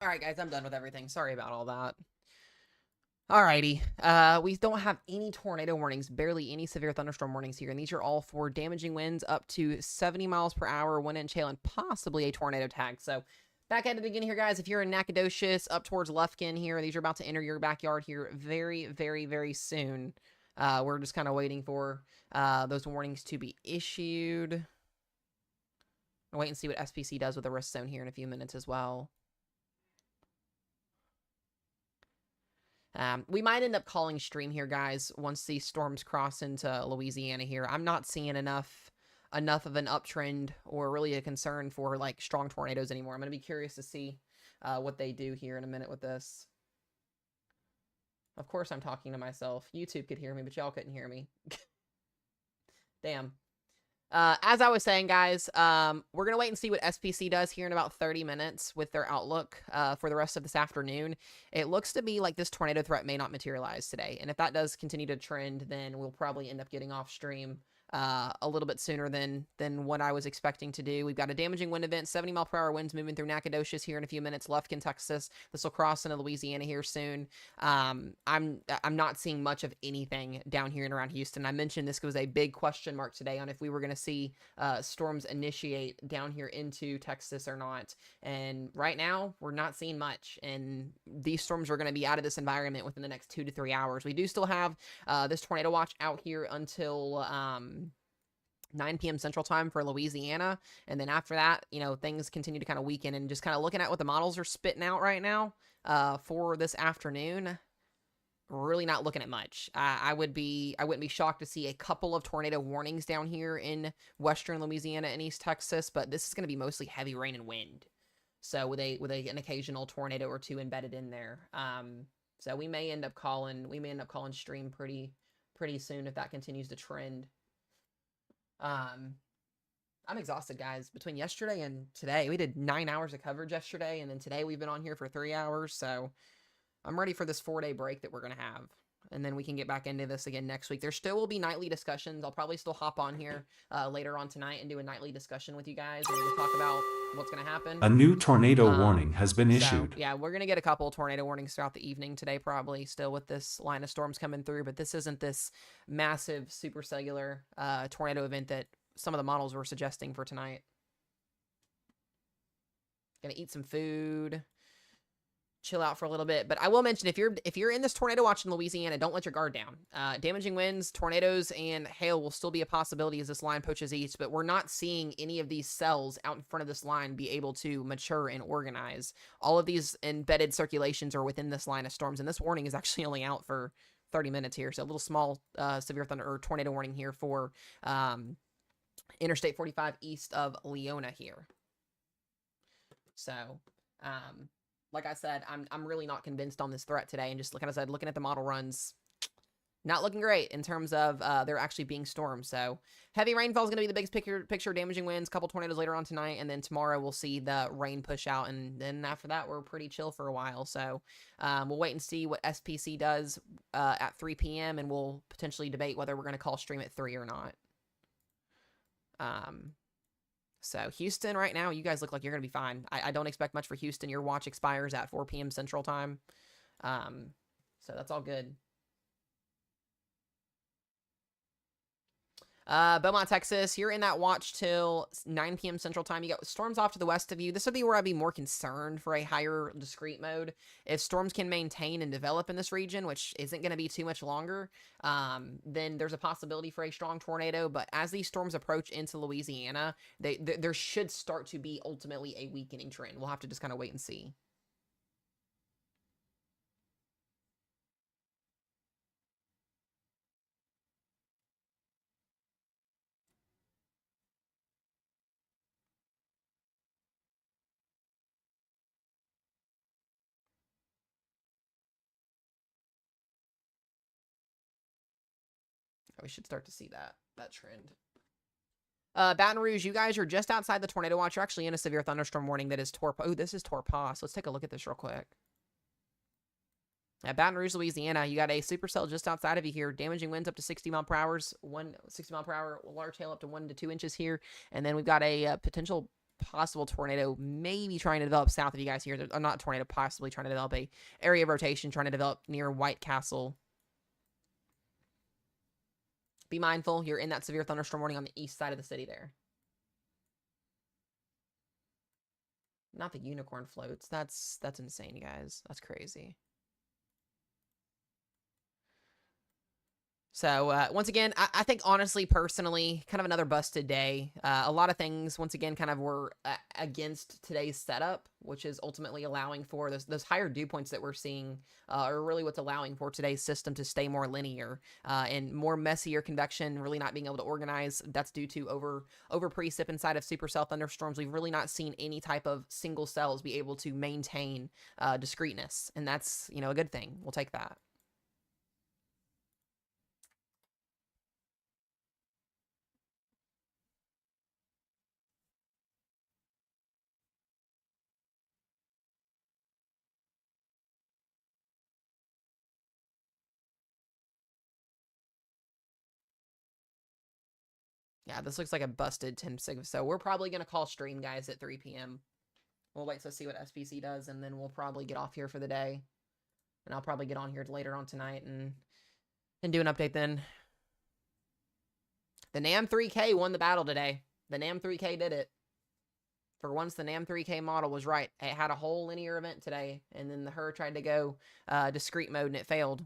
All right, guys, I'm done with everything. Sorry about all that. Alrighty, we don't have any tornado warnings, barely any severe thunderstorm warnings here, and these are all for damaging winds up to 70 miles per hour, 1-inch hail, and possibly a tornado tag. So, back at the beginning here, guys, if you're in Nacogdoches, up towards Lufkin here, these are about to enter your backyard here very, very, very soon. We're just kind of waiting for those warnings to be issued. I'll wait and see what SPC does with the risk zone here in a few minutes as well. We might end up calling stream here, guys, once these storms cross into Louisiana here. I'm not seeing enough of an uptrend or really a concern for, like, strong tornadoes anymore. I'm going to be curious to see what they do here in a minute with this. Of course I'm talking to myself. YouTube could hear me, but y'all couldn't hear me. Damn. As I was saying, guys, we're going to wait and see what SPC does here in about 30 minutes with their outlook for the rest of this afternoon. It looks to be like this tornado threat may not materialize today. And if that does continue to trend, then we'll probably end up getting off stream a little bit sooner than what I was expecting to do. We've got a damaging wind event, 70 mile per hour winds moving through Nacogdoches here in a few minutes, Lufkin, Texas. This will cross into Louisiana here soon. I'm not seeing much of anything down here and around Houston. I mentioned this was a big question mark today on if we were going to see storms initiate down here into Texas or not. And right now, we're not seeing much. And these storms are going to be out of this environment within the next 2 to 3 hours. We do still have this tornado watch out here until 9 p.m. Central Time for Louisiana. And then after that, you know, things continue to kind of weaken, and just kind of looking at what the models are spitting out right now for this afternoon, really not looking at much. I wouldn't be shocked to see a couple of tornado warnings down here in western Louisiana and East Texas, but this is going to be mostly heavy rain and wind. So with an occasional tornado or two embedded in there. So we may end up calling stream pretty soon if that continues to trend. I'm exhausted, guys. Between yesterday and today, we did 9 hours of coverage yesterday, and then today we've been on here for 3 hours, so I'm ready for this 4-day break that we're going to have, and then we can get back into this again next week. There still will be nightly discussions. I'll probably still hop on here later on tonight and do a nightly discussion with you guys, and we'll talk about what's going to happen. A new tornado warning has been issued. Yeah, we're going to get a couple tornado warnings throughout the evening today, probably, still with this line of storms coming through, but this isn't this massive supercellular tornado event that some of the models were suggesting for tonight. Gonna eat some food, chill out for a little bit. But I will mention, if you're in this tornado watch in Louisiana, don't let your guard down. Damaging winds, tornadoes, and hail will still be a possibility as this line pushes east, but we're not seeing any of these cells out in front of this line be able to mature and organize. All of these embedded circulations are within this line of storms, and this warning is actually only out for 30 minutes here. So a little small severe thunder or tornado warning here for Interstate 45 east of Leona here. So, like I said, I'm really not convinced on this threat today, and just like I said, looking at the model runs, not looking great in terms of there actually being storms. So heavy rainfall is going to be the biggest picture, damaging winds, couple tornadoes later on tonight, and then tomorrow we'll see the rain push out, and then after that we're pretty chill for a while. So we'll wait and see what SPC does at 3 p.m., and we'll potentially debate whether we're going to call stream at 3 or not. So Houston right now, you guys look like you're going to be fine. I don't expect much for Houston. Your watch expires at 4 p.m. Central Time. So that's all good. Beaumont, Texas, you're in that watch till 9 p.m. Central Time. You got storms off to the west of you. This would be where I'd be more concerned for a higher discrete mode. If storms can maintain and develop in this region, which isn't going to be too much longer, then there's a possibility for a strong tornado. But as these storms approach into Louisiana, there should start to be ultimately a weakening trend. We'll have to just kind of wait and see. We should start to see that trend. Baton Rouge, you guys are just outside the tornado watch. You're actually in a severe thunderstorm warning that is Oh, this is Torpah. So let's take a look at this real quick. At Baton Rouge, Louisiana, you got a supercell just outside of you here. Damaging winds up to 60 mile per hour, 60 mile per hour, large hail up to 1 to 2 inches here. And then we've got a potential possible tornado maybe trying to develop south of you guys here. Or not tornado, possibly trying to develop a area of rotation, trying to develop near White Castle. Be mindful, you're in that severe thunderstorm warning on the east side of the city there. Not the unicorn floats. That's insane, you guys. That's crazy. So, once again, I think, honestly, personally, kind of another busted day. A lot of things, once again, kind of were against today's setup, which is ultimately allowing for those higher dew points that we're seeing are really what's allowing for today's system to stay more linear and more messier convection, really not being able to organize. That's due to over precip inside of supercell thunderstorms. We've really not seen any type of single cells be able to maintain discreteness, and that's, a good thing. We'll take that. Yeah, this looks like a busted 10 sig. So we're probably going to call stream, guys, at 3 p.m. We'll wait to see what SPC does, and then we'll probably get off here for the day. And I'll probably get on here later on tonight and do an update then. The NAM 3K won the battle today. The NAM 3K did it. For once, the NAM 3K model was right. It had a whole linear event today, and then the HER tried to go discrete mode, and it failed.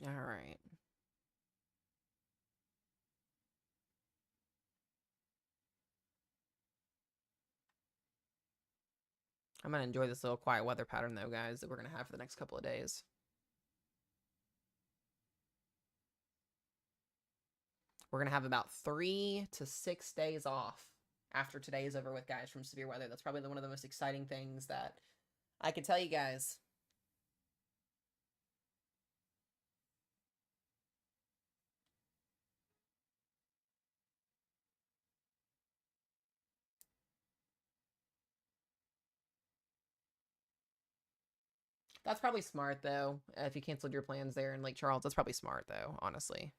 All right. I'm going to enjoy this little quiet weather pattern, though, guys, that we're going to have for the next couple of days. We're going to have about 3 to 6 days off after today is over with, guys, from severe weather. That's probably one of the most exciting things that I can tell you guys. That's probably smart, though. If you canceled your plans there in Lake Charles, that's probably smart, though, honestly.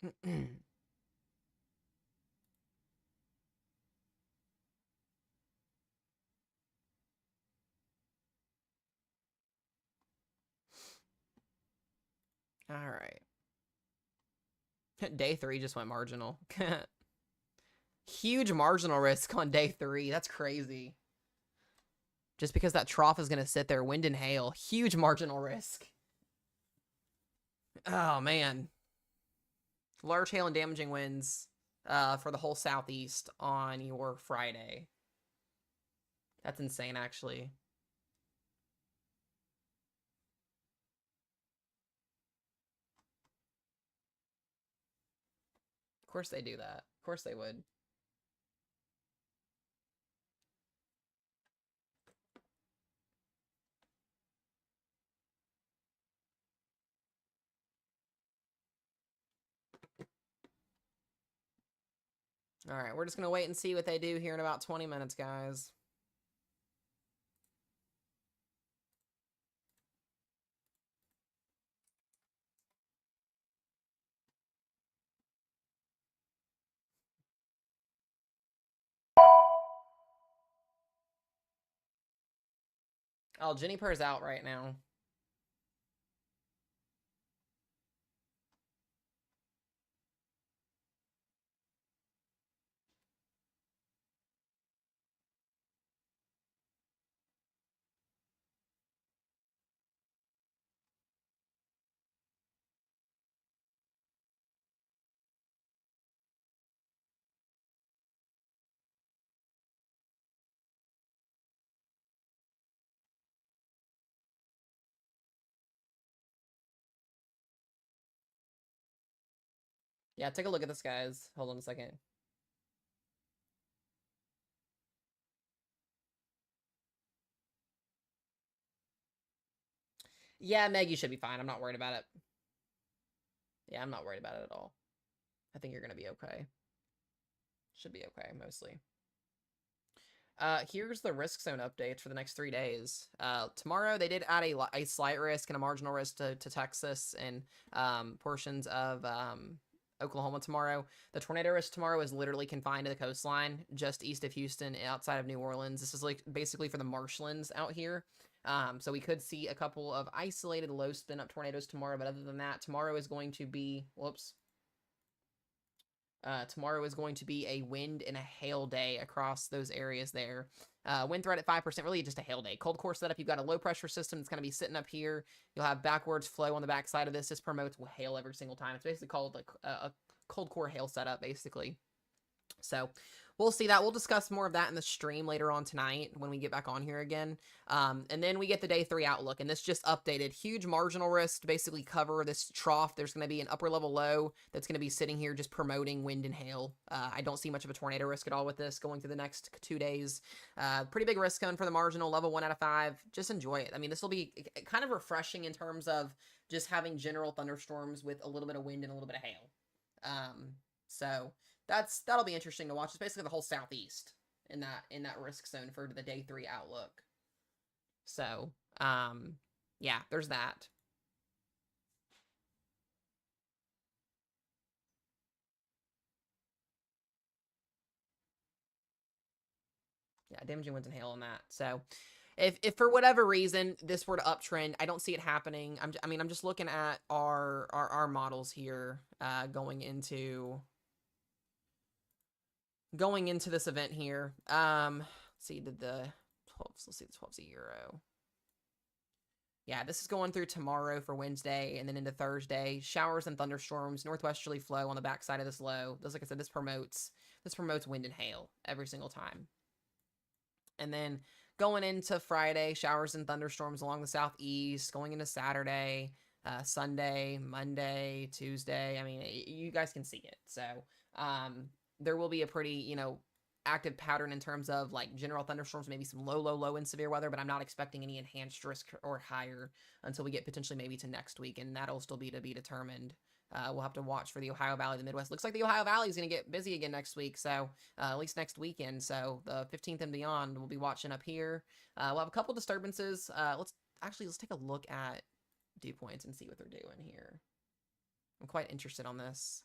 All right. Day 3 just went marginal. Huge marginal risk on day 3. That's crazy. Just because that trough is going to sit there, wind and hail. Huge marginal risk. Oh, man. Large hail and damaging winds for the whole southeast on your Friday. That's insane, actually. Of course they do that. Of course they would. All right, we're just going to wait and see what they do here in about 20 minutes, guys. Oh, Juniper's out right now. Yeah, take a look at this, guys. Hold on a second. Yeah, Meg, you should be fine. I'm not worried about it. Yeah, I'm not worried about it at all. I think you're going to be okay. Should be okay, mostly. Here's the risk zone updates for the next 3 days. Tomorrow they did add a slight risk and a marginal risk to Texas and portions of Oklahoma tomorrow. The tornado risk tomorrow is literally confined to the coastline, just east of Houston, outside of New Orleans. This is like basically for the marshlands out here. So we could see a couple of isolated low spin up tornadoes tomorrow, but other than that, tomorrow is going to be tomorrow is going to be a wind and a hail day across those areas there. Wind threat at 5%, really just a hail day. Cold core setup, you've got a low pressure system that's going to be sitting up here. You'll have backwards flow on the backside of this. This promotes hail every single time. It's basically called a cold core hail setup, basically. So we'll see that. We'll discuss more of that in the stream later on tonight when we get back on here again. And then we get the day 3 outlook, and this just updated. Huge marginal risk to basically cover this trough. There's going to be an upper level low that's going to be sitting here just promoting wind and hail. I don't see much of a tornado risk at all with this going through the next 2 days. Pretty big risk cone for the marginal, level 1 out of 5. Just enjoy it. I mean, this will be kind of refreshing in terms of just having general thunderstorms with a little bit of wind and a little bit of hail. So that'll be interesting to watch. It's basically the whole southeast in that risk zone for the day 3 outlook. So, yeah, there's that. Yeah, damaging winds and hail on that. So, if for whatever reason this were to uptrend, I don't see it happening. I'm just looking at our models here, going into this event here. Let's see, did the 12s, let's see, the 12's a euro. Yeah, this is going through tomorrow for Wednesday and then into Thursday. Showers and thunderstorms, northwesterly flow on the backside of this low. Like I said, this promotes wind and hail every single time. And then going into Friday, showers and thunderstorms along the southeast. Going into Saturday, Sunday, Monday, Tuesday. I mean, you guys can see it. So there will be a pretty, active pattern in terms of like general thunderstorms, maybe some low and severe weather, but I'm not expecting any enhanced risk or higher until we get potentially maybe to next week, and that'll still be to be determined. We'll have to watch for the Ohio Valley, the Midwest. Looks like the Ohio Valley is going to get busy again next week, so at least next weekend. So the 15th and beyond, we'll be watching up here. We'll have a couple disturbances. Let's take a look at dew points and see what they're doing here. I'm quite interested on this.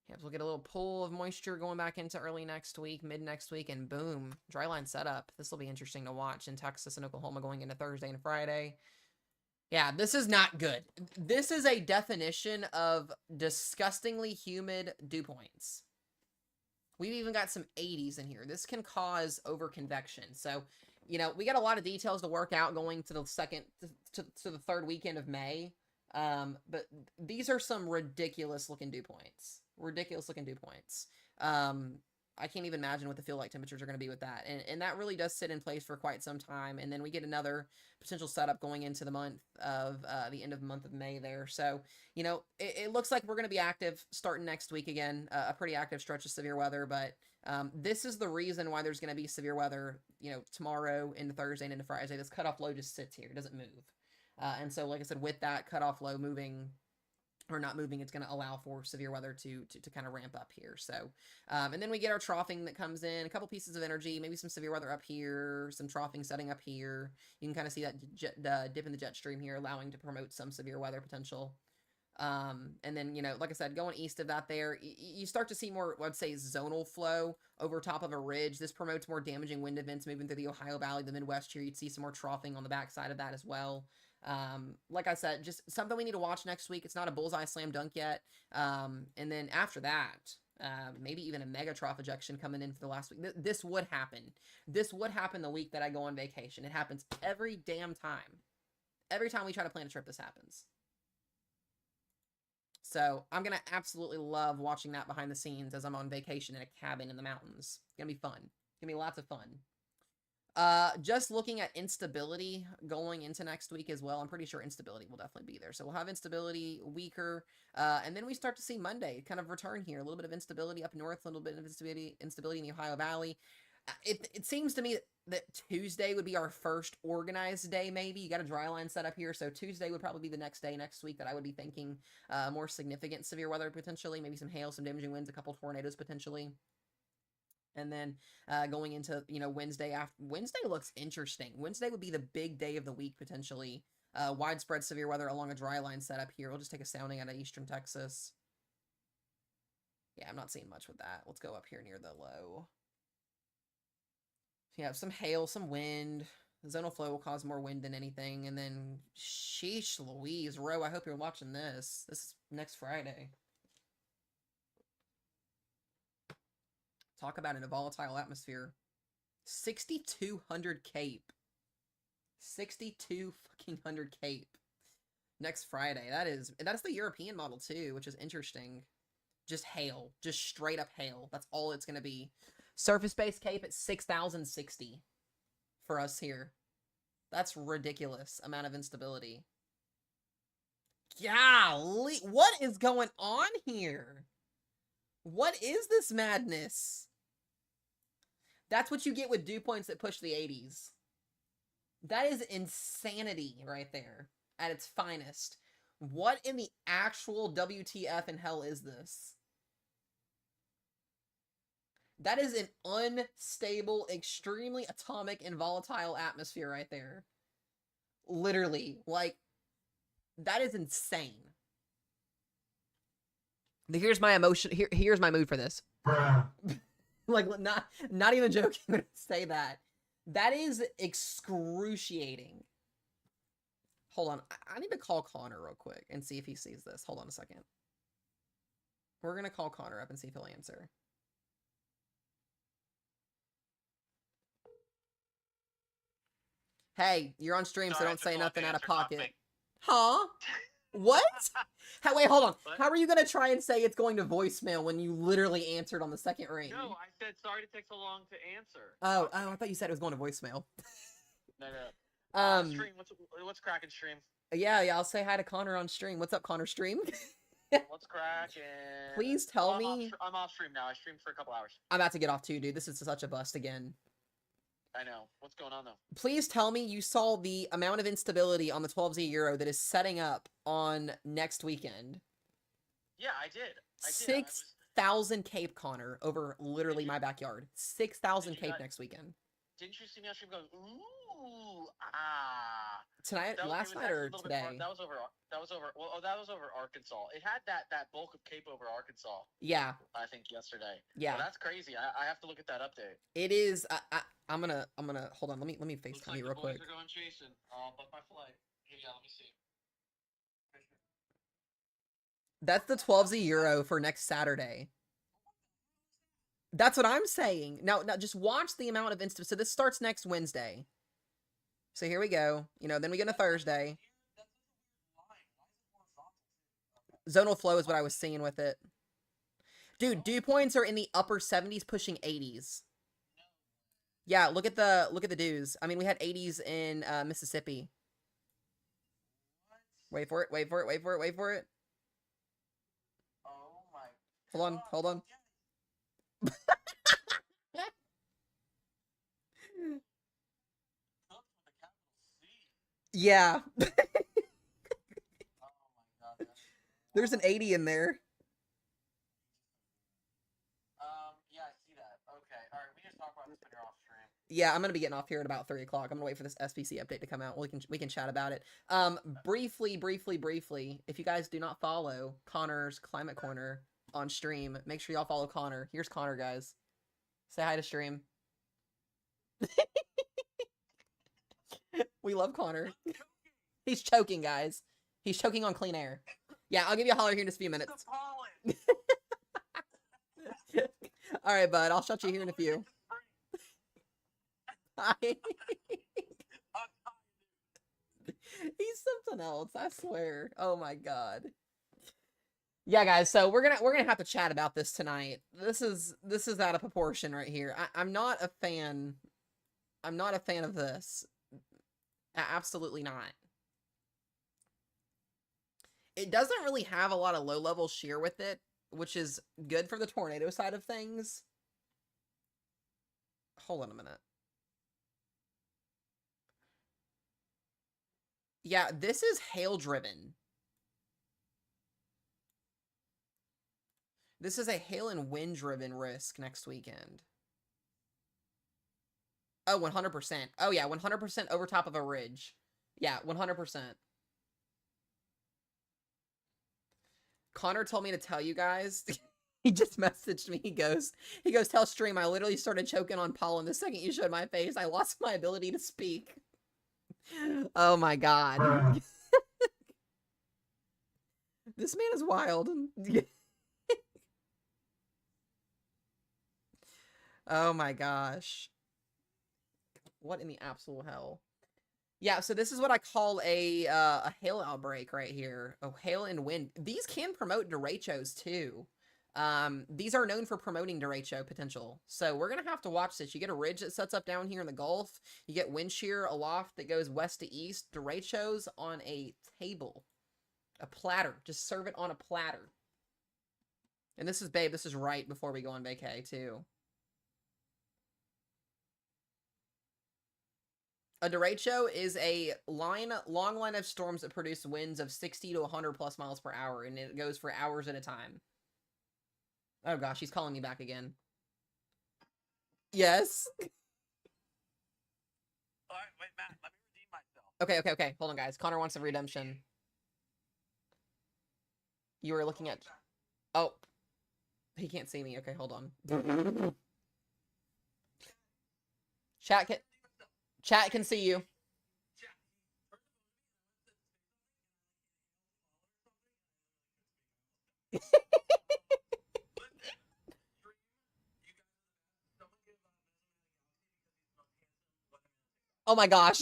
Yep, we'll get a little pull of moisture going back into early next week, mid next week, and boom, dry line setup. This will be interesting to watch in Texas and Oklahoma going into Thursday and Friday. Yeah, this is not good. This is a definition of disgustingly humid dew points. We've even got some 80s in here. This can cause overconvection. So, we got a lot of details to work out going to the to the 3rd weekend of May. But these are some ridiculous looking dew points. I can't even imagine what the feel like temperatures are going to be with that. And that really does sit in place for quite some time. And then we get another potential setup going into the month of, the end of the month of May there. So, it looks like we're going to be active starting next week again, a pretty active stretch of severe weather. But this is the reason why there's going to be severe weather, tomorrow into Thursday and into Friday. This cutoff low just sits here. It doesn't move. And so, like I said, with that cutoff low moving or not moving, it's going to allow for severe weather to kind of ramp up here. So, and then we get our troughing that comes in, a couple pieces of energy, maybe some severe weather up here, some troughing setting up here. You can kind of see that dip in the jet stream here, allowing to promote some severe weather potential. And then, you know, like I said, going east of that there, you start to see more, I'd say, zonal flow over top of a ridge. This promotes more damaging wind events moving through the Ohio Valley, the Midwest here. You'd see some more troughing on the backside of that as well. Like I said, just something we need to watch next week. It's not a bullseye slam dunk yet. And then after that, maybe even a mega trough ejection coming in for the last week. This would happen. This would happen the week that I go on vacation. It happens every damn time. Every time we try to plan a trip, this happens. So I'm going to absolutely love watching that behind the scenes as I'm on vacation in a cabin in the mountains. It's going to be fun. It's going to be lots of fun. Just looking at instability going into next week as well. I'm pretty sure instability will definitely be there. So we'll have instability weaker. And then we start to see Monday kind of return here. A little bit of instability up north, a little bit of instability in the Ohio Valley. It seems to me that Tuesday would be our first organized day, maybe. You got a dry line set up here, so Tuesday would probably be the next day next week that I would be thinking more significant severe weather potentially, maybe some hail, some damaging winds, a couple tornadoes potentially. And then going into, you know, Wednesday looks interesting. Wednesday would be the big day of the week potentially. Widespread severe weather along a dry line set up here. We'll just take a sounding out of eastern Texas. Yeah, I'm not seeing much with that. Let's go up here near the low. Yeah, some hail, some wind. The zonal flow will cause more wind than anything. And then, sheesh Louise. Ro, I hope you're watching this. This is next Friday. Talk about in a volatile atmosphere. 6,200 Cape. 6,200 fucking Cape. Next Friday. That's the European model too, which is interesting. Just hail. Just straight up hail. That's all it's going to be. Surface-based Cape at 6,060 for us here. That's ridiculous amount of instability. Golly, what is going on here? What is this madness? That's what you get with dew points that push the 80s. That is insanity right there at its finest. What in the actual WTF in hell is this? That is an unstable, extremely atomic and volatile atmosphere right there. Literally, like, that is insane. Here's my emotion. Here's my mood for this. Like, not even joking when I say that. That is excruciating. Hold on. I need to call Connor real quick and see if he sees this. Hold on a second. We're going to call Connor up and see if he'll answer. Hey, you're on stream, so don't say nothing out of pocket. Nothing. Huh? What? Wait, hold on. What? How are you going to try and say it's going to voicemail when you literally answered on the second ring? No, I said sorry to take so long to answer. Oh, I thought you said it was going to voicemail. No. Stream, what's cracking, stream? Yeah, I'll say hi to Connor on stream. What's up, Connor stream? What's cracking? Please tell me. I'm off stream now. I streamed for a couple hours. I'm about to get off too, dude. This is such a bust again. I know. What's going on, though? Please tell me you saw the amount of instability on the 12Z Euro that is setting up on next weekend. Yeah, I did. 6,000 Cape, Connor, over literally my backyard. 6,000 Cape next weekend. Didn't you see me on stream going, ooh, ah? Tonight, last night, or today? That was over Arkansas. It had that bulk of Cape over Arkansas. Yeah. I think yesterday. Yeah. Well, that's crazy. I have to look at that update. It is. I'm gonna hold on. Let me FaceTime you real quick. They're going chasing. I'll book my flight. Yeah, let me see. That's the 12Z Euro for next Saturday. That's what I'm saying. Now just watch the amount of instability. So this starts next Wednesday. So here we go. You know, then we get a Thursday. Zonal flow is what I was seeing with it. Dude, dew points are in the upper 70s, pushing 80s. Yeah, look at the dews. I mean, we had 80s in Mississippi. Wait for it. Oh my. Hold on. Yeah. There's an 80 in there. Yeah, I see that. Okay, all right. We just talk about this when you're off stream. Yeah, I'm gonna be getting off here at about 3 o'clock. I'm gonna wait for this SPC update to come out. We can chat about it. Briefly, if you guys do not follow Connor's Climate Corner on stream, make sure y'all follow Connor. Here's Connor, guys. Say hi to stream. We love Connor. He's choking, guys. He's choking on clean air. Yeah, I'll give you a holler here in just a few minutes. All right, bud. I'll shut you here in a few. Hi. He's something else, I swear. Oh my god. Yeah, guys, so we're gonna have to chat about this tonight. This is out of proportion right here. I'm not a fan. I'm not a fan of this. Absolutely not. It doesn't really have a lot of low-level shear with it, which is good for the tornado side of things. Hold on a minute. Yeah, this is hail-driven. This is a hail and wind-driven risk next weekend. Oh, 100%. Oh, yeah, 100% over top of a ridge. Yeah, 100%. Connor told me to tell you guys. He just messaged me. He goes, tell stream, I literally started choking on pollen the second you showed my face. I lost my ability to speak. Oh my god. This man is wild. Oh my gosh. What in the absolute hell? Yeah, so this is what I call a hail outbreak right here. Oh, hail and wind. These can promote derechos too. These are known for promoting derecho potential. So we're going to have to watch this. You get a ridge that sets up down here in the Gulf. You get wind shear aloft that goes west to east. Derechos on a table. A platter. Just serve it on a platter. And this is, babe, this is right before we go on vacay too. A derecho is a long line of storms that produce winds of 60 to 100 plus miles per hour, and it goes for hours at a time. Oh gosh, he's calling me back again. Yes. All right, wait, Matt, let me redeem myself. Okay. Hold on, guys. Connor wants a redemption. You were looking at... Oh. He can't see me. Okay, hold on. Chat can see you. Oh my gosh.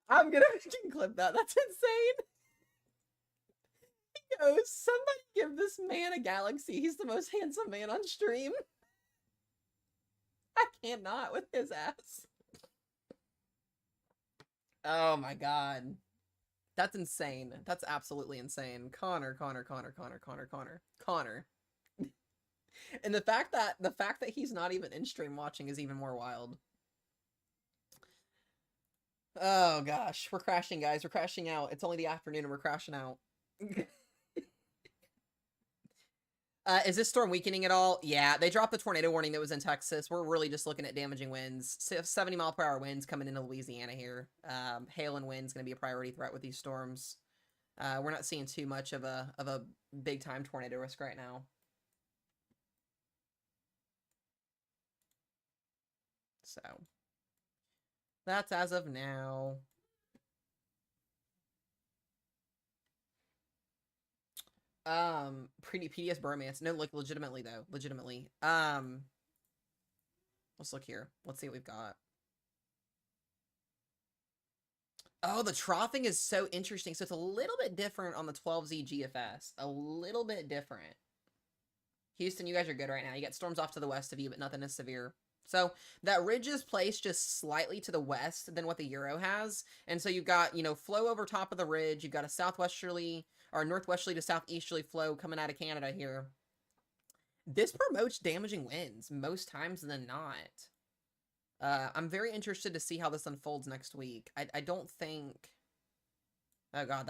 I'm gonna freaking clip that. That's insane. He goes, somebody give this man a galaxy. He's the most handsome man on stream. I cannot with his ass. Oh my god. That's insane. That's absolutely insane. Connor. And the fact that he's not even in stream watching is even more wild. Oh gosh, we're crashing, guys. We're crashing out. It's only the afternoon and we're crashing out. Is this storm weakening at all? Yeah, they dropped the tornado warning that was in Texas. We're really just looking at damaging winds. 70 mile per hour winds coming into Louisiana here. Hail and wind's going to be a priority threat with these storms. We're not seeing too much of a big time tornado risk right now. So that's as of now. Pretty PDS bromance. No, like legitimately though. Legitimately. Let's look here. Let's see what we've got. Oh, the troughing is so interesting. So it's a little bit different on the 12Z GFS. A little bit different. Houston, you guys are good right now. You got storms off to the west of you, but nothing as severe. So that ridge is placed just slightly to the west than what the Euro has. And so you've got, you know, flow over top of the ridge. You've got a southwesterly or northwesterly to southeasterly flow coming out of Canada here. This promotes damaging winds most times than not. I'm very interested to see how this unfolds next week. I don't think... Oh god,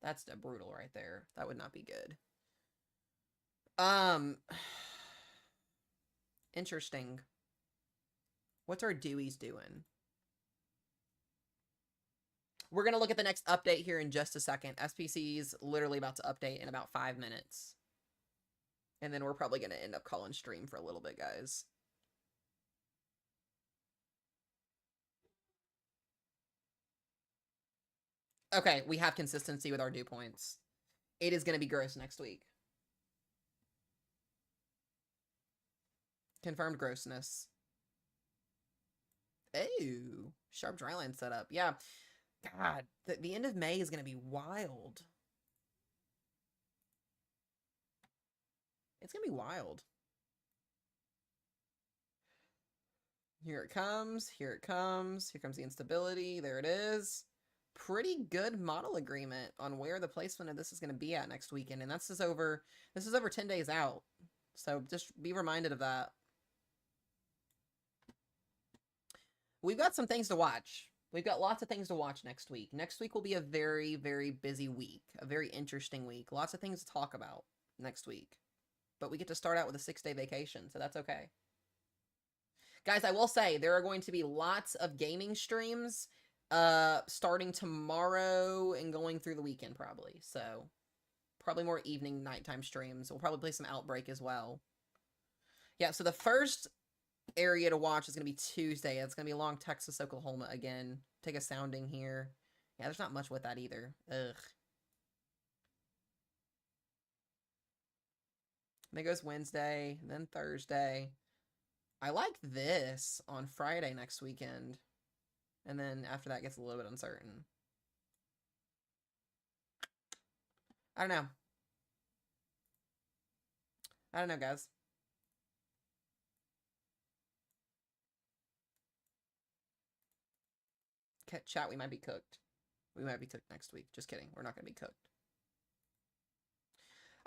that's brutal right there. That would not be good. Interesting. What's our Deweys doing? We're going to look at the next update here in just a second. SPC's literally about to update in about 5 minutes. And then we're probably going to end up calling stream for a little bit, guys. Okay, we have consistency with our dew points. It is going to be gross next week. Confirmed grossness. Ooh, sharp dryland setup. Yeah. God, the end of May is going to be wild. It's going to be wild. Here it comes. Here it comes. Here comes the instability. There it is. Pretty good model agreement on where the placement of this is going to be at next weekend. And this is over 10 days out. So just be reminded of that. We've got some things to watch. We've got lots of things to watch next week. Next week will be a very, very busy week. A very interesting week. Lots of things to talk about next week. But we get to start out with a 6-day vacation, so that's okay. Guys, I will say, there are going to be lots of gaming streams starting tomorrow and going through the weekend, probably. So, probably more evening, nighttime streams. We'll probably play some Outbreak as well. Yeah, so the first area to watch is going to be Tuesday. It's going to be along Texas, Oklahoma again. Take a sounding here. Yeah, there's not much with that either. Ugh. Then goes Wednesday, then Thursday. I like this on Friday next weekend. And then after that gets a little bit uncertain. I don't know. I don't know, guys. Chat, we might be cooked. We might be cooked next week. Just kidding. We're not going to be cooked.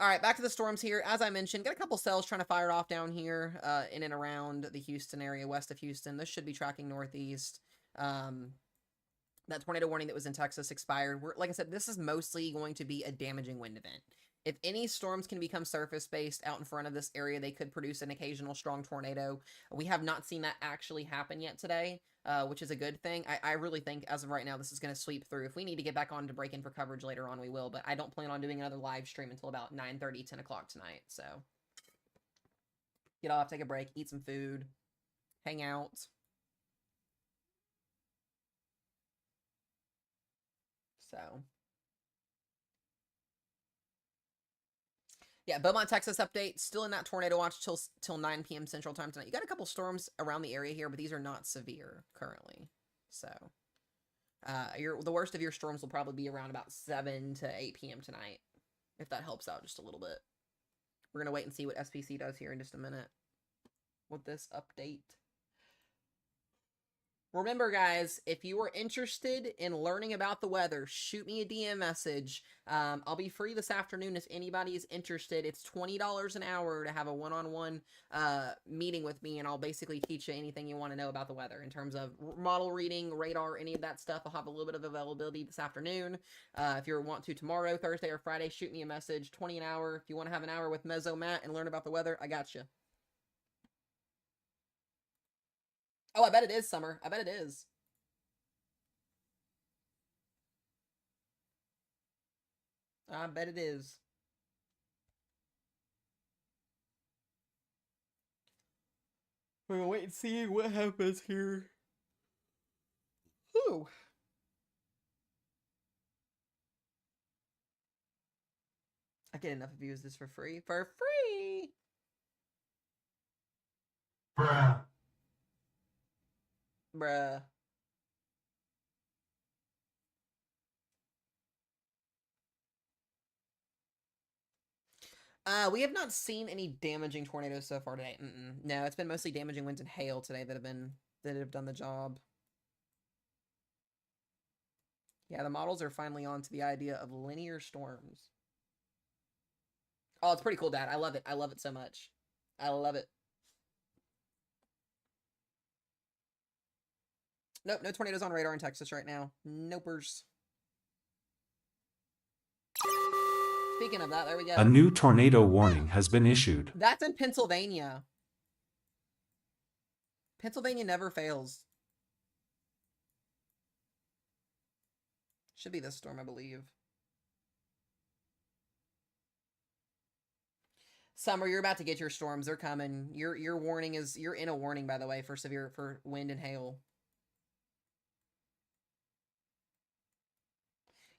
All right, back to the storms here. As I mentioned, got a couple cells trying to fire it off down here in and around the Houston area, west of Houston. This should be tracking northeast. That tornado warning that was in Texas expired. Like I said, this is mostly going to be a damaging wind event. If any storms can become surface-based out in front of this area, they could produce an occasional strong tornado. We have not seen that actually happen yet today, which is a good thing. I really think, as of right now, this is going to sweep through. If we need to get back on to break in for coverage later on, we will, but I don't plan on doing another live stream until about 9:30, 10 o'clock tonight, so. Get off, take a break, eat some food, hang out. So. Yeah, Beaumont, Texas update. Still in that tornado watch till 9 p.m. Central Time tonight. You got a couple storms around the area here, but these are not severe currently. So, the worst of your storms will probably be around about 7 to 8 p.m. tonight, if that helps out just a little bit. We're going to wait and see what SPC does here in just a minute with this update. Remember, guys, if you are interested in learning about the weather, shoot me a DM message. I'll be free this afternoon if anybody is interested. It's $20 an hour to have a one-on-one meeting with me, and I'll basically teach you anything you want to know about the weather in terms of model reading, radar, any of that stuff. I'll have a little bit of availability this afternoon. If you want to tomorrow, Thursday, or Friday, shoot me a message. $20 an hour. If you want to have an hour with Mezzo Matt and learn about the weather, I got you. Oh, I bet it is, Summer. I bet it is. I bet it is. We're gonna wait and see what happens here. Whew. I get enough of you. Is this for free? For free! Bruh. Bruh. We have not seen any damaging tornadoes so far today. No, it's been mostly damaging winds and hail today that have done the job. Yeah, the models are finally on to the idea of linear storms. Oh, it's pretty cool, Dad. I love it. I love it so much. I love it. Nope, no tornadoes on radar in Texas right now. Nopers. Speaking of that, there we go. A new tornado warning has been issued. That's in Pennsylvania. Pennsylvania never fails. Should be this storm, I believe. Summer, you're about to get your storms. They're coming. Your warning is, you're in a warning, by the way, for wind and hail.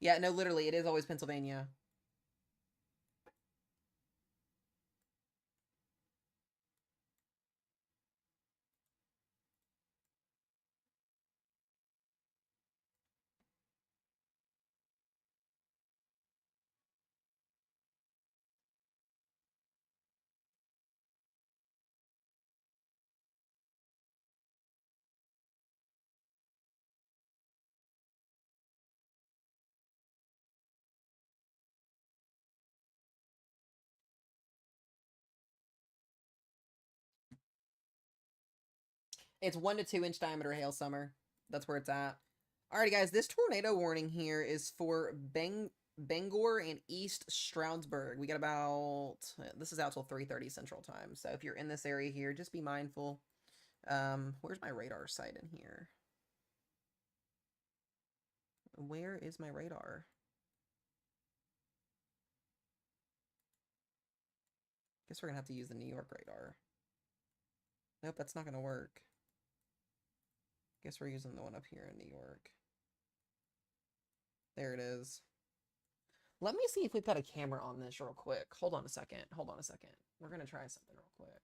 Yeah, no, literally, it is always Pennsylvania. It's 1 to 2 inch diameter hail, Summer. That's where it's at. Alrighty, guys, this tornado warning here is for Bangor and East Stroudsburg. We got about, this is out till 3:30 Central Time. So if you're in this area here, just be mindful. Where's my radar site in here? Where is my radar? Guess we're gonna have to use the New York radar. Nope, that's not gonna work. Guess we're using the one up here in New York. There it is. Let me see if we've got a camera on this real quick. Hold on a second. Hold on a second. We're gonna try something real quick.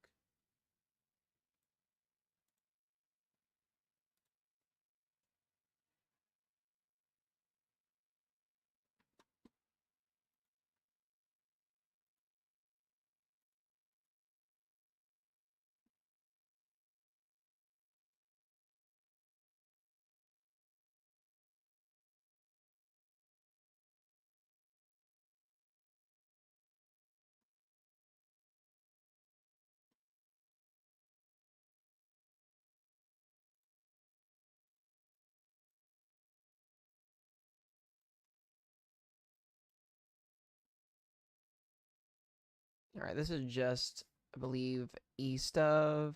All right, this is just, I believe, east of.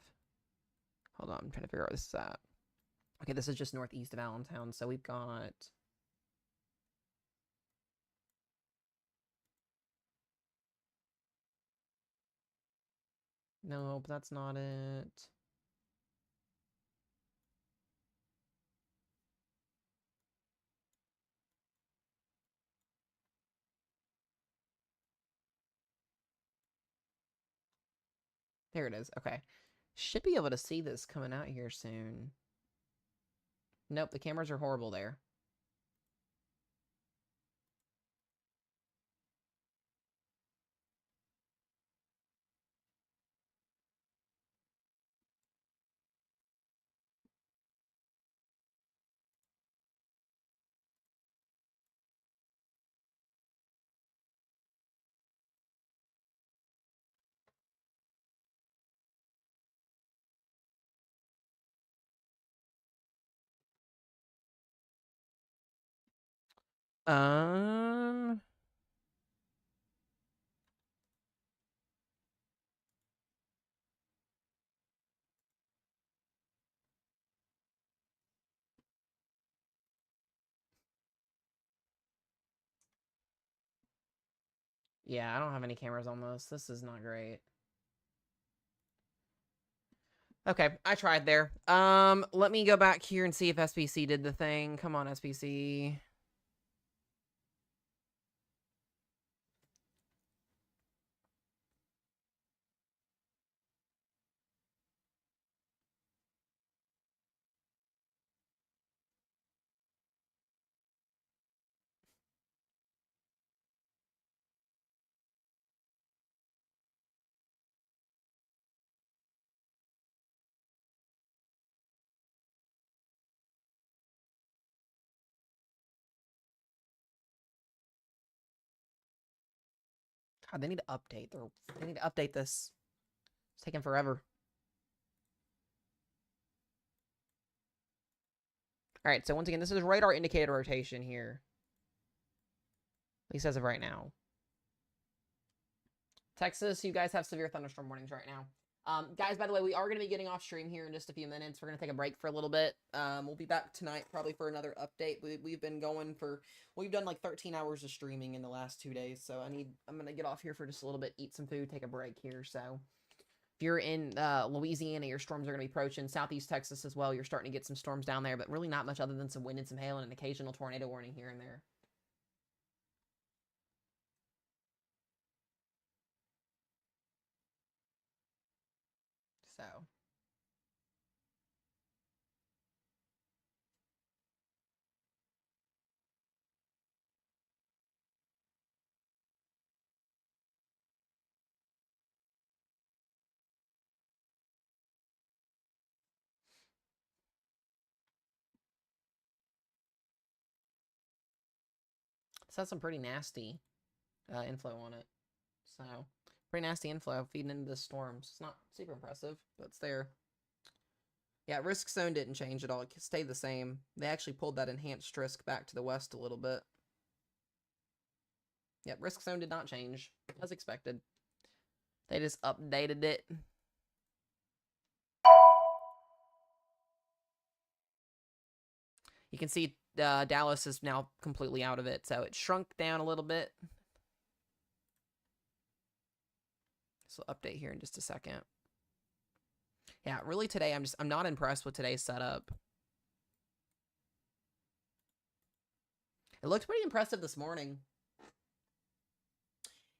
Hold on, I'm trying to figure out where this is at. Okay, this is just northeast of Allentown, so we've got. No, but that's not it. There it is. Okay. Should be able to see this coming out here soon. Nope, the cameras are horrible there. Um, yeah, I don't have any cameras on this. This is not great. Okay, I tried there. Let me go back here and see if SBC did the thing. Come on, SBC. God, they need to update. They need to update this. It's taking forever. All right, so once again, this is radar indicated rotation here. At least as of right now. Texas, you guys have severe thunderstorm warnings right now. Guys, by the way, we are going to be getting off stream here in just a few minutes. We're going to take a break for a little bit. We'll be back tonight probably for another update. We've been going for, we've done like 13 hours of streaming in the last 2 days. So I'm going to get off here for just a little bit, eat some food, take a break here. So if you're in Louisiana, your storms are going to be approaching. Southeast Texas as well. You're starting to get some storms down there, but really not much other than some wind and some hail and an occasional tornado warning here and there. So this has some pretty nasty inflow on it. So pretty nasty inflow feeding into the storms. It's not super impressive, but it's there. Yeah, risk zone didn't change at all. It stayed the same. They actually pulled that enhanced risk back to the west a little bit. Yep, risk zone did not change, as expected. They just updated it. You can see Dallas is now completely out of it, so it shrunk down a little bit. So update here in just a second. Yeah, really today I'm not impressed with today's setup. It looked pretty impressive this morning.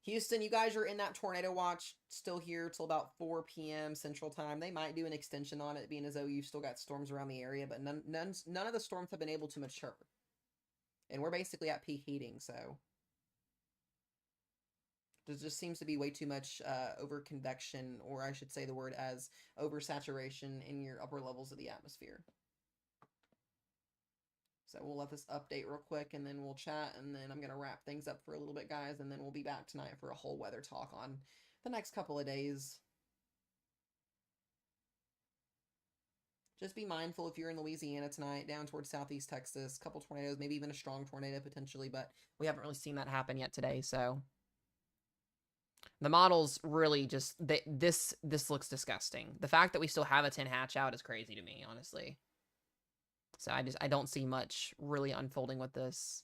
Houston, you guys are in that tornado watch still here till about 4 p.m. Central Time. They might do an extension on it, being as though you've still got storms around the area, but none of the storms have been able to mature. And we're basically at peak heating, so there just seems to be way too much over-convection, or I should say the word as oversaturation in your upper levels of the atmosphere. So we'll let this update real quick, and then we'll chat, and then I'm going to wrap things up for a little bit, guys, and then we'll be back tonight for a whole weather talk on the next couple of days. Just be mindful if you're in Louisiana tonight, down towards southeast Texas, a couple tornadoes, maybe even a strong tornado potentially, but we haven't really seen that happen yet today, so the models really just, this looks disgusting. The fact that we still have a 10 hatch out is crazy to me, honestly. So I don't see much really unfolding with this.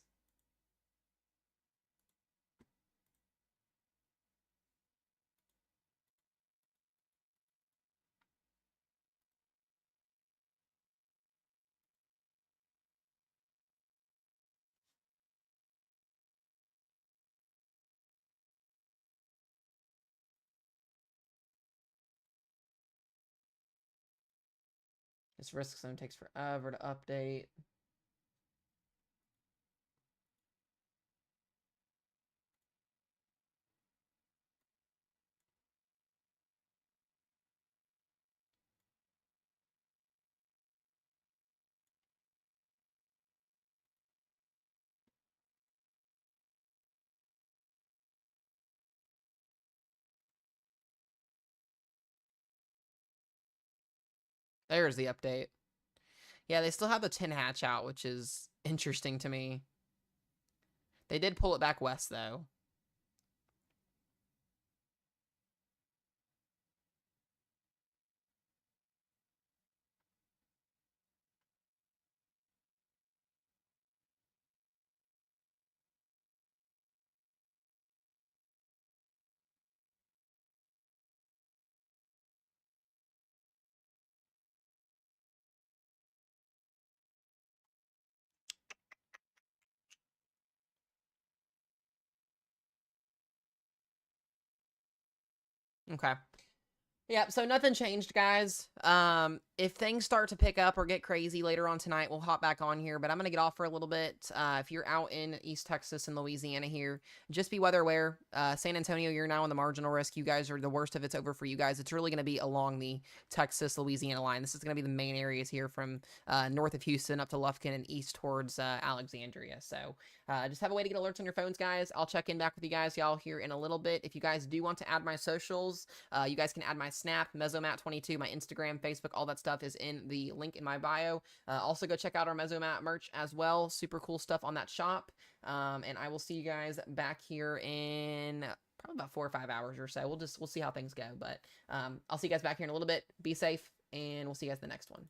This risk zone takes forever to update. There's the update. Yeah, they still have the 10 hatch out, which is interesting to me. They did pull it back west, though. Okay. Yeah, so nothing changed, guys. If things start to pick up or get crazy later on tonight, we'll hop back on here, but I'm going to get off for a little bit. If you're out in East Texas and Louisiana here, just be weather aware. San Antonio, you're now in the marginal risk. You guys are, the worst of it's over for you guys. It's really going to be along the Texas-Louisiana line. This is going to be the main areas here from north of Houston up to Lufkin and east towards Alexandria. So just have a way to get alerts on your phones, guys. I'll check in back with you guys, y'all, here in a little bit. If you guys do want to add my socials, you guys can add my Snap, Mesomat22, my Instagram, Facebook, all that stuff stuff is in the link in my bio. Also, go check out our Mesomat merch as well. Super cool stuff on that shop. And I will see you guys back here in probably about 4 or 5 hours or so. We'll see how things go. But I'll see you guys back here in a little bit. Be safe, and we'll see you guys in the next one.